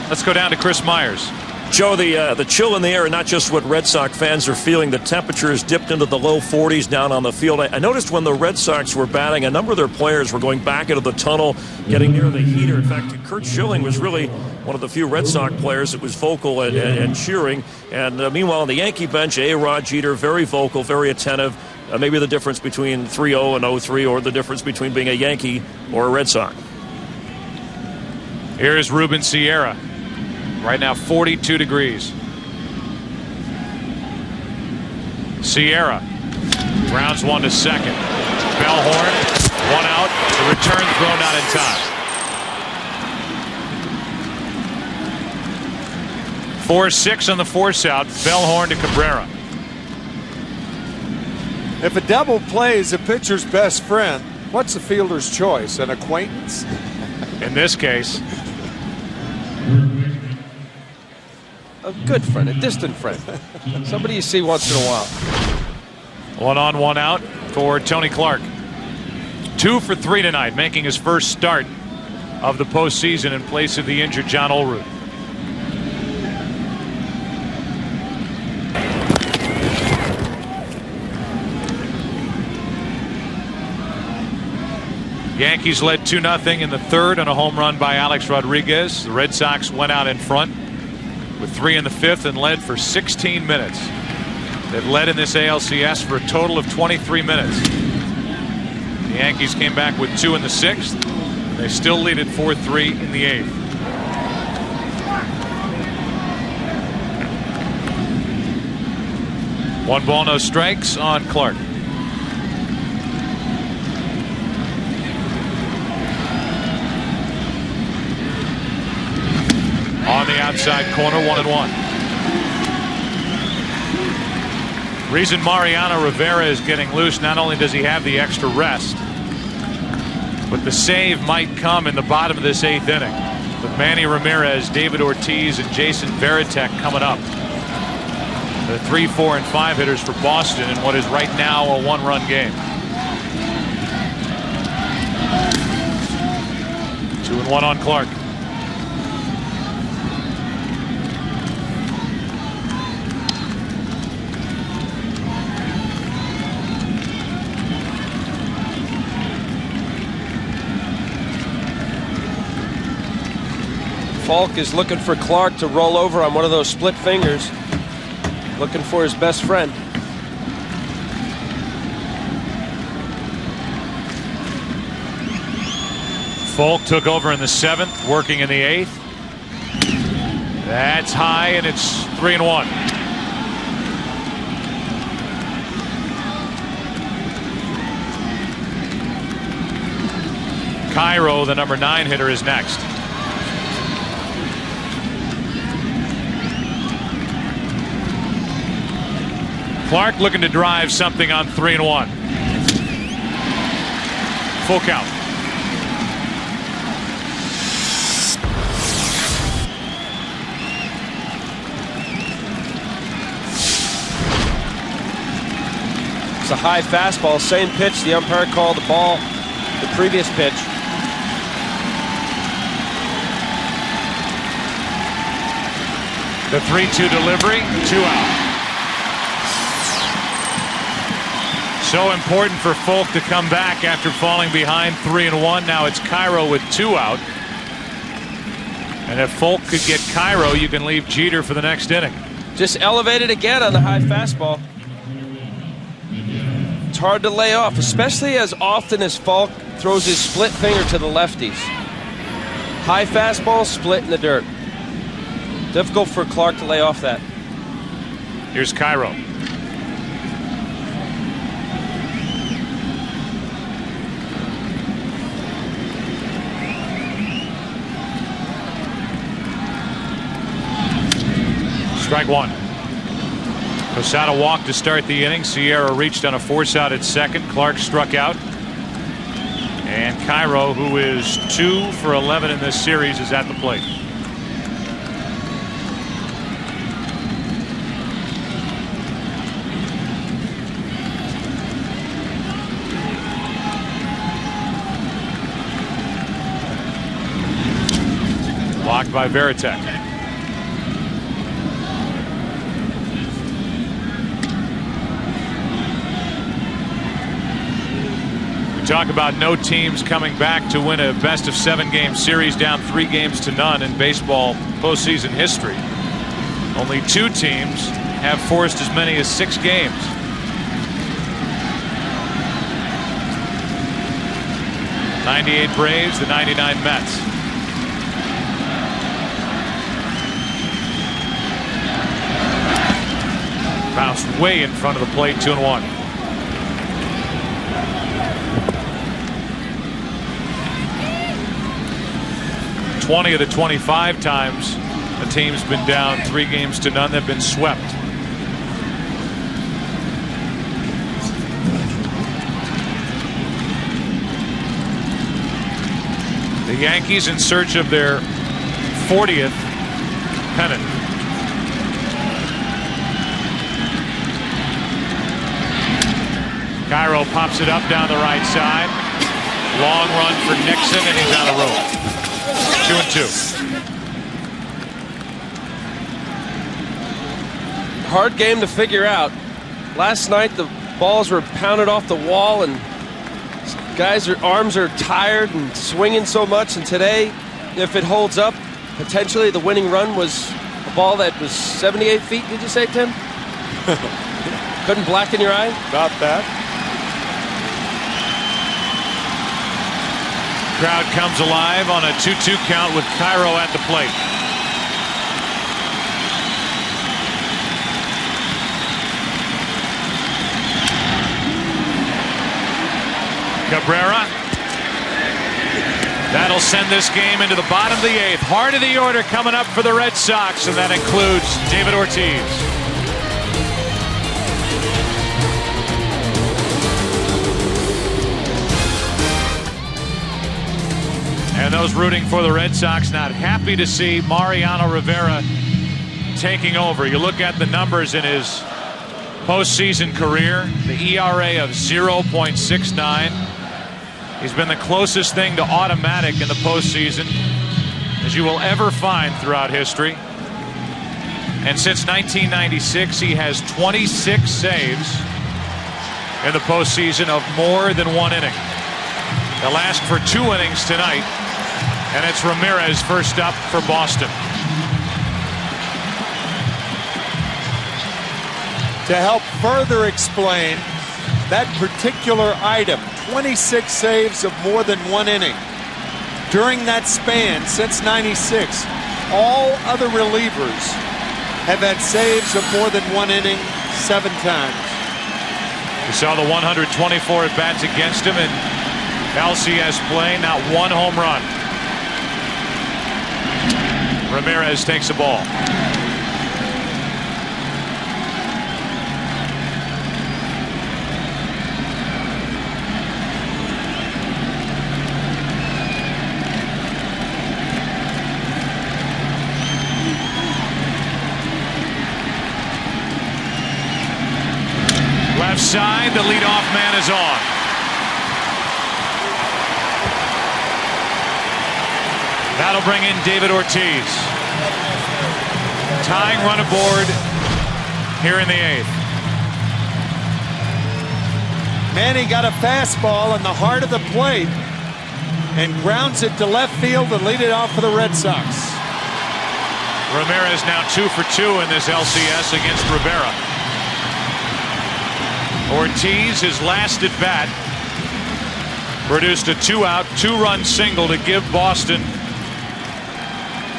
Let's go down to Chris Myers. Joe, the chill in the air, and not just what Red Sox fans are feeling. The temperature has dipped into the low 40s down on the field. I noticed when the Red Sox were batting, a number of their players were going back into the tunnel, getting near the heater. In fact, Curt Schilling was really one of the few Red Sox players that was vocal and cheering. And meanwhile, on the Yankee bench, A-Rod, Jeter, very vocal, very attentive. Maybe the difference between 3-0 and 0-3, or the difference between being a Yankee or a Red Sox. Here's Ruben Sierra. Right now 42 degrees. Sierra grounds 1 to second. Bellhorn, 1 out. The return throw not in time. 4-6 on the force out. Bellhorn to Cabrera. If a double play is a pitcher's best friend, what's the fielder's choice? An acquaintance? In this case, a good friend, a distant friend, somebody you see once in a while. 1 on, 1 out for Tony Clark. 2 for 3 tonight, making his first start of the postseason in place of the injured John Olerud. Yankees led 2-0 in the 3rd on a home run by Alex Rodriguez. The Red Sox went out in front with 3 in the 5th and led for 16 minutes. They've led in this ALCS for a total of 23 minutes. The Yankees came back with 2 in the 6th. They still lead at 4-3 in the 8th. One ball, no strikes on Clark. On the outside corner, 1-1. Reason Mariano Rivera is getting loose, not only does he have the extra rest, but the save might come in the bottom of this 8th inning with Manny Ramirez, David Ortiz, and Jason Varitek coming up. The 3, 4, and 5 hitters for Boston in what is right now a 1-run game. 2-1 on Clark. Falk is looking for Clark to roll over on one of those split fingers, looking for his best friend. Falk took over in the 7th, working in the 8th. That's high, and it's 3-1. Cairo, the number 9 hitter, is next. Clark looking to drive something on 3-1. Full count. It's a high fastball, same pitch. The umpire called the ball the previous pitch. The 3-2 delivery, 2 out. So important for Folk to come back after falling behind 3-1. Now it's Cairo with 2 out. And if Folk could get Cairo, you can leave Jeter for the next inning. Just elevated again on the high fastball. It's hard to lay off, especially as often as Falk throws his split finger to the lefties. High fastball, split in the dirt. Difficult for Clark to lay off that. Here's Cairo. Strike 1. Posada walked to start the inning. Sierra reached on a force out at second. Clark struck out. And Cairo, who is 2 for 11 in this series, is at the plate. Blocked by Veritek. Talk about no teams coming back to win a best-of-7 game series down 3-0 in baseball postseason history. Only 2 teams have forced as many as 6 games. '98 Braves, the '99 Mets. Bounced way in front of the plate, 2-1. 20 of the 25 times the team's been down 3-0, they've been swept. The Yankees in search of their 40th pennant. Cairo pops it up down the right side. Long run for Nixon, and he's out of room. 2-2. Hard game to figure out. Last night the balls were pounded off the wall and guys' arms are tired and swinging so much, and today, if it holds up, potentially the winning run was a ball that was 78 feet, did you say, Tim? Couldn't blacken your eye? About that. Crowd comes alive on a 2-2 count with Cairo at the plate. Cabrera. That'll send this game into the bottom of the 8th. Heart of the order coming up for the Red Sox, and that includes David Ortiz. And those rooting for the Red Sox not happy to see Mariano Rivera taking over. You look at the numbers in his postseason career, the ERA of 0.69. He's been the closest thing to automatic in the postseason as you will ever find throughout history. And since 1996, he has 26 saves in the postseason of more than 1 inning. They'll ask for 2 innings tonight, and it's Ramirez first up for Boston. To help further explain that particular item, 26 saves of more than 1 inning. During that span, since '96, All other relievers have had saves of more than 1 inning 7 times. We saw the 124 at-bats against him in LCS play, not 1 home run. Ramirez takes the ball. Left side, the leadoff man is on. That'll bring in David Ortiz. Tying run aboard here in the 8th. Manny got a fastball in the heart of the plate and grounds it to left field to lead it off for the Red Sox. Ramirez now 2 for 2 in this LCS against Rivera. Ortiz, his last at bat, produced a 2-out, 2-run single to give Boston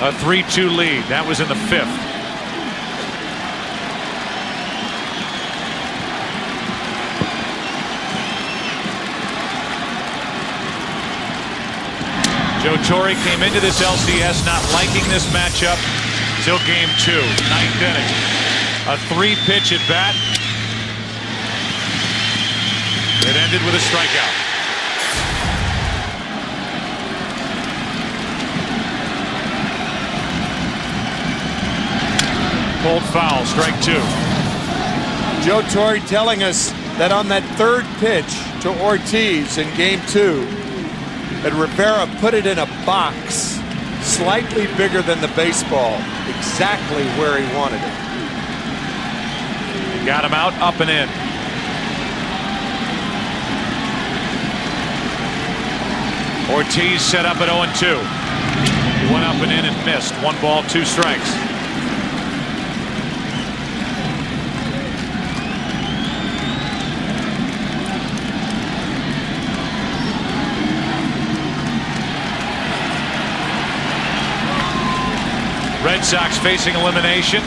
a 3-2 lead. That was in the 5th. Joe Torre came into this LCS not liking this matchup till game 2, 9th inning. A 3-pitch at bat. It ended with a strikeout. Pulled foul, strike 2. Joe Torre telling us that on that 3rd pitch to Ortiz in game 2, that Rivera put it in a box slightly bigger than the baseball, exactly where he wanted it. Got him out, up and in. Ortiz set up at 0-2. He went up and in and missed. 1 ball, 2 strikes. Red Sox facing elimination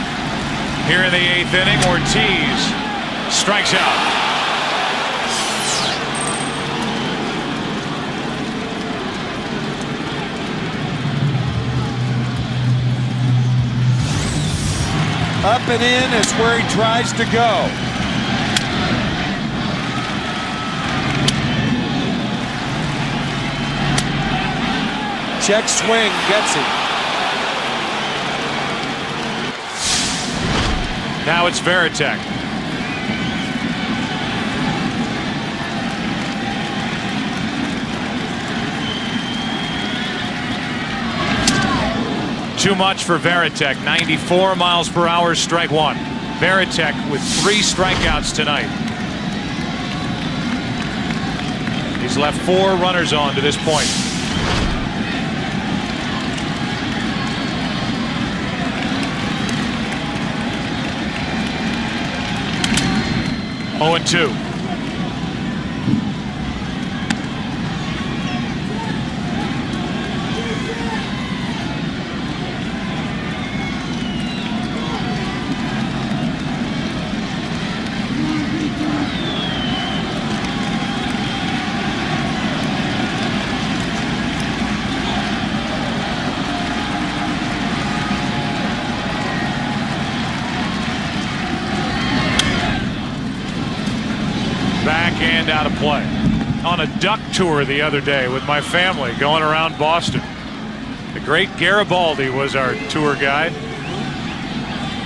here in the 8th inning. Ortiz strikes out. Up and in is where he tries to go. Check swing, gets it. Now it's Veritek. Too much for Veritek. 94 miles per hour, strike 1. Veritek with 3 strikeouts tonight. He's left 4 runners on to this point. Oh, and 2. Backhand out of play. On a duck tour the other day with my family going around Boston. The great Garibaldi was our tour guide.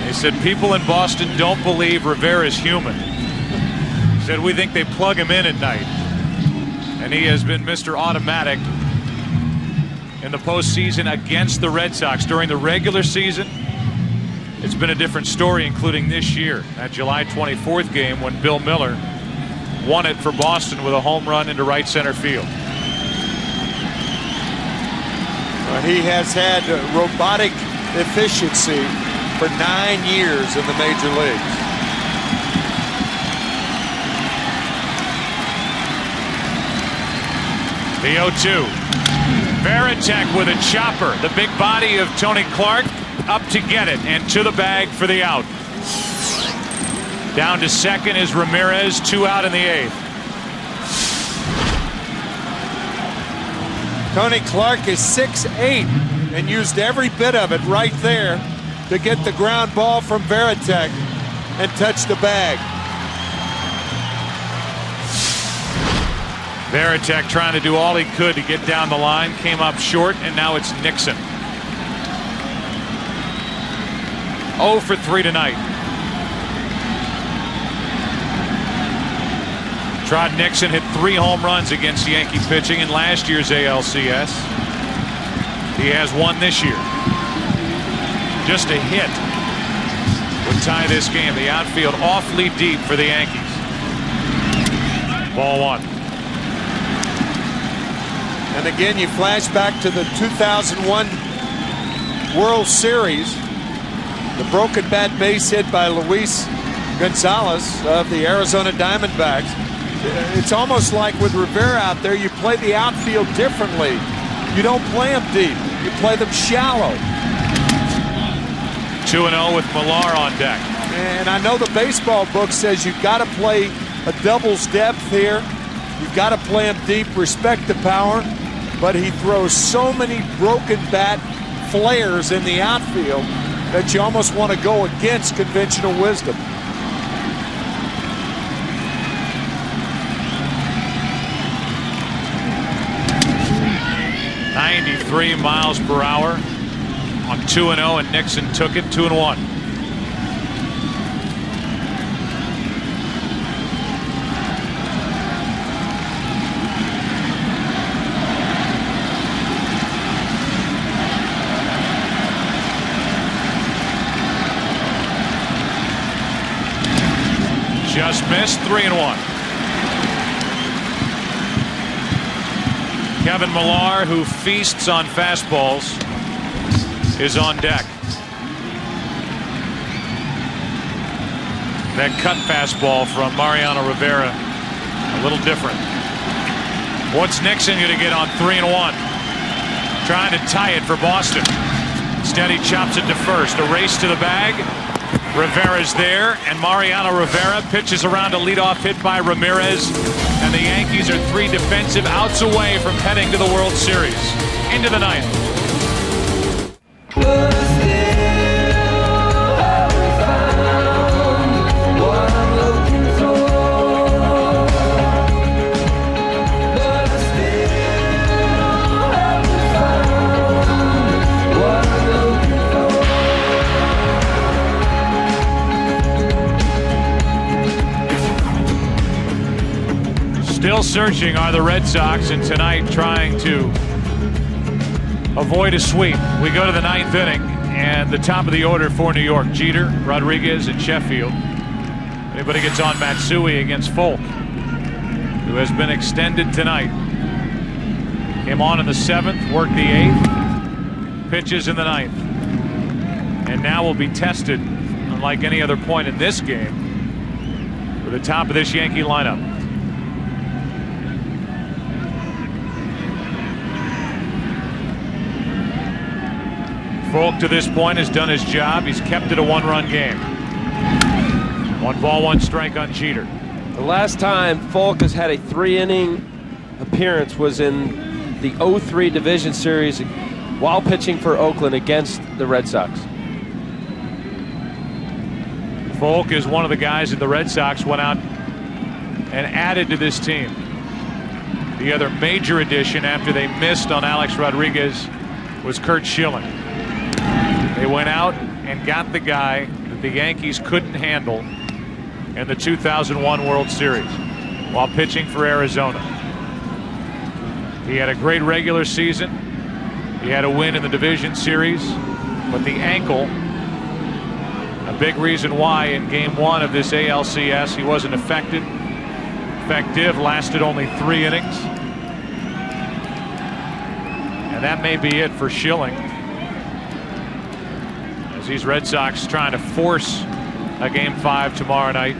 He said people in Boston don't believe Rivera's human. He said we think they plug him in at night. And he has been Mr. Automatic in the postseason against the Red Sox. During the regular season, it's been a different story, including this year. That July 24th game when Bill Miller won it for Boston with a home run into right center field. He has had robotic efficiency for 9 years in the major leagues. The 0-2. Varitek with a chopper. The big body of Tony Clark up to get it and to the bag for the out. Down to second is Ramirez, 2 out in the 8th. Tony Clark is 6'8" and used every bit of it right there to get the ground ball from Varitek and touch the bag. Varitek trying to do all he could to get down the line, came up short, and now it's Nixon. 0 for 3 tonight. Trot Nixon hit 3 home runs against Yankee pitching in last year's ALCS. He has 1 this year. Just a hit would tie this game. The outfield awfully deep for the Yankees. Ball 1. And again, you flash back to the 2001 World Series. The broken bat base hit by Luis Gonzalez of the Arizona Diamondbacks. It's almost like with Rivera out there, you play the outfield differently. You don't play them deep. You play them shallow. 2-0 with Millar on deck. And I know the baseball book says you've got to play a double's depth here. You've got to play him deep, respect the power. But he throws so many broken bat flares in the outfield that you almost want to go against conventional wisdom. .93 miles per hour on 2-0, and Nixon took it 2-1. Just missed. 3-1. Kevin Millar, who feasts on fastballs, is on deck. That cut fastball from Mariano Rivera, a little different. What's Nixon going to get on 3-1? Trying to tie it for Boston. Instead, he chops it to first. A race to the bag. Rivera's there, and Mariano Rivera pitches around a leadoff hit by Ramirez, and the Yankees are 3 defensive outs away from heading to the World Series. Into the 9th. Still searching are the Red Sox, and tonight trying to avoid a sweep. We go to the 9th inning, and the top of the order for New York: Jeter, Rodriguez, and Sheffield. Anybody gets on Matsui against Folk, who has been extended tonight. Came on in the 7th, worked the 8th, pitches in the 9th, and now will be tested, unlike any other point in this game, for the top of this Yankee lineup. Folk to this point has done his job. He's kept it a 1-run game. 1 ball, 1 strike on Jeter. The last time Folk has had a 3-inning appearance was in the 03 Division Series while pitching for Oakland against the Red Sox. Folk is one of the guys that the Red Sox went out and added to this team. The other major addition after they missed on Alex Rodriguez was Curt Schilling. They went out and got the guy that the Yankees couldn't handle in the 2001 World Series while pitching for Arizona. He had a great regular season. He had a win in the division series, but the ankle, a big reason why in game 1 of this ALCS he wasn't effective, lasted only 3 innings. And that may be it for Schilling, as these Red Sox trying to force a game 5 tomorrow night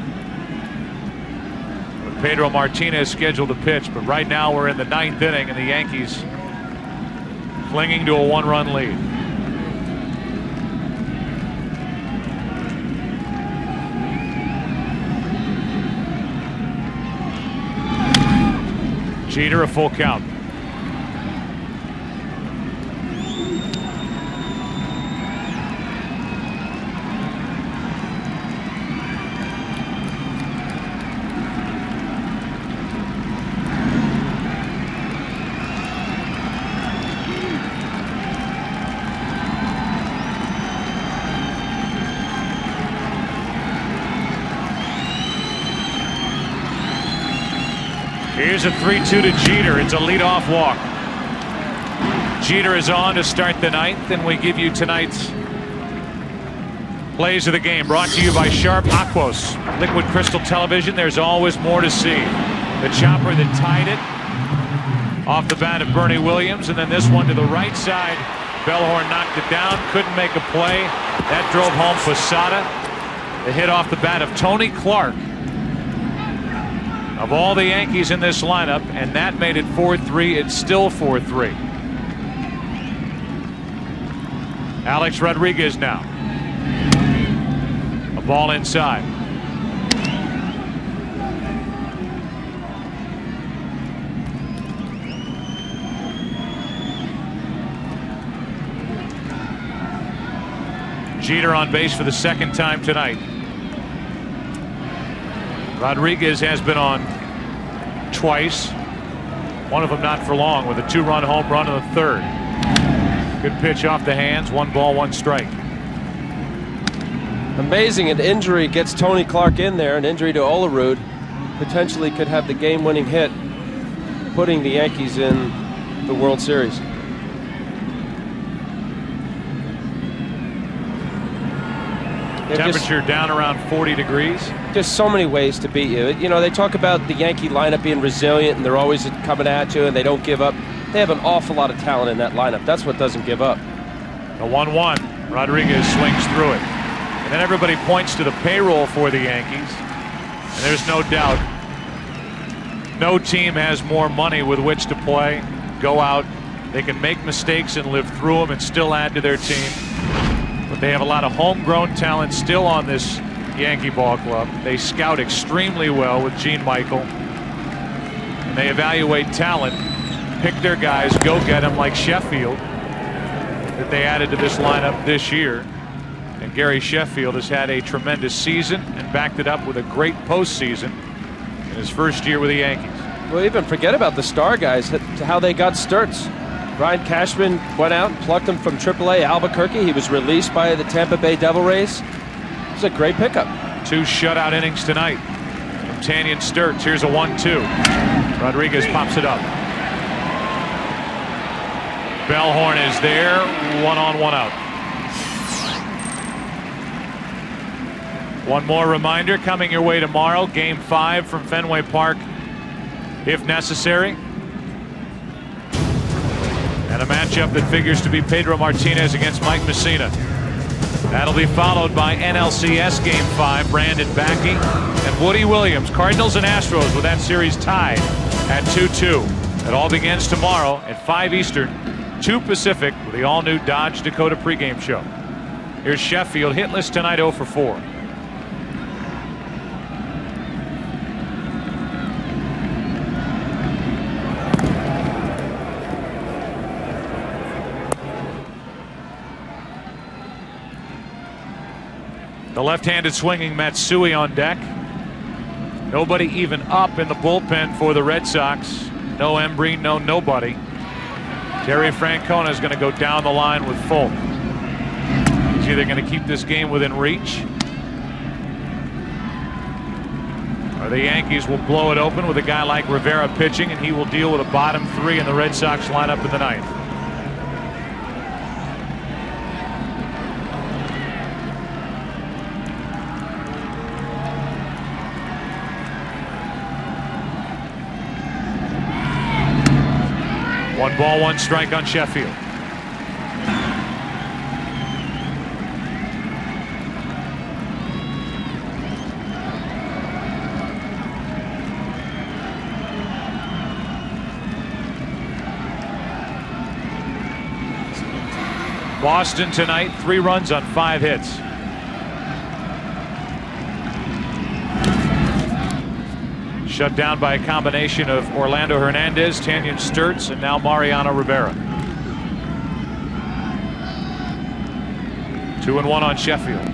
with Pedro Martinez scheduled to pitch. But right now we're in the 9th inning, and the Yankees clinging to a 1-run lead. Jeter, a full count. Here's a 3-2 to Jeter. It's a leadoff walk. Jeter is on to start the ninth, and we give you tonight's plays of the game. Brought to you by Sharp Aquos. Liquid crystal television. There's always more to see. The chopper that tied it off the bat of Bernie Williams, and then this one to the right side. Bellhorn knocked it down. Couldn't make a play. That drove home Posada. The hit off the bat of Tony Clark. Of all the Yankees in this lineup, and that made it 4-3. It's still 4-3. Alex Rodriguez now. A ball inside. Jeter on base for the second time tonight. Rodriguez has been on twice. One of them not for long with a 2-run home run in the third. Good pitch off the hands. 1 ball, 1 strike. Amazing, an injury gets Tony Clark in there. An injury to Olerud potentially could have the game-winning hit, putting the Yankees in the World Series. Temperature down around 40 degrees. There's so many ways to beat you. You know, they talk about the Yankee lineup being resilient and they're always coming at you and they don't give up. They have an awful lot of talent in that lineup. That's what doesn't give up. The 1-1. Rodriguez swings through it. And then everybody points to the payroll for the Yankees. And there's no doubt no team has more money with which to play, go out. They can make mistakes and live through them and still add to their team. But they have a lot of homegrown talent still on this Yankee ball club. They scout extremely well with Gene Michael. And they evaluate talent, pick their guys, go get them, like Sheffield, that they added to this lineup this year. And Gary Sheffield has had a tremendous season and backed it up with a great postseason in his first year with the Yankees. Well, even forget about the star guys, to how they got Sturts. Brian Cashman went out and plucked him from AAA Albuquerque. He was released by the Tampa Bay Devil Rays. It was a great pickup. 2 shutout innings tonight from Tanyan Sturts. Here's a 1-2. Rodriguez pops it up. Bellhorn is there. 1 on, 1 out. One more reminder coming your way tomorrow. Game 5 from Fenway Park, if necessary. And a matchup that figures to be Pedro Martinez against Mike Mussina. That'll be followed by NLCS Game 5, Brandon Backey and Woody Williams. Cardinals and Astros with that series tied at 2-2. It all begins tomorrow at 5 Eastern, 2 Pacific with the all-new Dodge Dakota pregame show. Here's Sheffield, hitless tonight, 0 for 4. The left-handed swinging Matsui on deck. Nobody even up in the bullpen for the Red Sox. No Embry, no nobody. Terry Francona is going to go down the line with Folk. He's either going to keep this game within reach, or the Yankees will blow it open with a guy like Rivera pitching, and he will deal with a bottom 3 in the Red Sox lineup in the ninth. One ball, 1 strike on Sheffield. Boston tonight, 3 runs on 5 hits. Shut down by a combination of Orlando Hernandez, Tanyan Sturtz, and now Mariano Rivera. 2-1 on Sheffield.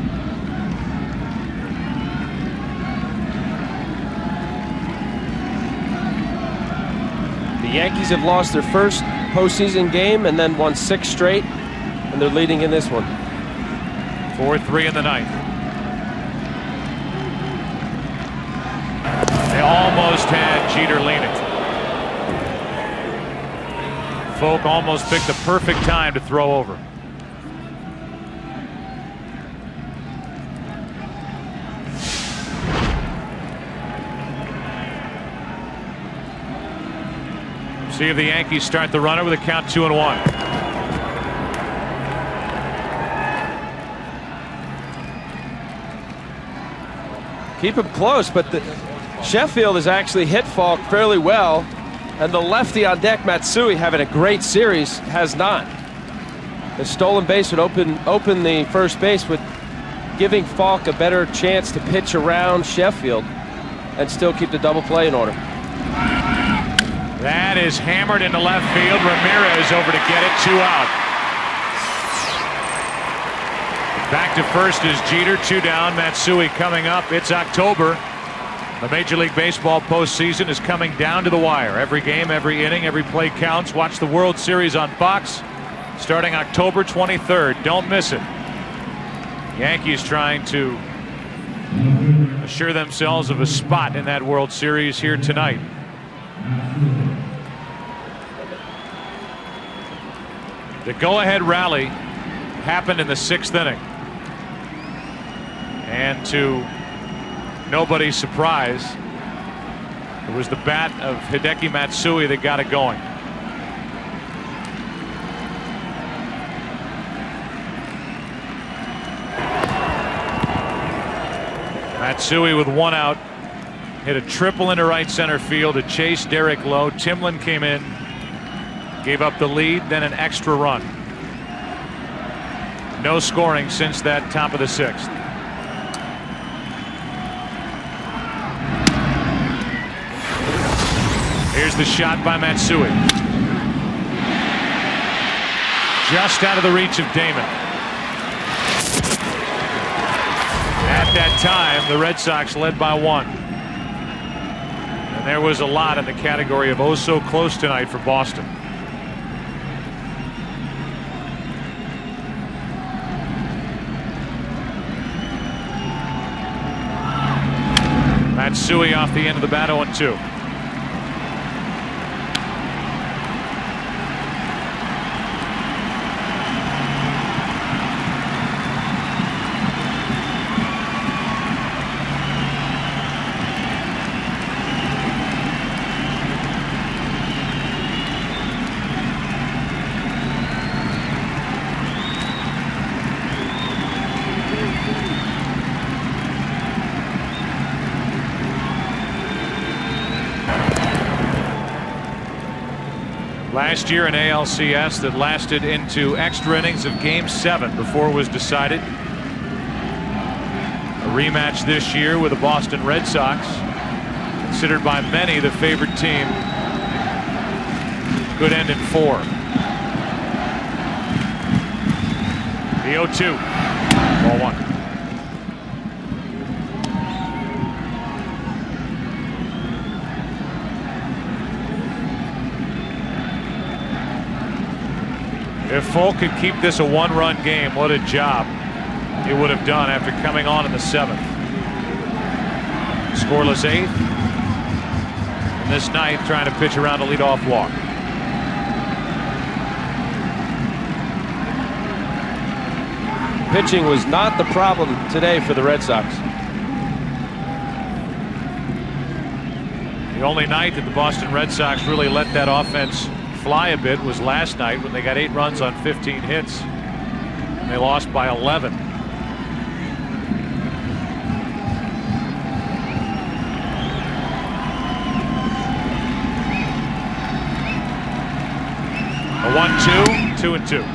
The Yankees have lost their first postseason game and then won 6 straight, and they're leading in this one. 4-3 in the ninth. They almost had Jeter leaning. Folk almost picked the perfect time to throw over. See if the Yankees start the runner with a count 2-1. Keep him close, but Sheffield has actually hit Falk fairly well, and the lefty on deck, Matsui, having a great series, has not. The stolen base would open the first base, with giving Falk a better chance to pitch around Sheffield and still keep the double play in order. That is hammered into left field. Ramirez over to get it. 2 out. Back to first is Jeter. 2 down. Matsui coming up. It's October. The Major League Baseball postseason is coming down to the wire. Every game, every inning, every play counts. Watch the World Series on Fox starting October 23rd. Don't miss it. Yankees trying to assure themselves of a spot in that World Series here tonight. The go-ahead rally happened in the 6th inning. And to nobody's surprise, it was the bat of Hideki Matsui that got it going. Matsui with 1 out hit a triple into right center field to chase Derek Lowe. Timlin came in, gave up the lead, then an extra run. No scoring since that top of the 6th. Here's the shot by Matsui. Just out of the reach of Damon. At that time, the Red Sox led by 1. And there was a lot in the category of oh so close tonight for Boston. Matsui off the end of the bat, 0-2. Last year an ALCS that lasted into extra innings of Game 7 before it was decided. A rematch this year with the Boston Red Sox, considered by many the favorite team, could end in 4. The 0-2. Ball 1. If Folk could keep this a 1-run game, what a job he would have done after coming on in the 7th. Scoreless 8th. And this 9th trying to pitch around a leadoff walk. Pitching was not the problem today for the Red Sox. The only night that the Boston Red Sox really let that offense fly a bit was last night when they got 8 runs on 15 hits. And they lost by 11. A 1-2, 2-2.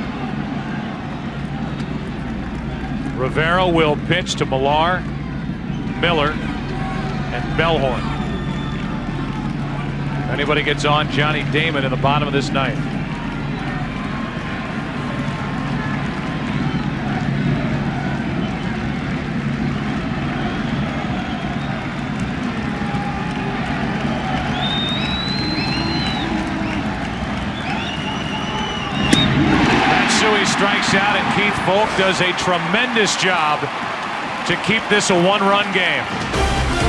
Rivera will pitch to Millar, Miller, and Bellhorn. If anybody gets on, Johnny Damon in the bottom of this ninth. Matsui strikes out, and Keith Volk does a tremendous job to keep this a one-run game.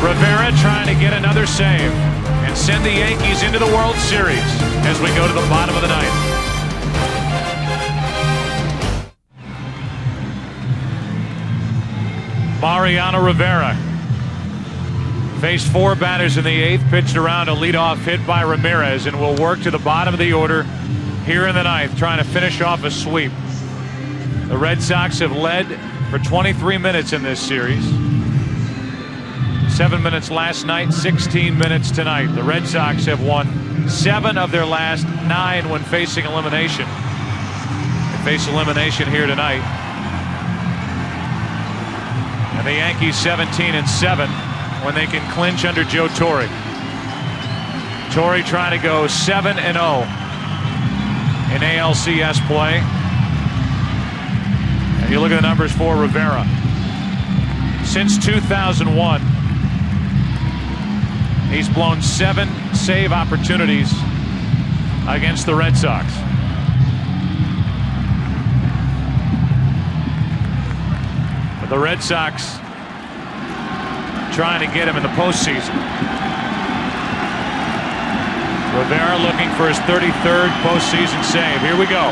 Rivera trying to get another save and send the Yankees into the World Series as we go to the bottom of the ninth. Mariano Rivera faced 4 batters in the 8th, pitched around a leadoff hit by Ramirez, and will work to the bottom of the order here in the 9th, trying to finish off a sweep. The Red Sox have led for 23 minutes in this series. 7 minutes last night, 16 minutes tonight. The Red Sox have won 7 of their last 9 when facing elimination. They face elimination here tonight. And the Yankees 17-7 when they can clinch under Joe Torre. Torre trying to go 7-0 in ALCS play. And you look at the numbers for Rivera. Since 2001, he's blown 7 save opportunities against the Red Sox. But the Red Sox trying to get him in the postseason. Rivera looking for his 33rd postseason save. Here we go.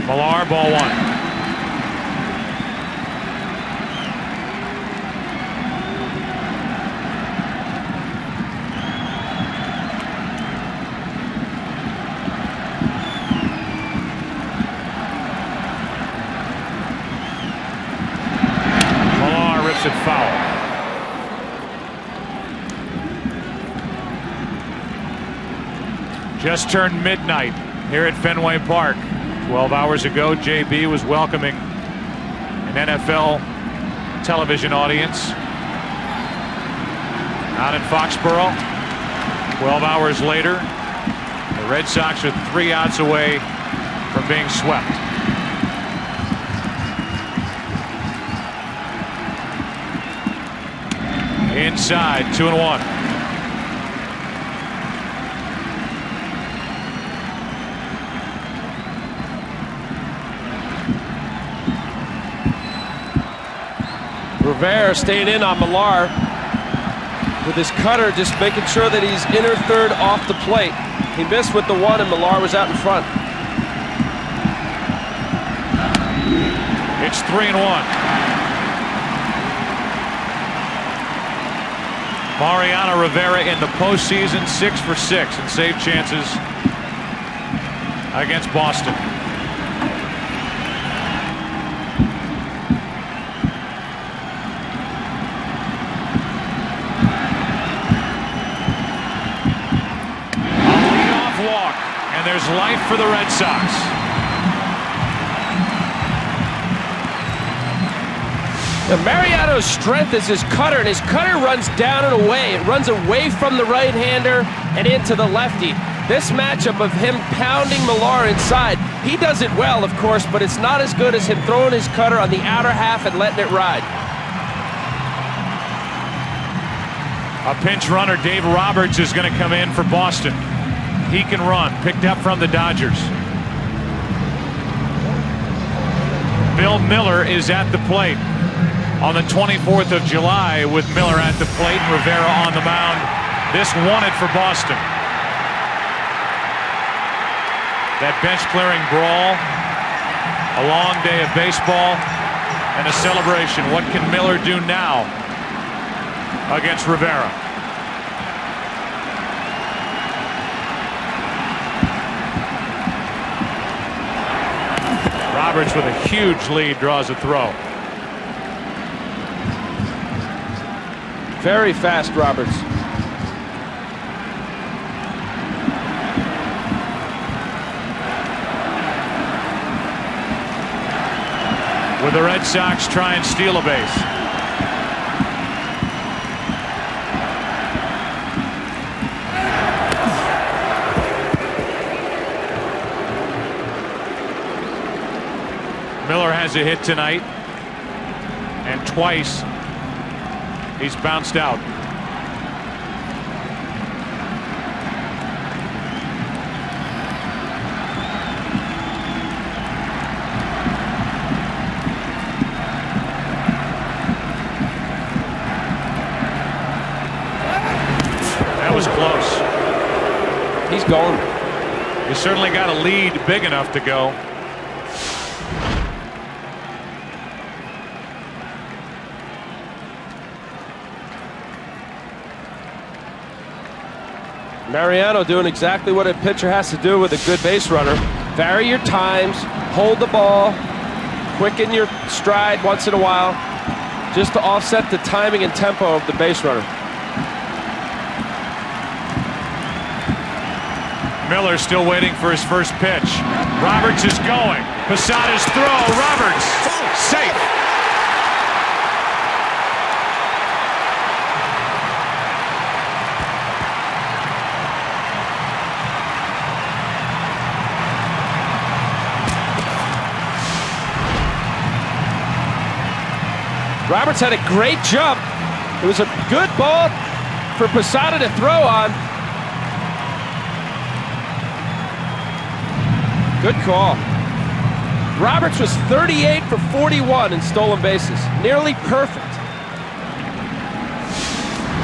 Millar, ball 1. It foul. Just turned midnight here at Fenway Park. 12 hours ago, JB was welcoming an NFL television audience out in Foxborough. 12 hours later, the Red Sox are 3 outs away from being swept. Inside, 2-1. Rivera staying in on Millar with his cutter, just making sure that he's inner third off the plate. He missed with the 1, and Millar was out in front. It's 3-1. Mariano Rivera in the postseason, 6 for 6 in save chances against Boston. A leadoff walk, and there's life for the Red Sox. Mariano's strength is his cutter, and his cutter runs down and away. It runs away from the right-hander and into the lefty. This matchup of him pounding Millar inside, he does it well, of course, but it's not as good as him throwing his cutter on the outer half and letting it ride. A pinch runner, Dave Roberts, is going to come in for Boston. He can run, picked up from the Dodgers. Bill Miller is at the plate on the 24th of July with Miller at the plate and Rivera on the mound. This won it for Boston. That bench-clearing brawl, a long day of baseball, and a celebration. What can Miller do now against Rivera? Roberts with a huge lead draws a throw. Very fast, Roberts. With the Red Sox try and steal a base. Miller has a hit tonight, and twice he's bounced out. That was close. He's going. You certainly got a lead big enough to go. Mariano doing exactly what a pitcher has to do with a good base runner. Vary your times, hold the ball, quicken your stride once in a while, just to offset the timing and tempo of the base runner. Miller still waiting for his first pitch. Roberts is going. Posada's throw. Roberts safe. Roberts had a great jump. It was a good ball for Posada to throw on. Good call. Roberts was 38 for 41 in stolen bases. Nearly perfect.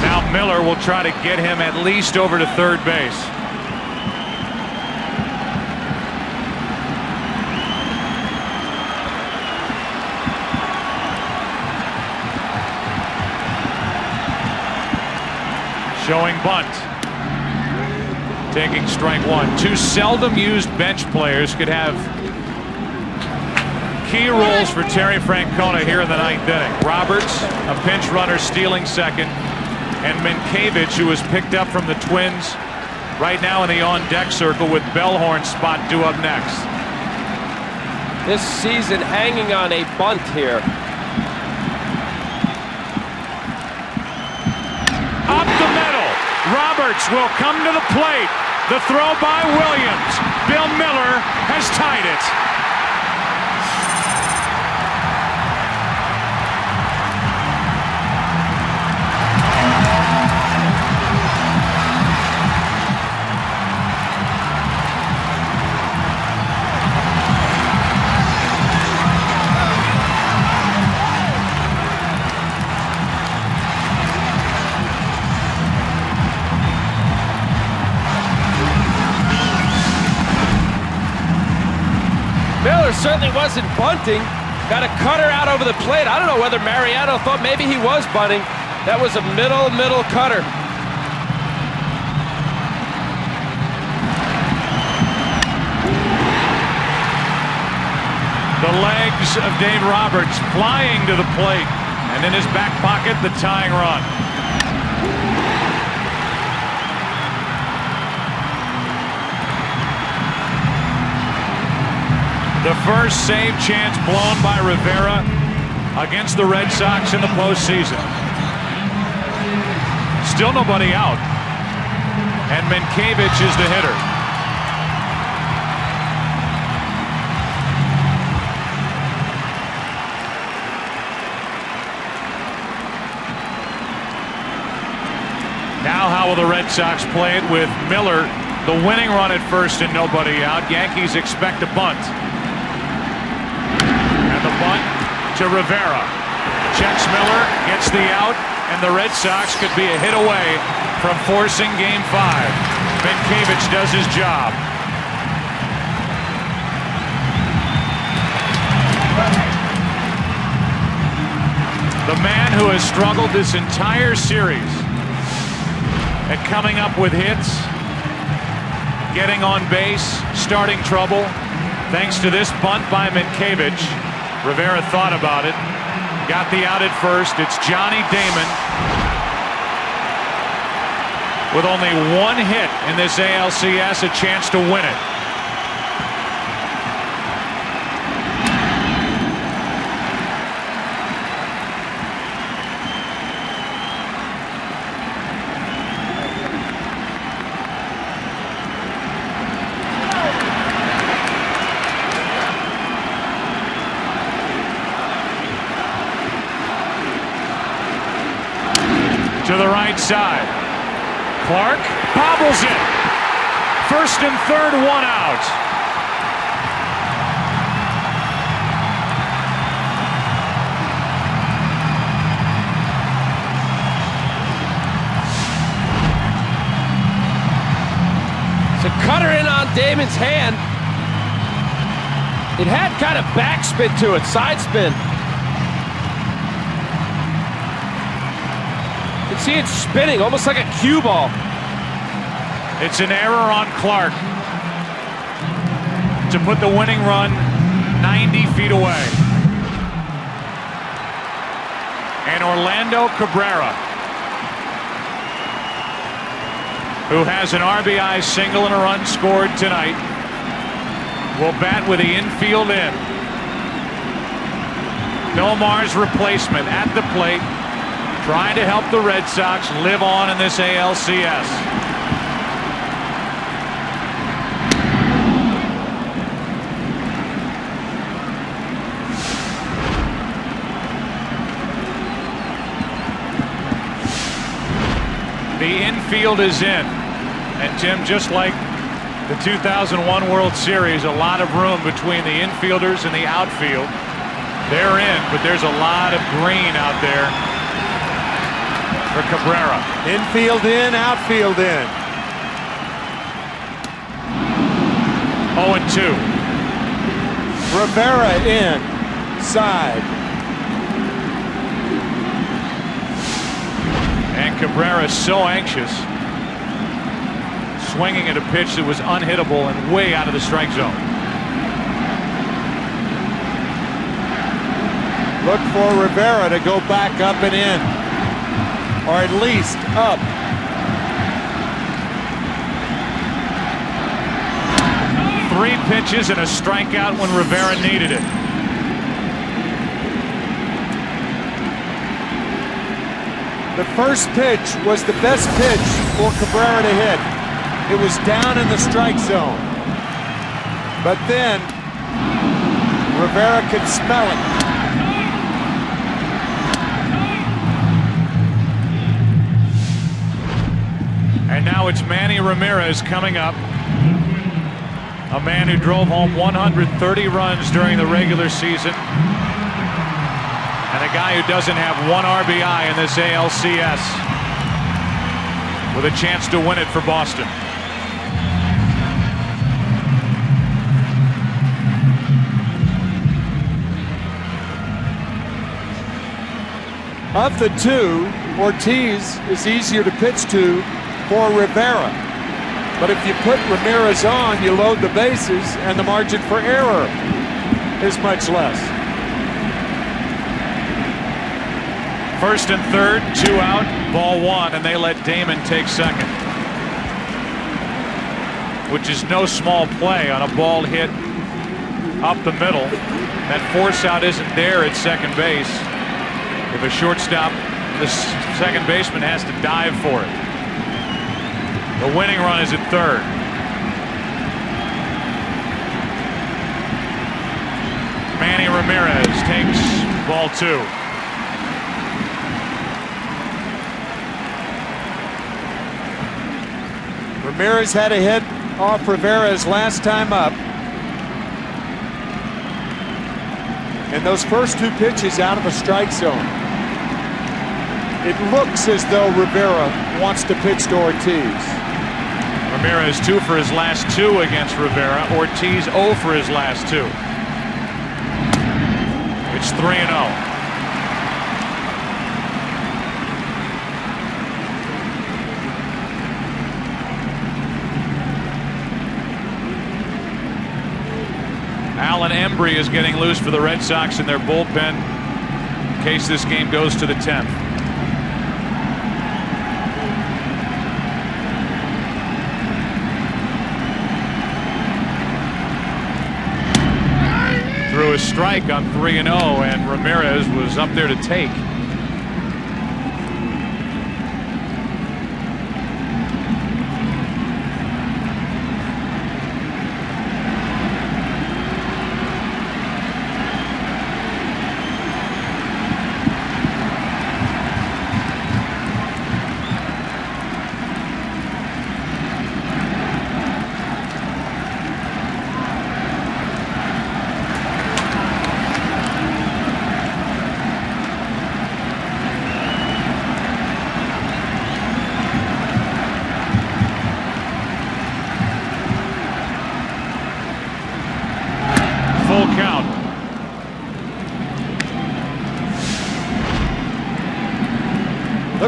Now Miller will try to get him at least over to third base. Showing bunt. Taking strike one. Two seldom used bench players could have key roles for Terry Francona here in the ninth inning. Roberts, a pinch runner stealing second, and Minkiewicz, who was picked up from the Twins, right now in the on-deck circle with Bellhorn's spot due up next. This season hanging on a bunt here. Up the middle. Roberts will come to the plate. The throw by Williams. Bill Miller has tied it. Miller certainly wasn't bunting. Got a cutter out over the plate. I don't know whether Mariano thought maybe he was bunting. That was a middle cutter. The legs of Dave Roberts flying to the plate, and in his back pocket the tying run. The first save chance blown by Rivera against the Red Sox in the postseason. Still nobody out, and Minkiewicz is the hitter. Now how will the Red Sox play it with Miller, the winning run at first and nobody out? Yankees expect a bunt. And the bunt to Rivera. Checks Miller, gets the out, and the Red Sox could be a hit away from forcing Game 5. Minkiewicz does his job. The man who has struggled this entire series at coming up with hits, getting on base, starting trouble. Thanks to this bunt by Minkiewicz. Rivera thought about it. Got the out at first. It's Johnny Damon with only one hit in this ALCS, a chance to win it. 2 right side. Clark bobbles it. First and third, one out. So cutter in on Damon's hand. It had kind of backspin to it, side spin. You can see it spinning, almost like a cue ball. It's an error on Clark to put the winning run 90 feet away. And Orlando Cabrera, who has an RBI single and a run scored tonight, will bat with the infield in. Nomar's replacement at the plate, trying to help the Red Sox live on in this ALCS. The infield is in. And Tim, just like the 2001 World Series, a lot of room between the infielders and the outfield. They're in, but there's a lot of green out there for Cabrera. Infield in, outfield in. 0-2. Rivera in, side. And Cabrera so anxious, swinging at a pitch that was unhittable and way out of the strike zone. Look for Rivera to go back up and in, or at least up. Three pitches and a strikeout when Rivera needed it. The first pitch was the best pitch for Cabrera to hit. It was down in the strike zone. But then Rivera could smell it. And now it's Manny Ramirez coming up. A man who drove home 130 runs during the regular season. And a guy who doesn't have one RBI in this ALCS, with a chance to win it for Boston. Of the two, Ortiz is easier to pitch to for Rivera. But if you put Ramirez on, you load the bases, and the margin for error is much less. First and third, 2 out, ball one, and they let Damon take second. Which is no small play on a ball hit up the middle. That force out isn't there at second base. If a shortstop, the second baseman has to dive for it. The winning run is at third. Manny Ramirez takes ball two. Ramirez had a hit off Rivera's last time up. And those first two pitches out of the strike zone. It looks as though Rivera wants to pitch to Ortiz. Ramirez 2 for his last 2 against Rivera. Ortiz 0 for his last 2. It's 3-0. Alan Embry is getting loose for the Red Sox in their bullpen in case this game goes to the 10th. Threw a strike on 3-0, and Ramirez was up there to take.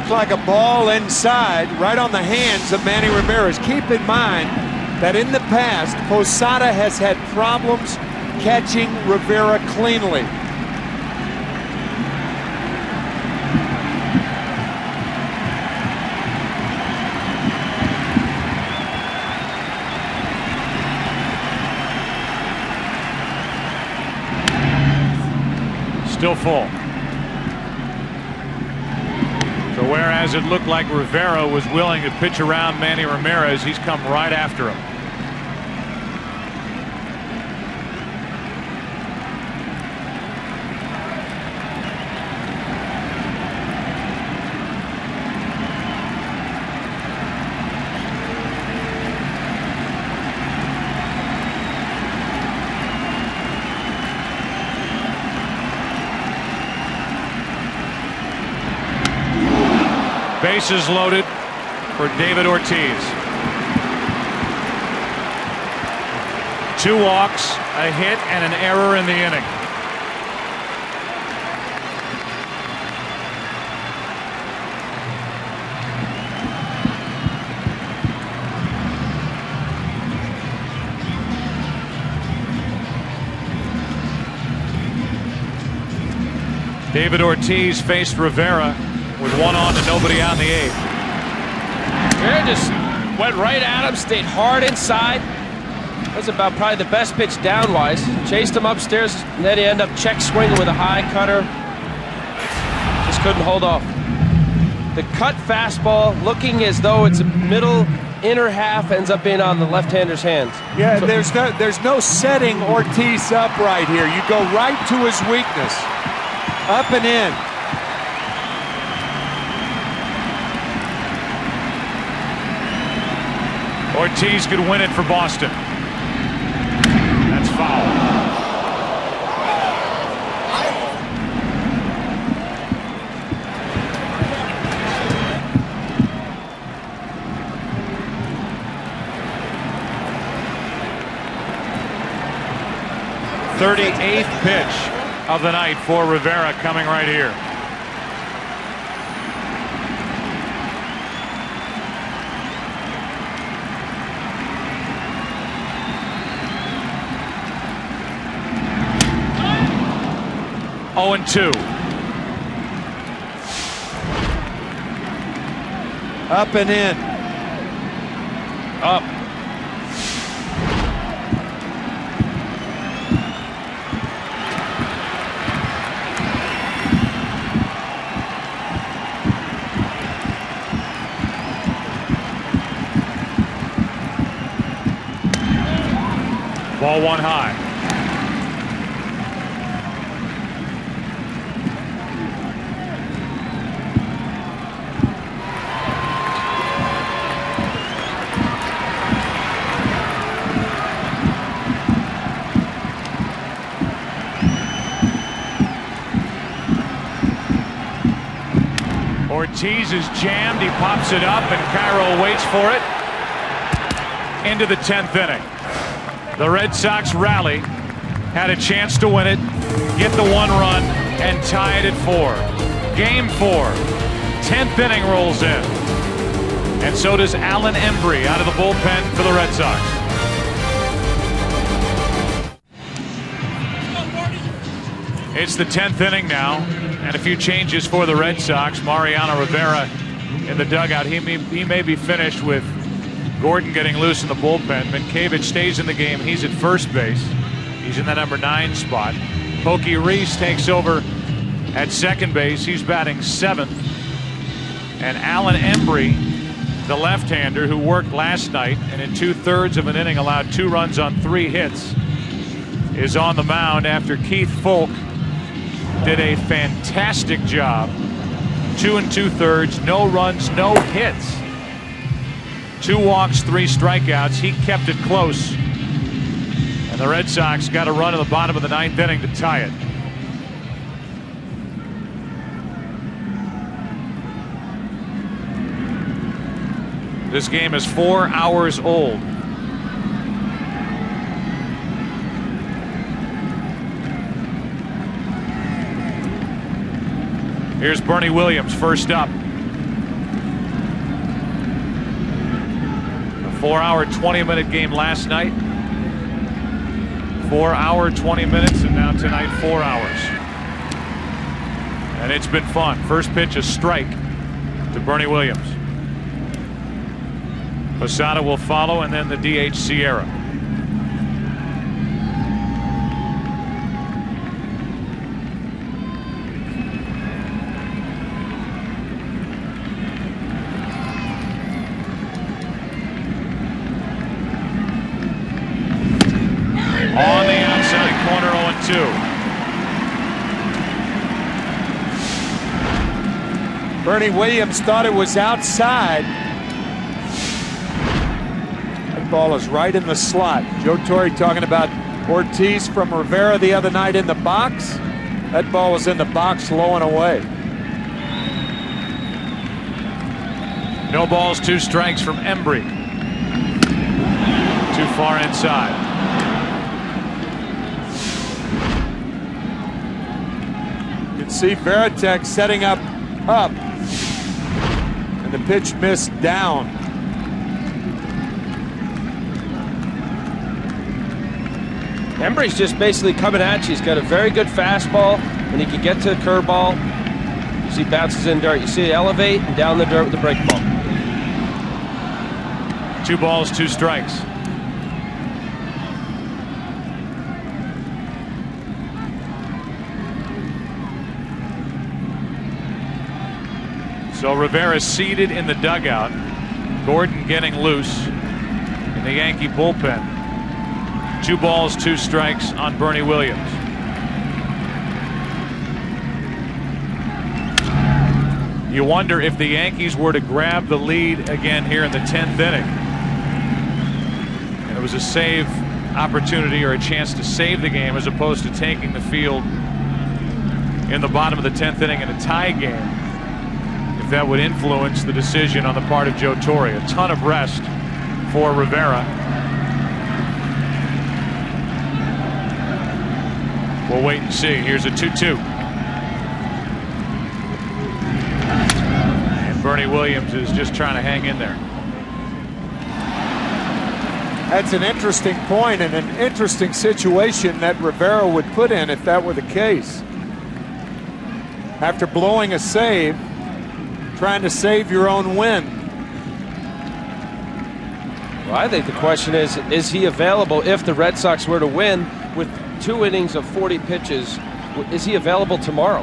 looked like a ball inside, right on the hands of Manny Ramirez. Keep in mind that in the past, Posada has had problems catching Rivera cleanly. Still full. So whereas it looked like Rivera was willing to pitch around Manny Ramirez, he's come right after him. Bases loaded for David Ortiz. 2 walks, a hit, and an error in the inning. David Ortiz faced Rivera with 1 on and nobody out in the 8th. Rivera just went right at him, stayed hard inside. That's about probably the best pitch downwise. Chased him upstairs, and then he ended up check swinging with a high cutter. Just couldn't hold off. The cut fastball, looking as though it's a middle inner half, ends up being on the left-hander's hands. Yeah, so, there's no setting Ortiz up right here. You go right to his weakness. Up and in. Ortiz could win it for Boston. That's foul. The 38th pitch of the night for Rivera coming right here. Oh, and 2. Up and in. Up. Ball 1 high. Ortiz is jammed. He pops it up, and Cairo waits for it. Into the 10th inning. The Red Sox rally, had a chance to win it, get the 1 run, and tie it at 4. Game 4. 10th inning rolls in. And so does Alan Embry out of the bullpen for the Red Sox. It's the 10th inning now, and a few changes for the Red Sox. Mariano Rivera in the dugout. He may be finished with Gordon getting loose in the bullpen. Minkiewicz stays in the game. He's at first base. He's in the number 9 spot. Pokey Reese takes over at second base. He's batting 7th. And Alan Embry, the left-hander who worked last night and in 2/3 of an inning allowed 2 runs on 3 hits, is on the mound after Keith Folk did a fantastic job. 2 2/3, no runs, no hits. 2 walks, 3 strikeouts. He kept it close. And the Red Sox got a run in the bottom of the 9th inning to tie it. This game is 4 hours old. Here's Bernie Williams first up. 4-hour, 20-minute game last night. 4-hour, 20 minutes, and now tonight 4 hours. And it's been fun. First pitch, a strike to Bernie Williams. Posada will follow, and then the DH Sierra. On the outside corner, 0-2. Bernie Williams thought it was outside. That ball is right in the slot. Joe Torre talking about Ortiz from Rivera the other night in the box. That ball was in the box, low and away. No balls, 2 strikes from Embry. Too far inside. See Veritek setting up, and the pitch missed down. Embry's just basically coming at you. He's got a very good fastball, and he can get to the curveball. You see bounces in dirt. You see it elevate and down the dirt with the break ball. 2 balls, 2 strikes. So Rivera seated in the dugout. Gordon getting loose in the Yankee bullpen. 2 balls, 2 strikes on Bernie Williams. You wonder if the Yankees were to grab the lead again here in the 10th inning, and it was a save opportunity or a chance to save the game as opposed to taking the field in the bottom of the 10th inning in a tie game, that would influence the decision on the part of Joe Torre. A ton of rest for Rivera. We'll wait and see. Here's a 2-2. And Bernie Williams is just trying to hang in there. That's an interesting point and an interesting situation that Rivera would put in if that were the case. After blowing a save, trying to save your own win. Well, I think the question is he available if the Red Sox were to win with 2 innings of 40 pitches? Is he available tomorrow?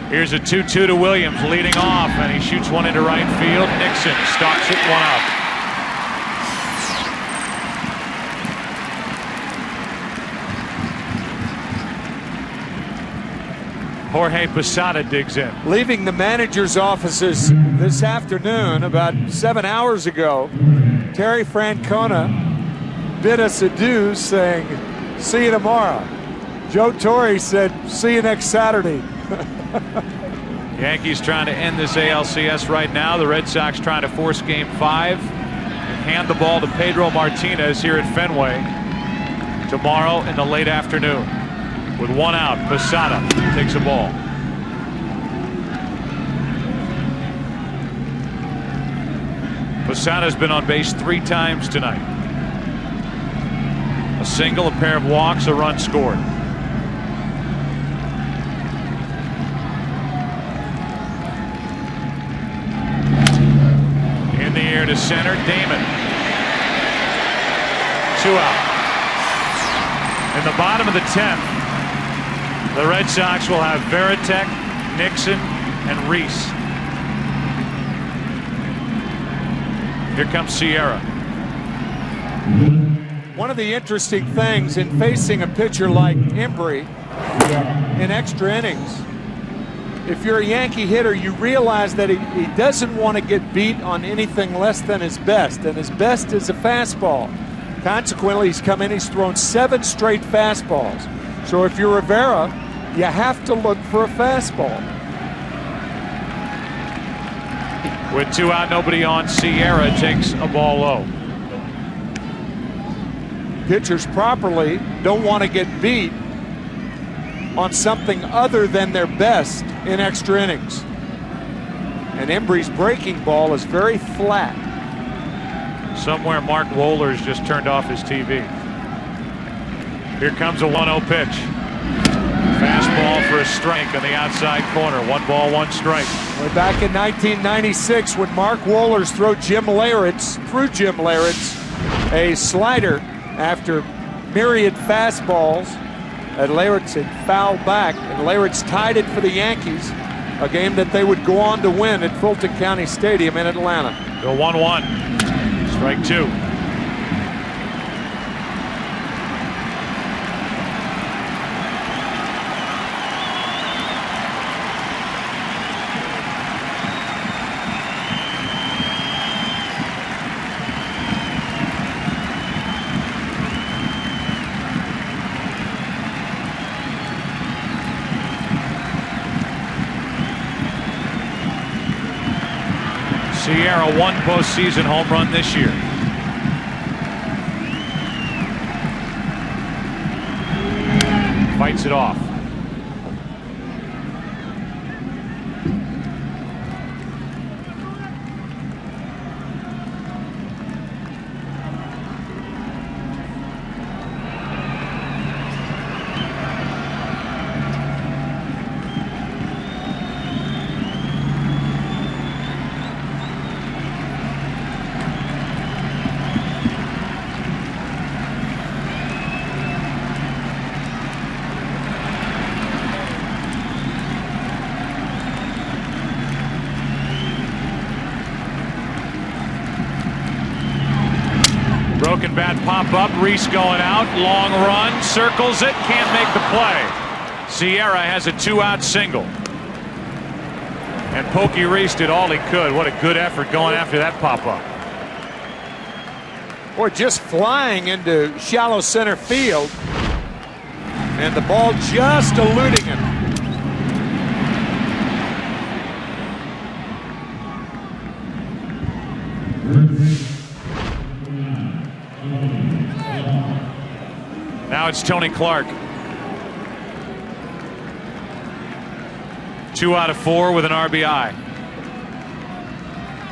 Here's a 2-2 to Williams leading off, and he shoots one into right field. Nixon stalks it, 1 out. Jorge Posada digs in. Leaving the manager's offices this afternoon, about 7 hours ago, Terry Francona bid us adieu, saying, "See you tomorrow." Joe Torre said, "See you next Saturday." Yankees trying to end this ALCS right now. The Red Sox trying to force Game 5 and hand the ball to Pedro Martinez here at Fenway tomorrow in the late afternoon. With 1 out, Posada takes a ball. Posada's been on base 3 times tonight. A single, a pair of walks, a run scored. In the air to center, Damon. 2 out. In the bottom of the 10th, the Red Sox will have Veritek, Nixon, and Reese. Here comes Sierra. One of the interesting things in facing a pitcher like Embry in extra innings, if you're a Yankee hitter, you realize that he doesn't want to get beat on anything less than his best, and his best is a fastball. Consequently, he's come in, he's thrown 7 straight fastballs. So if you're Rivera, you have to look for a fastball. With 2 out, nobody on, Sierra takes a ball low. Pitchers properly don't want to get beat on something other than their best in extra innings. And Embry's breaking ball is very flat. Somewhere Mark Wohlers just turned off his TV. Here comes a 1-0 pitch. Fastball for a strike on the outside corner. 1 ball, 1 strike. Way back in 1996 when Mark Wohlers threw Jim Leyritz a slider after myriad fastballs, and Leyritz had fouled back, and Leyritz tied it for the Yankees, a game that they would go on to win at Fulton County Stadium in Atlanta. Go 1-1. Strike 2. Sierra 1 postseason home run this year. Fights it off. Broken bat pop up. Reese going out. Long run. Circles it. Can't make the play. Sierra has a 2-out single. And Pokey Reese did all he could. What a good effort going after that pop up. Or just flying into shallow center field. And the ball just eluding him. Now it's Tony Clark. 2 out of 4 with an RBI.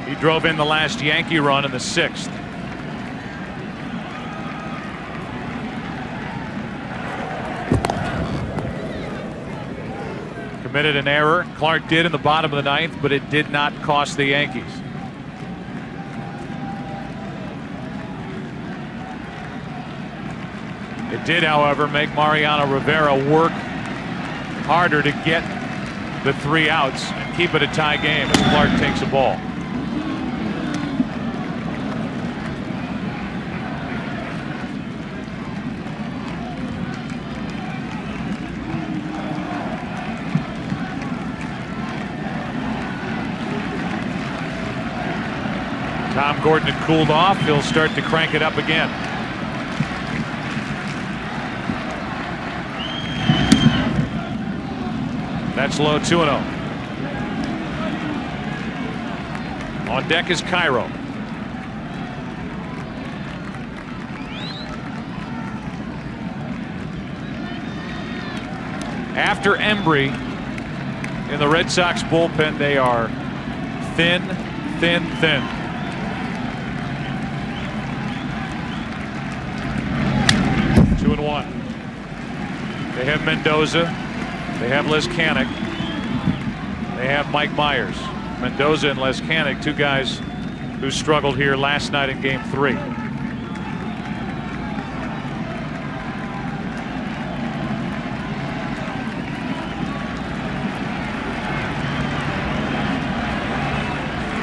He drove in the last Yankee run in the 6th. Committed an error. Clark did in the bottom of the 9th, but it did not cost the Yankees. It did, however, make Mariano Rivera work harder to get the 3 outs and keep it a tie game as Clark takes a ball. Tom Gordon had cooled off. He'll start to crank it up again. That's low. 2-0. On deck is Cairo. After Embry in the Red Sox bullpen, they are thin, thin, thin. Two and one. They have Mendoza. They have Leskanic. They have Mike Myers. Mendoza and Leskanic, 2 guys who struggled here last night in Game 3.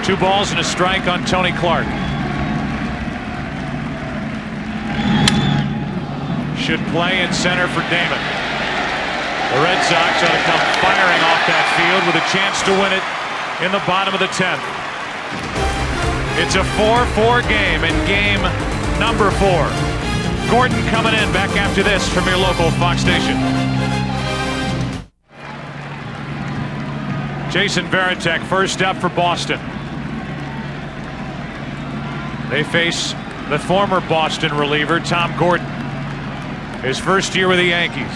Two balls and a strike on Tony Clark. Should play in center for Damon. The Red Sox ought to come firing off that field with a chance to win it in the bottom of the 10th. It's a 4-4 game in game number 4. Gordon coming in back after this from your local Fox station. Jason Varitek first up for Boston. They face the former Boston reliever Tom Gordon. His first year with the Yankees.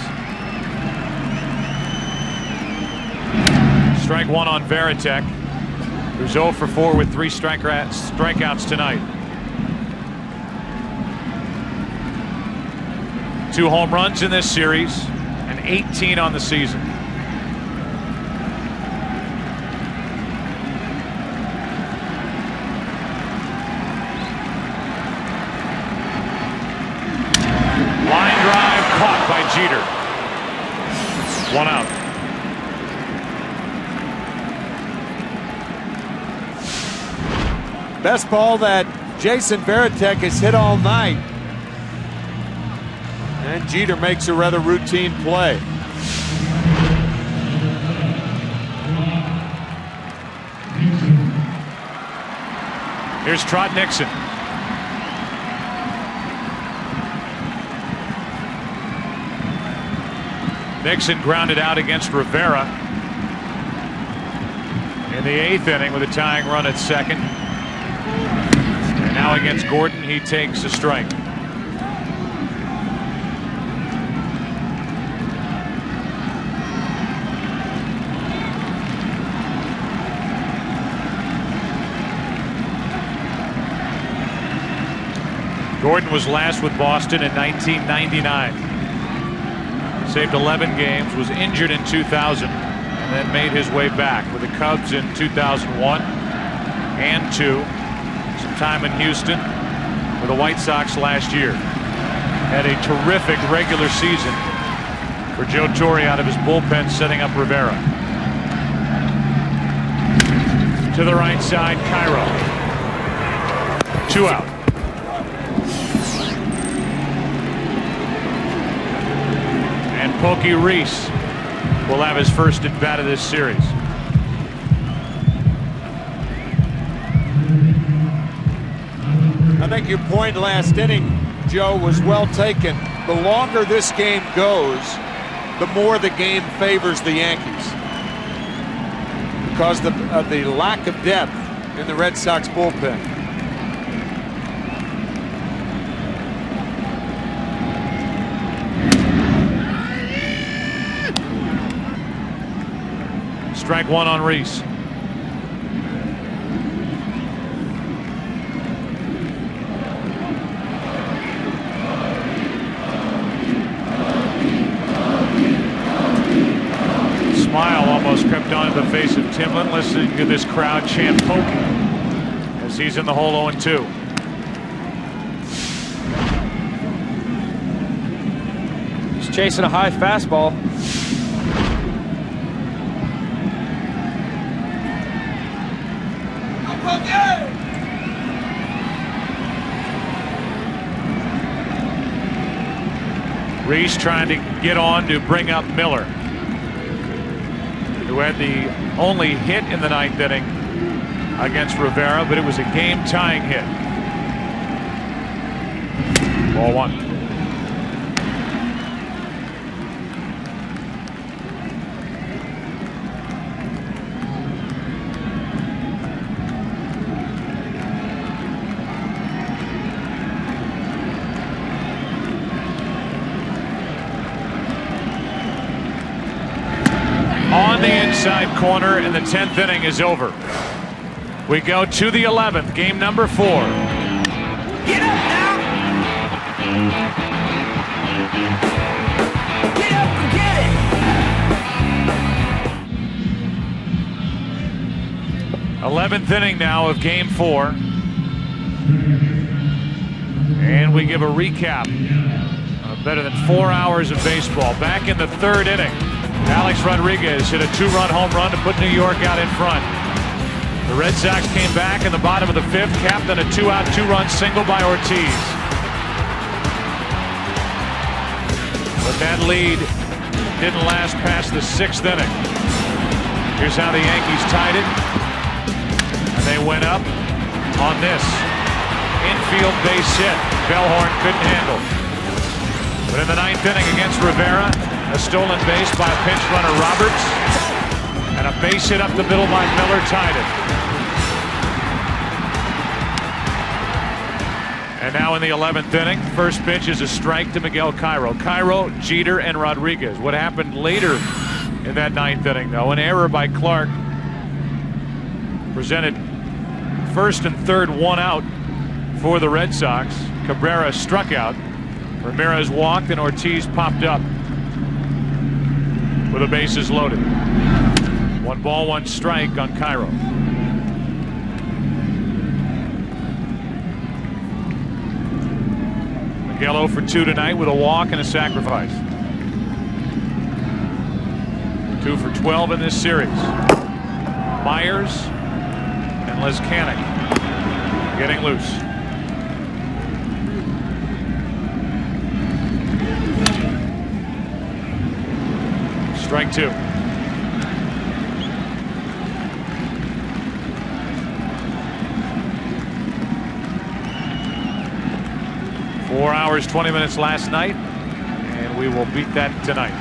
Strike 1 on Varitek, who's 0 for 4 with 3 strikeouts tonight. 2 home runs in this series and 18 on the season. Line drive caught by Jeter. 1 out. Best ball that Jason Varitek has hit all night. And Jeter makes a rather routine play. Here's Trot Nixon. Nixon grounded out against Rivera in the 8th inning with a tying run at second. And now against Gordon, he takes a strike. Gordon was last with Boston in 1999. Saved 11 games, was injured in 2000, and then made his way back with the Cubs in 2001 and 2. Some time in Houston with the White Sox last year. Had a terrific regular season for Joe Torre out of his bullpen, setting up Rivera. To the right side, Cairo. 2 out. Pokey Reese will have his first at bat of this series. I think your point last inning, Joe, was well taken. The longer this game goes, the more the game favors the Yankees because of the lack of depth in the Red Sox bullpen. Strike 1 on Reese. Smile almost crept onto the face of Timlin, listening to this crowd chant Pokey as he's in the hole 0-2. He's chasing a high fastball. Reese trying to get on to bring up Miller, who had the only hit in the 9th inning against Rivera, but it was a game-tying hit. Ball 1. On the inside corner, and the 10th inning is over. We go to the 11th, game number 4. Get up now! Get up and get it! 11th inning now of game 4. And we give a recap of better than 4 hours of baseball. Back in the 3rd inning, Alex Rodriguez hit a 2-run home run to put New York out in front. The Red Sox came back in the bottom of the 5th, capped on a 2-out, 2-run single by Ortiz. But that lead didn't last past the 6th inning. Here's how the Yankees tied it. And they went up on this infield base hit. Bellhorn couldn't handle. But in the 9th inning against Rivera, a stolen base by a pinch runner Roberts, and a base hit up the middle by Miller tied it. And now in the 11th inning, first pitch is a strike to Miguel Cairo. Cairo, Jeter, and Rodriguez. What happened later in that 9th inning, though, an error by Clark presented 1st and 3rd 1 out for the Red Sox. Cabrera struck out. Ramirez walked and Ortiz popped up with the bases loaded. 1 ball, 1 strike on Cairo. Miguel 0 for 2 tonight with a walk and a sacrifice. 2 for 12 in this series. Myers and Lezcanic getting loose. Strike 2. Four hours, 20 minutes last night, and we will beat that tonight.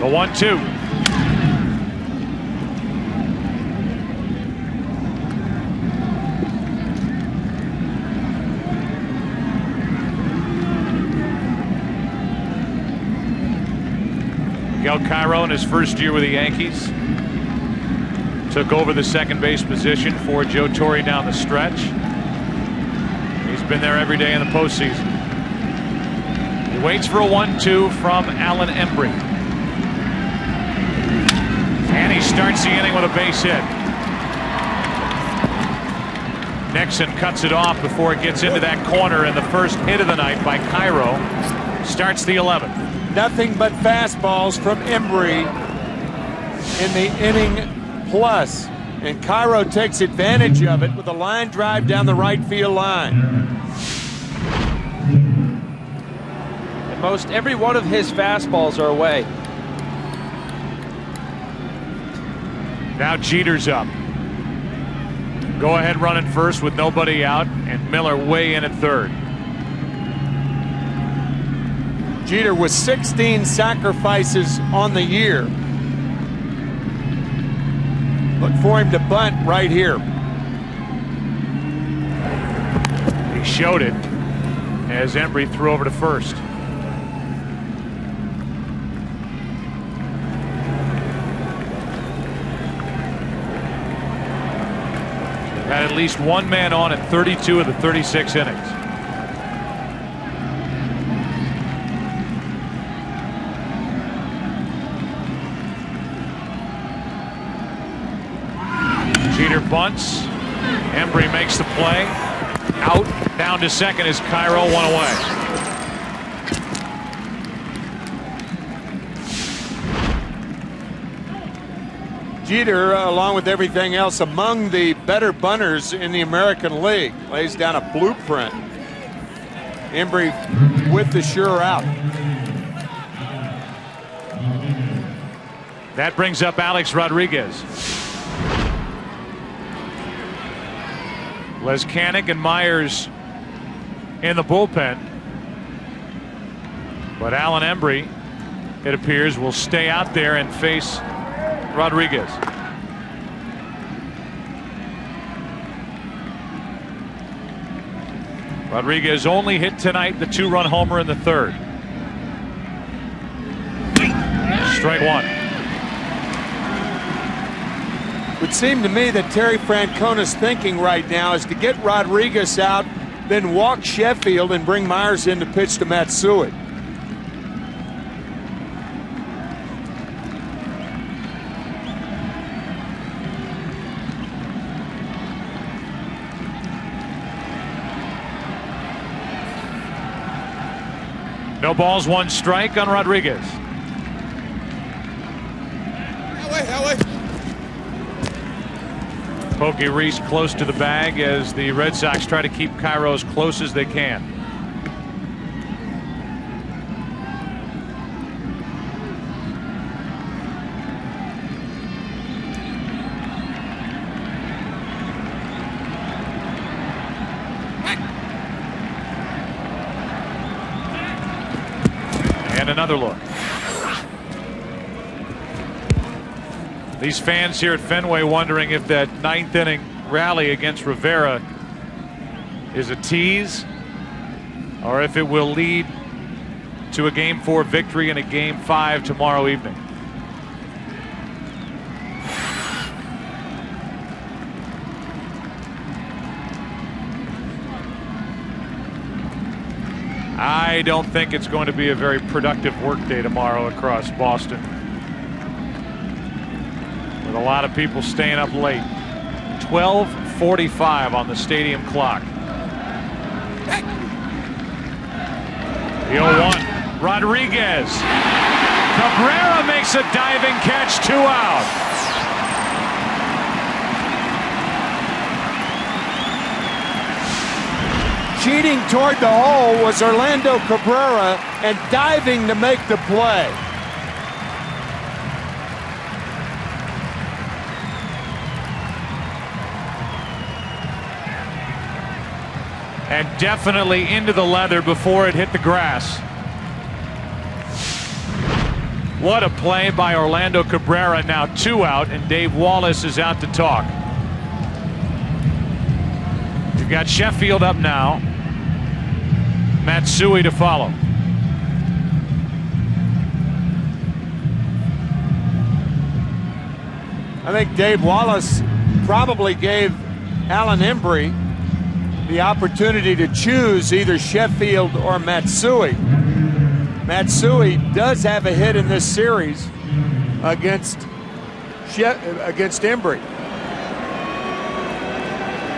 The 1-2. Miguel Cairo in his first year with the Yankees took over the second base position for Joe Torre down the stretch. He's been there every day in the postseason. He waits for a 1-2 from Alan Embry. And he starts the inning with a base hit. Nixon cuts it off before it gets into that corner, and the first hit of the night by Cairo starts the 11th. Nothing but fastballs from Embry in the inning plus. And Cairo takes advantage of it with a line drive down the right field line. And most every one of his fastballs are away. Now Jeter's up. Go ahead running first with nobody out, and Miller way in at third. Jeter with 16 sacrifices on the year. Look for him to bunt right here. He showed it as Embry threw over to first. Had at least one man on in 32 of the 36 innings. Jeter bunts. Embry makes the play. Out. Down to second as Cairo, 1 away. Jeter, along with everything else, among the better bunters in the American League. Lays down a blueprint. Embry with the sure out. That brings up Alex Rodriguez. Lezcanic and Myers in the bullpen. But Alan Embry, it appears, will stay out there and face Rodriguez. Rodriguez only hit tonight the 2-run homer in the third. Strike 1. Would seem to me that Terry Francona's thinking right now is to get Rodriguez out, then walk Sheffield and bring Myers in to pitch to Matsui. No balls, 1 strike on Rodriguez. That way. Pokey Reese close to the bag as the Red Sox try to keep Cairo as close as they can. And another look. These fans here at Fenway wondering if that 9th inning rally against Rivera is a tease or if it will lead to a Game 4 victory and a Game 5 tomorrow evening. I don't think it's going to be a very productive workday tomorrow across Boston, with a lot of people staying up late. 12:45 on the stadium clock. The 0-1. Rodriguez. Cabrera makes a diving catch, 2 out. Cheating toward the hole was Orlando Cabrera and diving to make the play. And definitely into the leather before it hit the grass. What a play by Orlando Cabrera. Now 2 out, and Dave Wallace is out to talk. You've got Sheffield up now. Matsui to follow. I think Dave Wallace probably gave Alan Embry the opportunity to choose either Sheffield or Matsui. Matsui does have a hit in this series against Embry.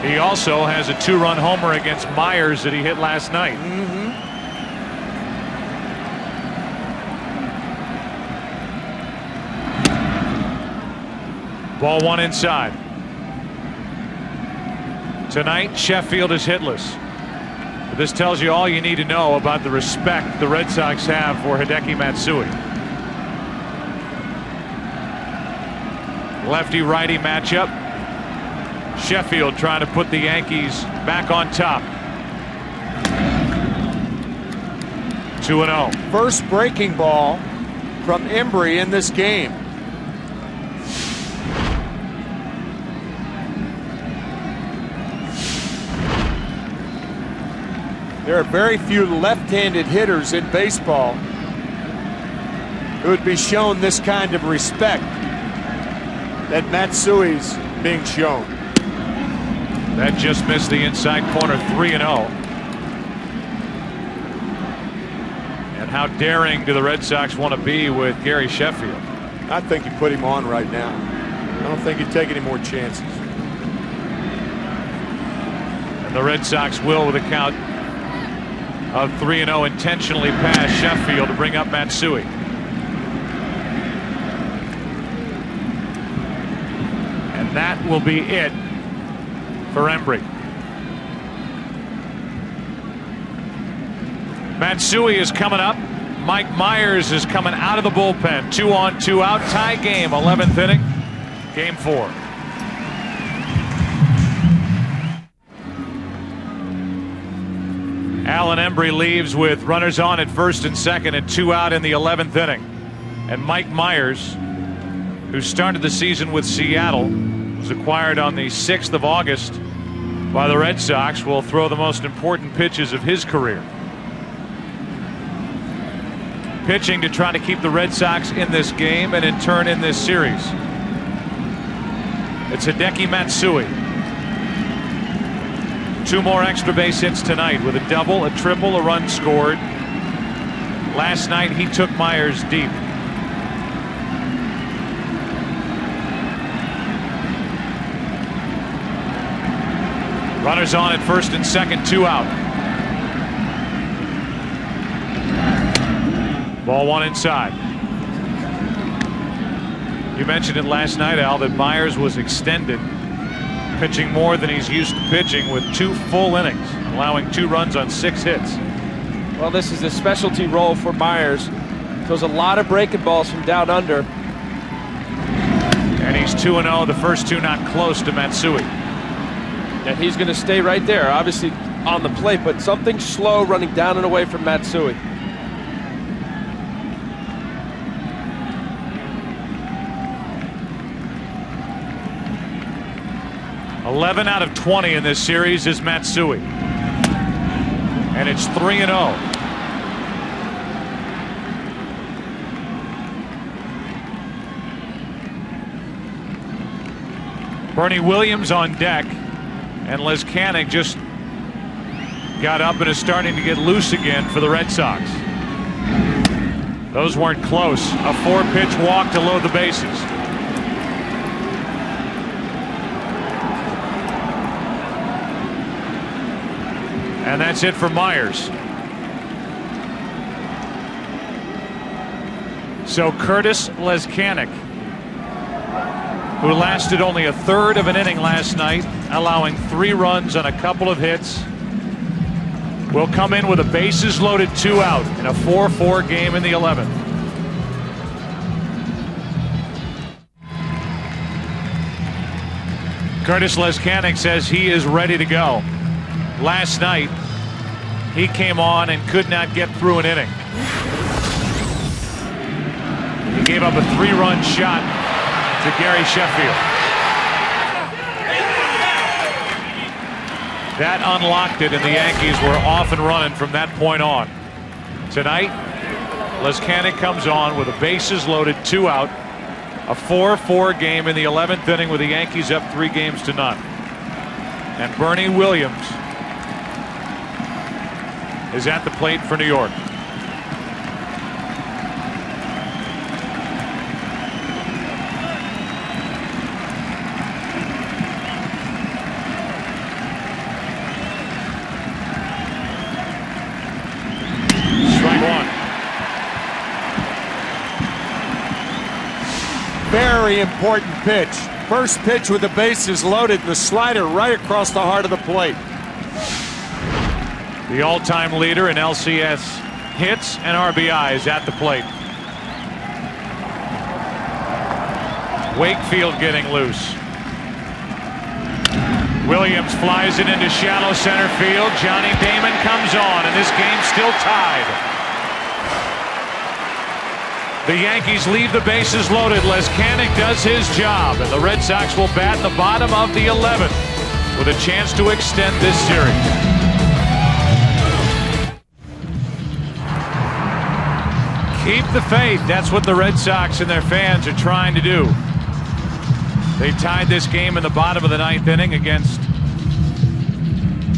He also has a 2-run homer against Myers that he hit last night. Ball 1 inside. Tonight, Sheffield is hitless. But this tells you all you need to know about the respect the Red Sox have for Hideki Matsui. Lefty-righty matchup. Sheffield trying to put the Yankees back on top. 2-0. First breaking ball from Embry in this game. There are very few left-handed hitters in baseball who would be shown this kind of respect that Matsui's being shown. That just missed the inside corner. 3-0. And how daring do the Red Sox want to be with Gary Sheffield? I think you put him on right now. I don't think he'd take any more chances. And the Red Sox will, with a count of 3-0, intentionally pass Sheffield to bring up Matsui. And that will be it for Embry. Matsui is coming up. Mike Myers is coming out of the bullpen. 2 on, 2 out, tie game, 11th inning, game 4. Alan Embry leaves with runners on at first and second and 2 out in the 11th inning. And Mike Myers, who started the season with Seattle, was acquired on the 6th of August by the Red Sox, will throw the most important pitches of his career. Pitching to try to keep the Red Sox in this game and in turn in this series. It's Hideki Matsui. 2 more extra base hits tonight with a double, a triple, a run scored. Last night he took Myers deep. Runners on at first and second, 2 out. Ball 1 inside. You mentioned it last night, Al, that Myers was extended, pitching more than he's used to pitching with 2 full innings, allowing 2 runs on 6 hits. Well, this is a specialty role for Myers. Throws a lot of breaking balls from down under. And he's 2-0. The first 2 not close to Matsui. And he's going to stay right there, obviously on the plate, but something slow running down and away from Matsui. $11 out of 20 in this series is Matsui. And it's 3-0. Bernie Williams on deck, and Les Canning just got up and is starting to get loose again for the Red Sox. Those weren't close. A 4-pitch walk to load the bases. And that's it for Myers. So Curtis Lezcanic, who lasted only a third of an inning last night, allowing 3 runs on a couple of hits, will come in with a bases loaded 2 out in a 4-4 game in the 11th. Curtis Lezcanic says he is ready to go. Last night, he came on and could not get through an inning. He gave up a 3-run shot to Gary Sheffield. That unlocked it, and the Yankees were off and running from that point on. Tonight, Lezcanic comes on with a bases loaded 2 out, a 4-4 game in the 11th inning with the Yankees up 3-0. And Bernie Williams is at the plate for New York. Very important pitch. First pitch with the bases loaded, the slider right across the heart of the plate. The all-time leader in LCS hits and RBIs at the plate. Wakefield getting loose. Williams flies it into shallow center field. Johnny Damon comes on, and this game's still tied. The Yankees leave the bases loaded. Lezcanic does his job, and the Red Sox will bat in the bottom of the 11th with a chance to extend this series. Keep the faith. That's what the Red Sox and their fans are trying to do. They tied this game in the bottom of the 9th inning against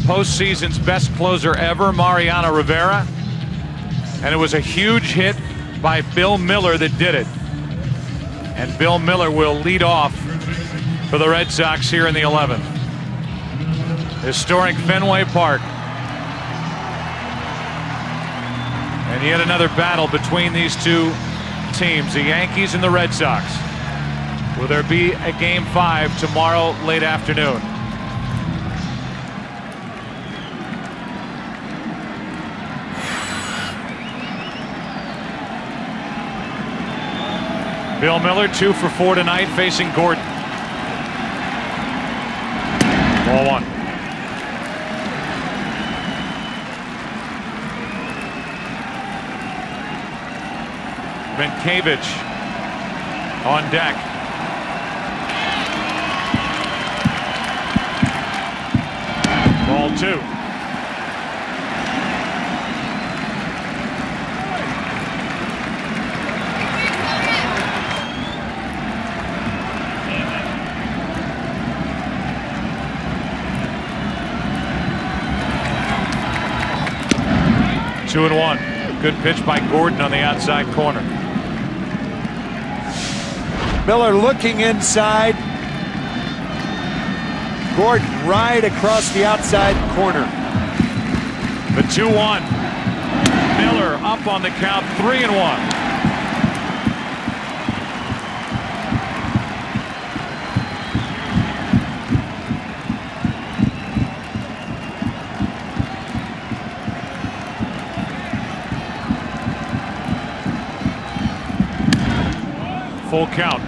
postseason's best closer ever, Mariano Rivera. And it was a huge hit by Bill Miller that did it. And Bill Miller will lead off for the Red Sox here in the 11th. Historic Fenway Park. And yet another battle between these two teams, the Yankees and the Red Sox. Will there be a Game 5 tomorrow late afternoon? Bill Miller 2 for 4 tonight, facing Gordon. Ball 1. Minkevich on deck. Ball 2. Two and 1. Good pitch by Gordon on the outside corner. Miller looking inside. Gordon right across the outside corner. The 2-1. Miller up on the count, 3-1. Full count.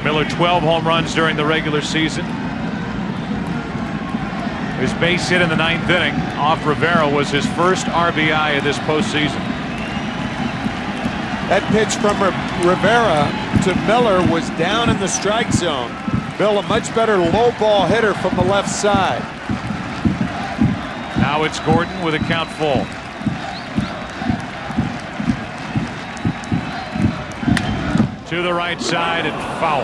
Miller 12 home runs during the regular season. His base hit in the 9th inning off Rivera was his first RBI of this postseason. That pitch from Rivera to Miller was down in the strike zone. Bill, a much better low ball hitter from the left side. Now it's Gordon with a count full. To the right side and foul.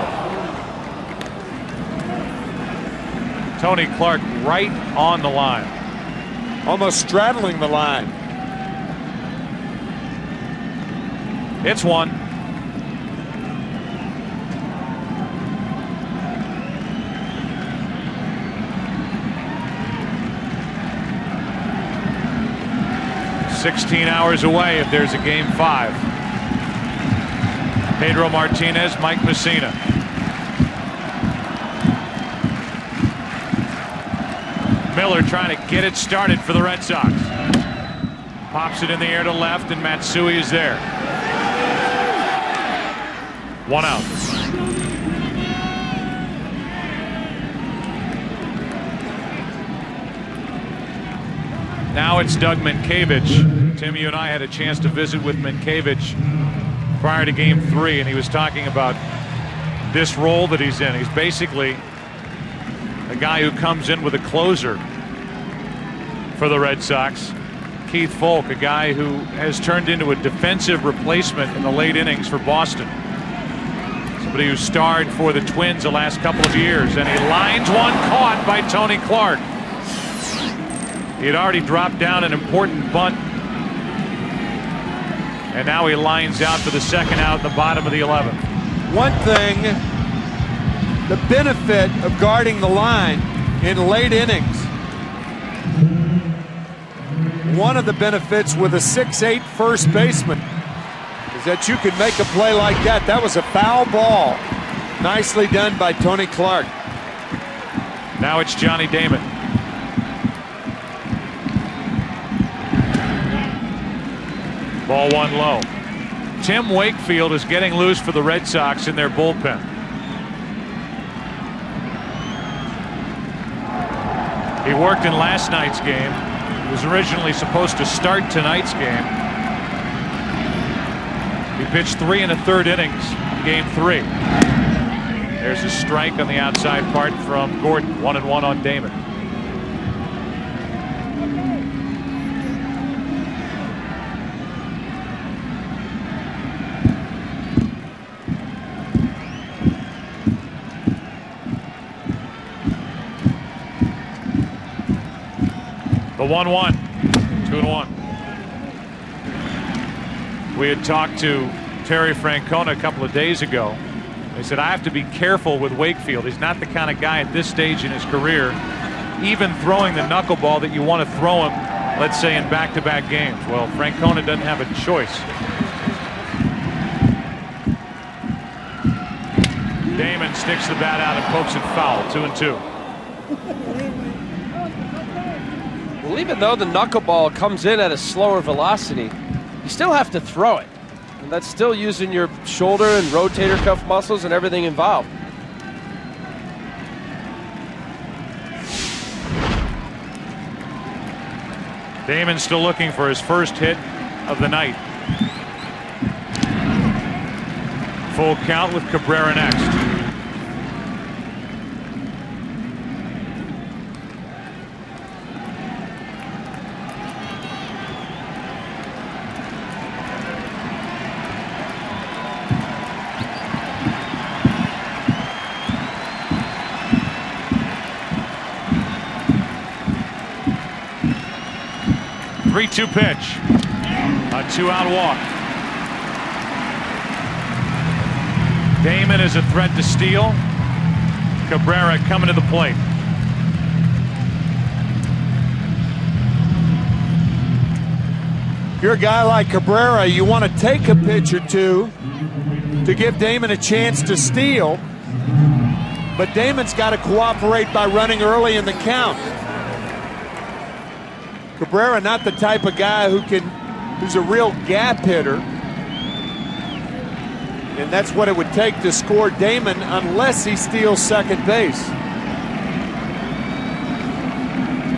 Tony Clark right on the line. Almost straddling the line. It's one. "16 hours away if there's a game 5. Pedro Martinez, Mike Messina. Miller trying to get it started for the Red Sox. Pops it in the air to left, and Matsui is there. 1 out. Now it's Doug Minkiewicz. Tim, you and I had a chance to visit with Minkiewicz prior to game 3, and he was talking about this role that he's in. He's basically a guy who comes in with a closer for the Red Sox. Keith Folk, a guy who has turned into a defensive replacement in the late innings for Boston. Somebody who starred for the Twins the last couple of years, and he lines one caught by Tony Clark. He had already dropped down an important bunt, and now he lines out for the second out in the bottom of the 11th. One thing, the benefit of guarding the line in late innings. One of the benefits with a 6'8" first baseman is that you can make a play like that. That was a foul ball. Nicely done by Tony Clark. Now it's Johnny Damon. Ball 1 low. Tim Wakefield is getting loose for the Red Sox in their bullpen. He worked in last night's game. He was originally supposed to start tonight's game. He pitched 3 1/3 innings in game 3. There's a strike on the outside part from Gordon. 1-1 on Damon. The 1-1, 2-1. We had talked to Terry Francona a couple of days ago. They said, I have to be careful with Wakefield. He's not the kind of guy at this stage in his career, even throwing the knuckleball, that you want to throw him, let's say, in back-to-back games. Well, Francona doesn't have a choice. Damon sticks the bat out and pokes it foul. 2-2. Well, even though the knuckleball comes in at a slower velocity, you still have to throw it. And that's still using your shoulder and rotator cuff muscles and everything involved. Damon still looking for his first hit of the night. Full count with Cabrera next. Three-two pitch. A 2-out walk. Damon is a threat to steal. Cabrera coming to the plate. If you're a guy like Cabrera, you want to take a pitch or two to give Damon a chance to steal. But Damon's got to cooperate by running early in the count. Cabrera not the type of guy who's a real gap hitter. And that's what it would take to score Damon unless he steals second base.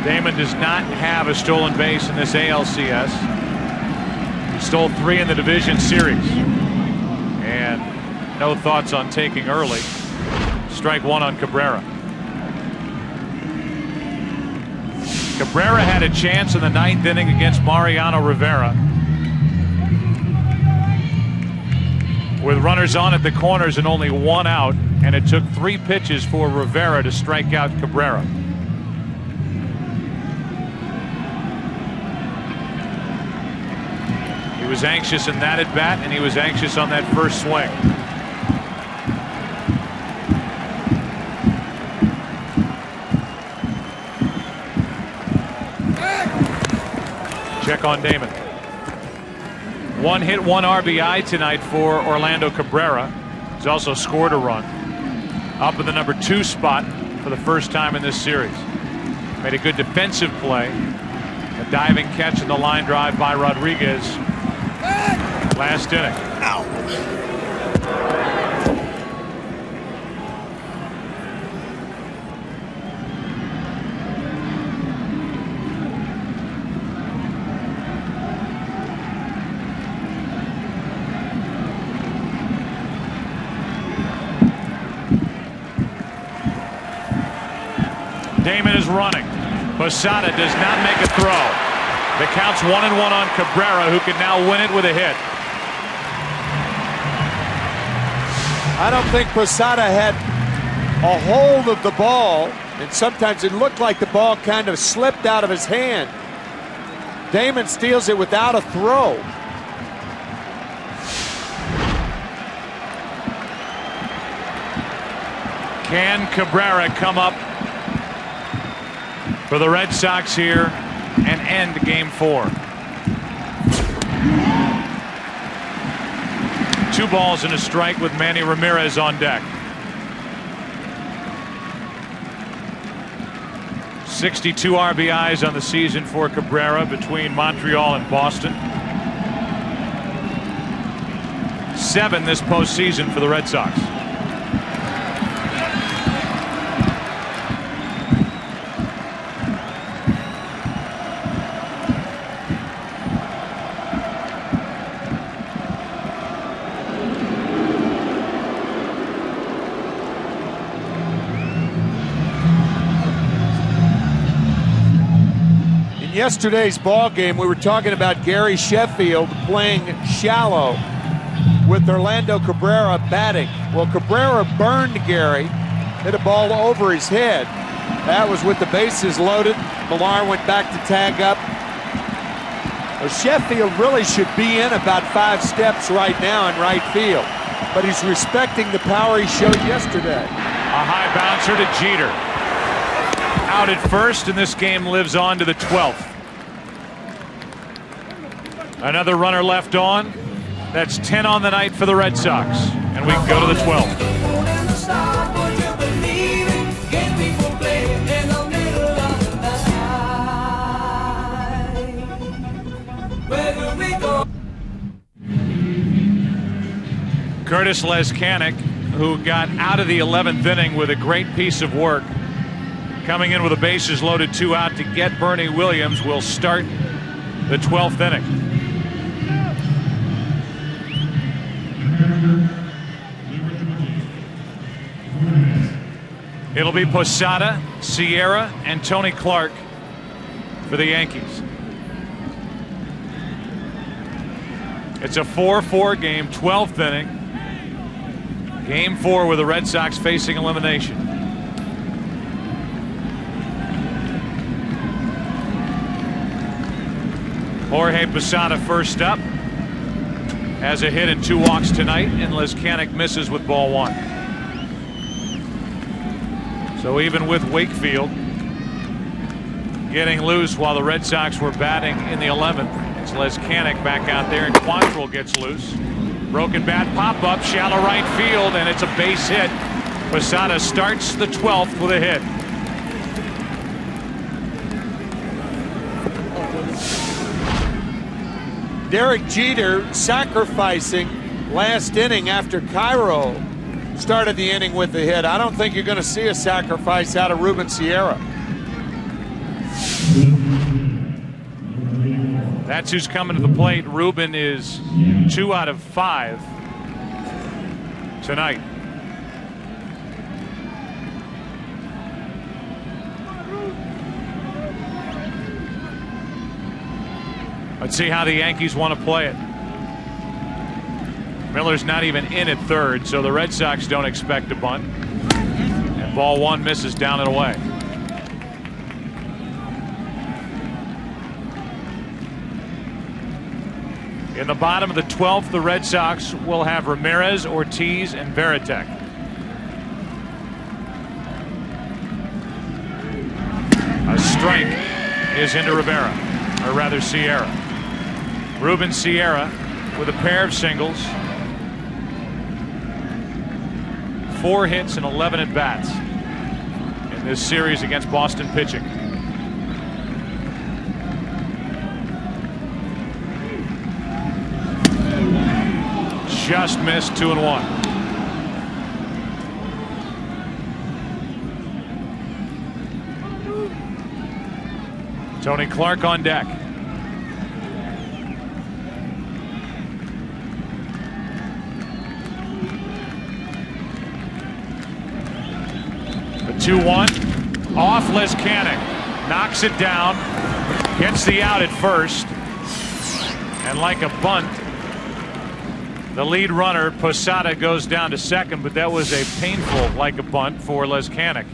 Damon does not have a stolen base in this ALCS. He stole 3 in the division series. And no thoughts on taking early. Strike 1 on Cabrera. Cabrera had a chance in the 9th inning against Mariano Rivera. With runners on at the corners and only 1 out, and it took 3 pitches for Rivera to strike out Cabrera. was anxious in that at bat, and he was anxious on that first swing. Check on Damon. 1 hit, 1 RBI tonight for Orlando Cabrera. He's also scored a run. Up in the number 2 spot for the first time in this series. Made a good defensive play. A diving catch and the line drive by Rodriguez last inning. Ow. Damon is running. Posada does not make a throw. The count's 1-1 on Cabrera, who can now win it with a hit. I don't think Posada had a hold of the ball, and sometimes it looked like the ball kind of slipped out of his hand. Damon steals it without a throw. Can Cabrera come up for the Red Sox here and end game 4? 2 balls and a strike with Manny Ramirez on deck. 62 RBIs on the season for Cabrera between Montreal and Boston. 7 this postseason for the Red Sox. Yesterday's ball game, we were talking about Gary Sheffield playing shallow with Orlando Cabrera batting. Well, Cabrera burned Gary, hit a ball over his head. That was with the bases loaded. Millar went back to tag up. Well, Sheffield really should be in about 5 steps right now in right field, but he's respecting the power he showed yesterday. A high bouncer to Jeter. Out at first, and this game lives on to the 12th. Another runner left on. That's 10 on the night for the Red Sox. And we go to the 12th. Curtis Lezcanic, who got out of the 11th inning with a great piece of work, coming in with the bases loaded 2 out to get Bernie Williams, will start the 12th inning. It'll be Posada, Sierra, and Tony Clark for the Yankees. It's a 4-4 game, 12th inning. Game 4 with the Red Sox facing elimination. Jorge Posada first up. Has a hit and 2 walks tonight, and Lezcanic misses with ball 1. So even with Wakefield getting loose while the Red Sox were batting in the 11th, it's Lezcanic back out there, and Quantrill gets loose. Broken bat pop-up, shallow right field, and it's a base hit. Posada starts the 12th with a hit. Derek Jeter sacrificing last inning after Cairo started the inning with the hit. I don't think you're going to see a sacrifice out of Ruben Sierra. That's who's coming to the plate. Ruben is 2 out of 5 tonight. Let's see how the Yankees want to play it. Miller's not even in at third, so the Red Sox don't expect a bunt. And ball 1 misses down and away. In the bottom of the 12th, the Red Sox will have Ramirez, Ortiz, and Veritek. A strike is into Rivera, or rather Sierra. Ruben Sierra with a pair of singles, 4 hits and 11 at-bats in this series against Boston pitching. Just missed, 2-1. Tony Clark on deck. The 2-1 off Lezcanic, knocks it down, gets the out at first, and like a bunt, the lead runner Posada goes down to second, but that was a painful like a bunt for Lezcanic.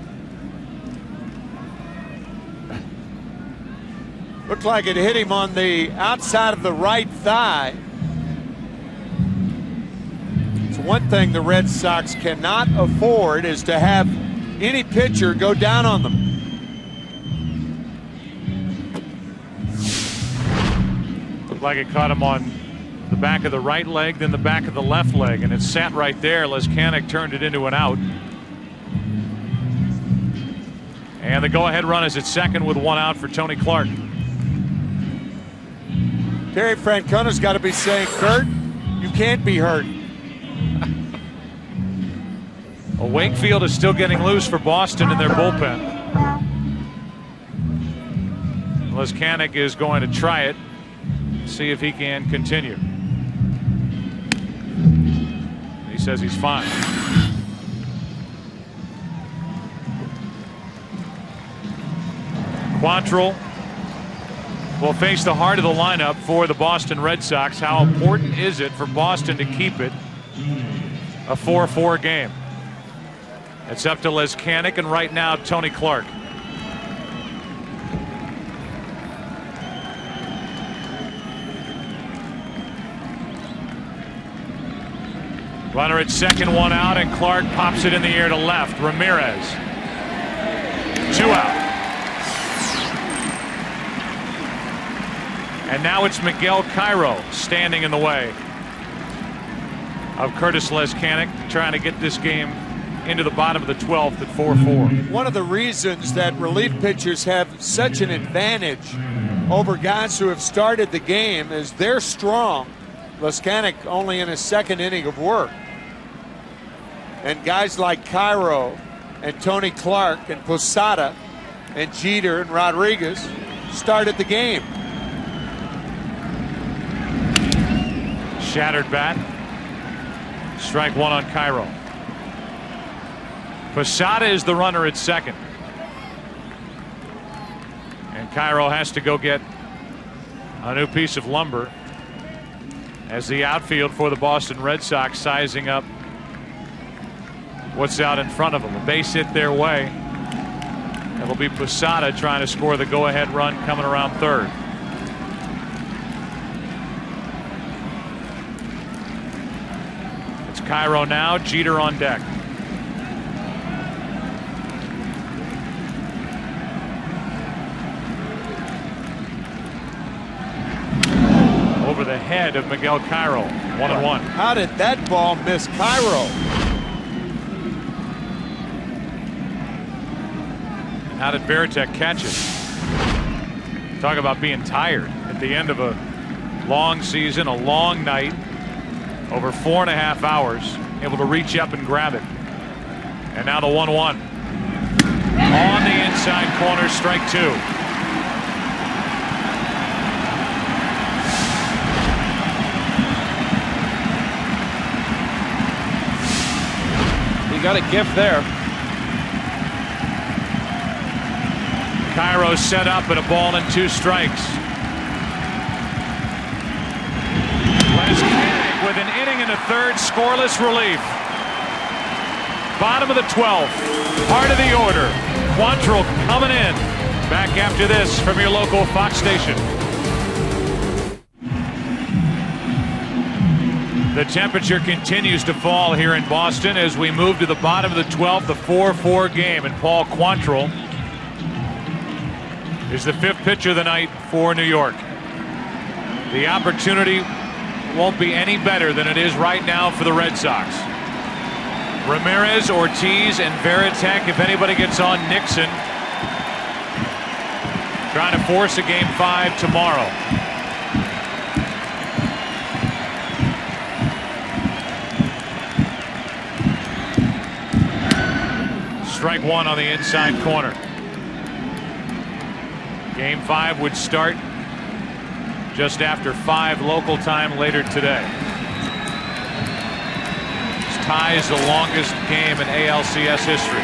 Looked like it hit him on the outside of the right thigh. It's one thing the Red Sox cannot afford is to have any pitcher go down on them. Looked like it caught him on the back of the right leg, then the back of the left leg, and it sat right there. Lezcanic turned it into an out. And the go-ahead run is at second with 1 out for Tony Clark. Terry Francona's got to be saying, Kurt, you can't be hurt. Well, Wakefield is still getting loose for Boston in their bullpen. Lezcanic is going to try it, see if he can continue. He says he's fine. Quantrill will face the heart of the lineup for the Boston Red Sox. How important is it for Boston to keep it a 4-4 game? It's up to Lezcanic and right now Tony Clark. Runner at second, 1 out, and Clark pops it in the air to left. Ramirez, 2 out. And now it's Miguel Cairo standing in the way of Curtis Lezcanic, trying to get this game into the bottom of the 12th at 4-4. One of the reasons that relief pitchers have such an advantage over guys who have started the game is they're strong. Lezcanic only in his second inning of work. And guys like Cairo and Tony Clark and Posada and Jeter and Rodriguez started the game. Shattered bat. Strike 1 on Cairo. Posada is the runner at second. And Cairo has to go get a new piece of lumber as the outfield for the Boston Red Sox sizing up what's out in front of them. A base hit their way. It'll be Posada trying to score the go-ahead run coming around third. It's Cairo now, Jeter on deck. Over the head of Miguel Cairo, 1-1. How did that ball miss Cairo? How did Veritek catch it? Talk about being tired at the end of a long season, a long night, over 4.5 hours, able to reach up and grab it. And now the 1-1. On the inside corner, strike 2. You got a gift there. Cairo set up at a ball and 2 strikes. Lezcanic with an inning and a third, scoreless relief. Bottom of the 12th, part of the order. Quantrill coming in. Back after this from your local Fox station. The temperature continues to fall here in Boston as we move to the bottom of the 12th, the 4-4 game. And Paul Quantrill is the 5th pitcher of the night for New York. The opportunity won't be any better than it is right now for the Red Sox. Ramirez, Ortiz, and Varitek, if anybody gets on Nixon, trying to force a Game 5 tomorrow. Strike one on the inside corner. Game 5 would start just after 5 local time later today. This ties the longest game in ALCS history.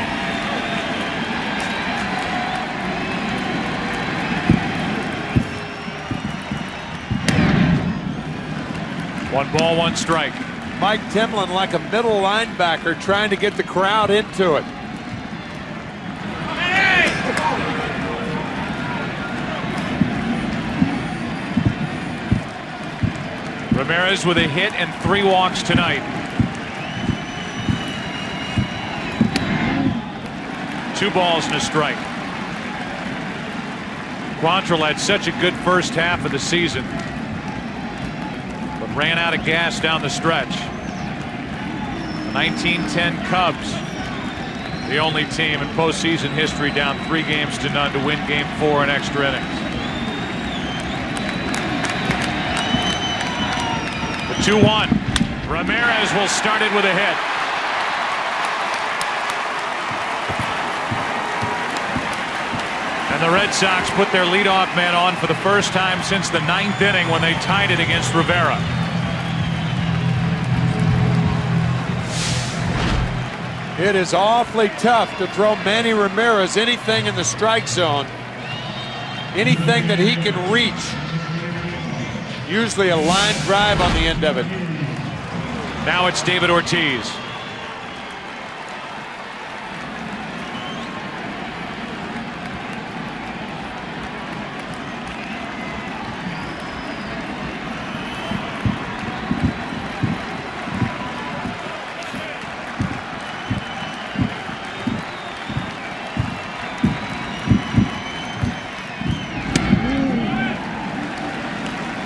One ball, one strike. Mike Timlin like a middle linebacker trying to get the crowd into it. Ramirez with a hit and 3 walks tonight. 2 balls and a strike. Quantrill had such a good first half of the season, but ran out of gas down the stretch. The 1910 Cubs, the only team in postseason history down 3 games to none to win Game 4 in extra innings. 2-1. Ramirez will start it with a hit. And the Red Sox put their leadoff man on for the first time since the 9th inning when they tied it against Rivera. It is awfully tough to throw Manny Ramirez anything in the strike zone, anything that he can reach. Usually a line drive on the end of it. Now it's David Ortiz.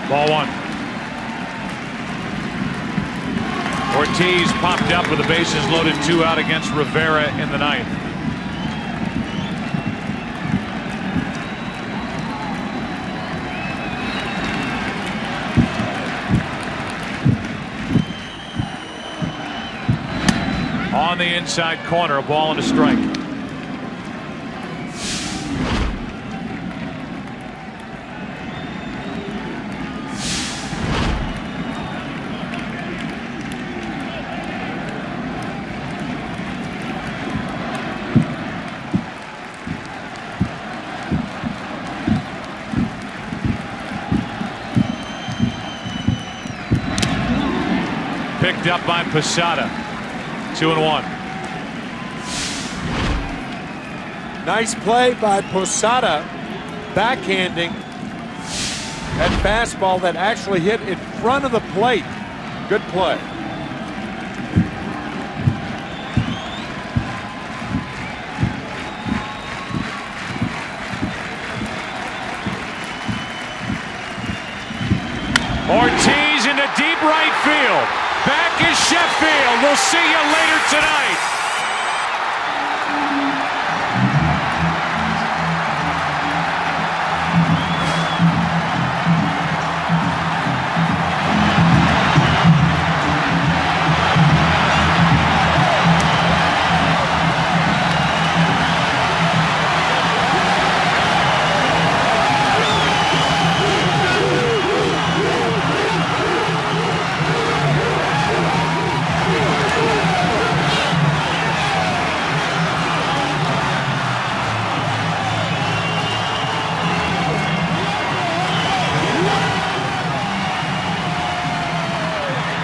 Ball 1. Ortiz popped up with the bases loaded, 2 out against Rivera in the 9th. On the inside corner, a ball and a strike. Picked up by Posada. 2-1. Nice play by Posada, backhanding that fastball that actually hit in front of the plate. Good play. Ortiz into deep right field. Back is Sheffield. We'll see you later tonight.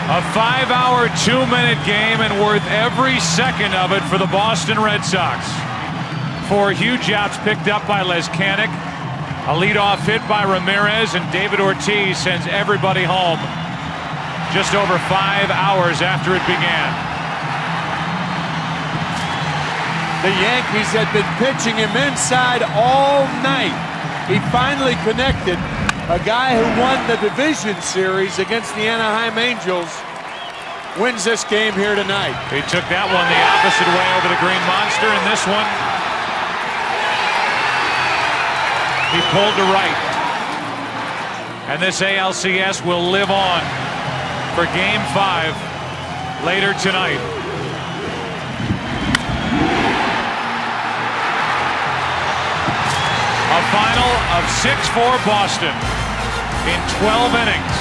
A 5-hour, 2-minute game, and worth every second of it for the Boston Red Sox. 4 huge outs picked up by Lezcanic. A leadoff hit by Ramirez, and David Ortiz sends everybody home just over 5 hours after it began. The Yankees had been pitching him inside all night. He finally connected. A guy who won the division series against the Anaheim Angels wins this game here tonight. He took that one the opposite way over the Green Monster, and this one he pulled to right. And this ALCS will live on for Game 5 later tonight. A final of 6-4 Boston in 12 innings.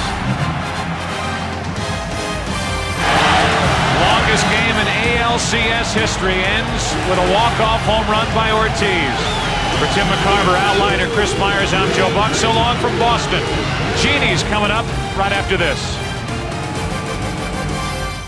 Longest game in ALCS history ends with a walk-off home run by Ortiz. For Tim McCarver, outliner Chris Myers, I'm Joe Buck. So long from Boston. Genie's coming up right after this.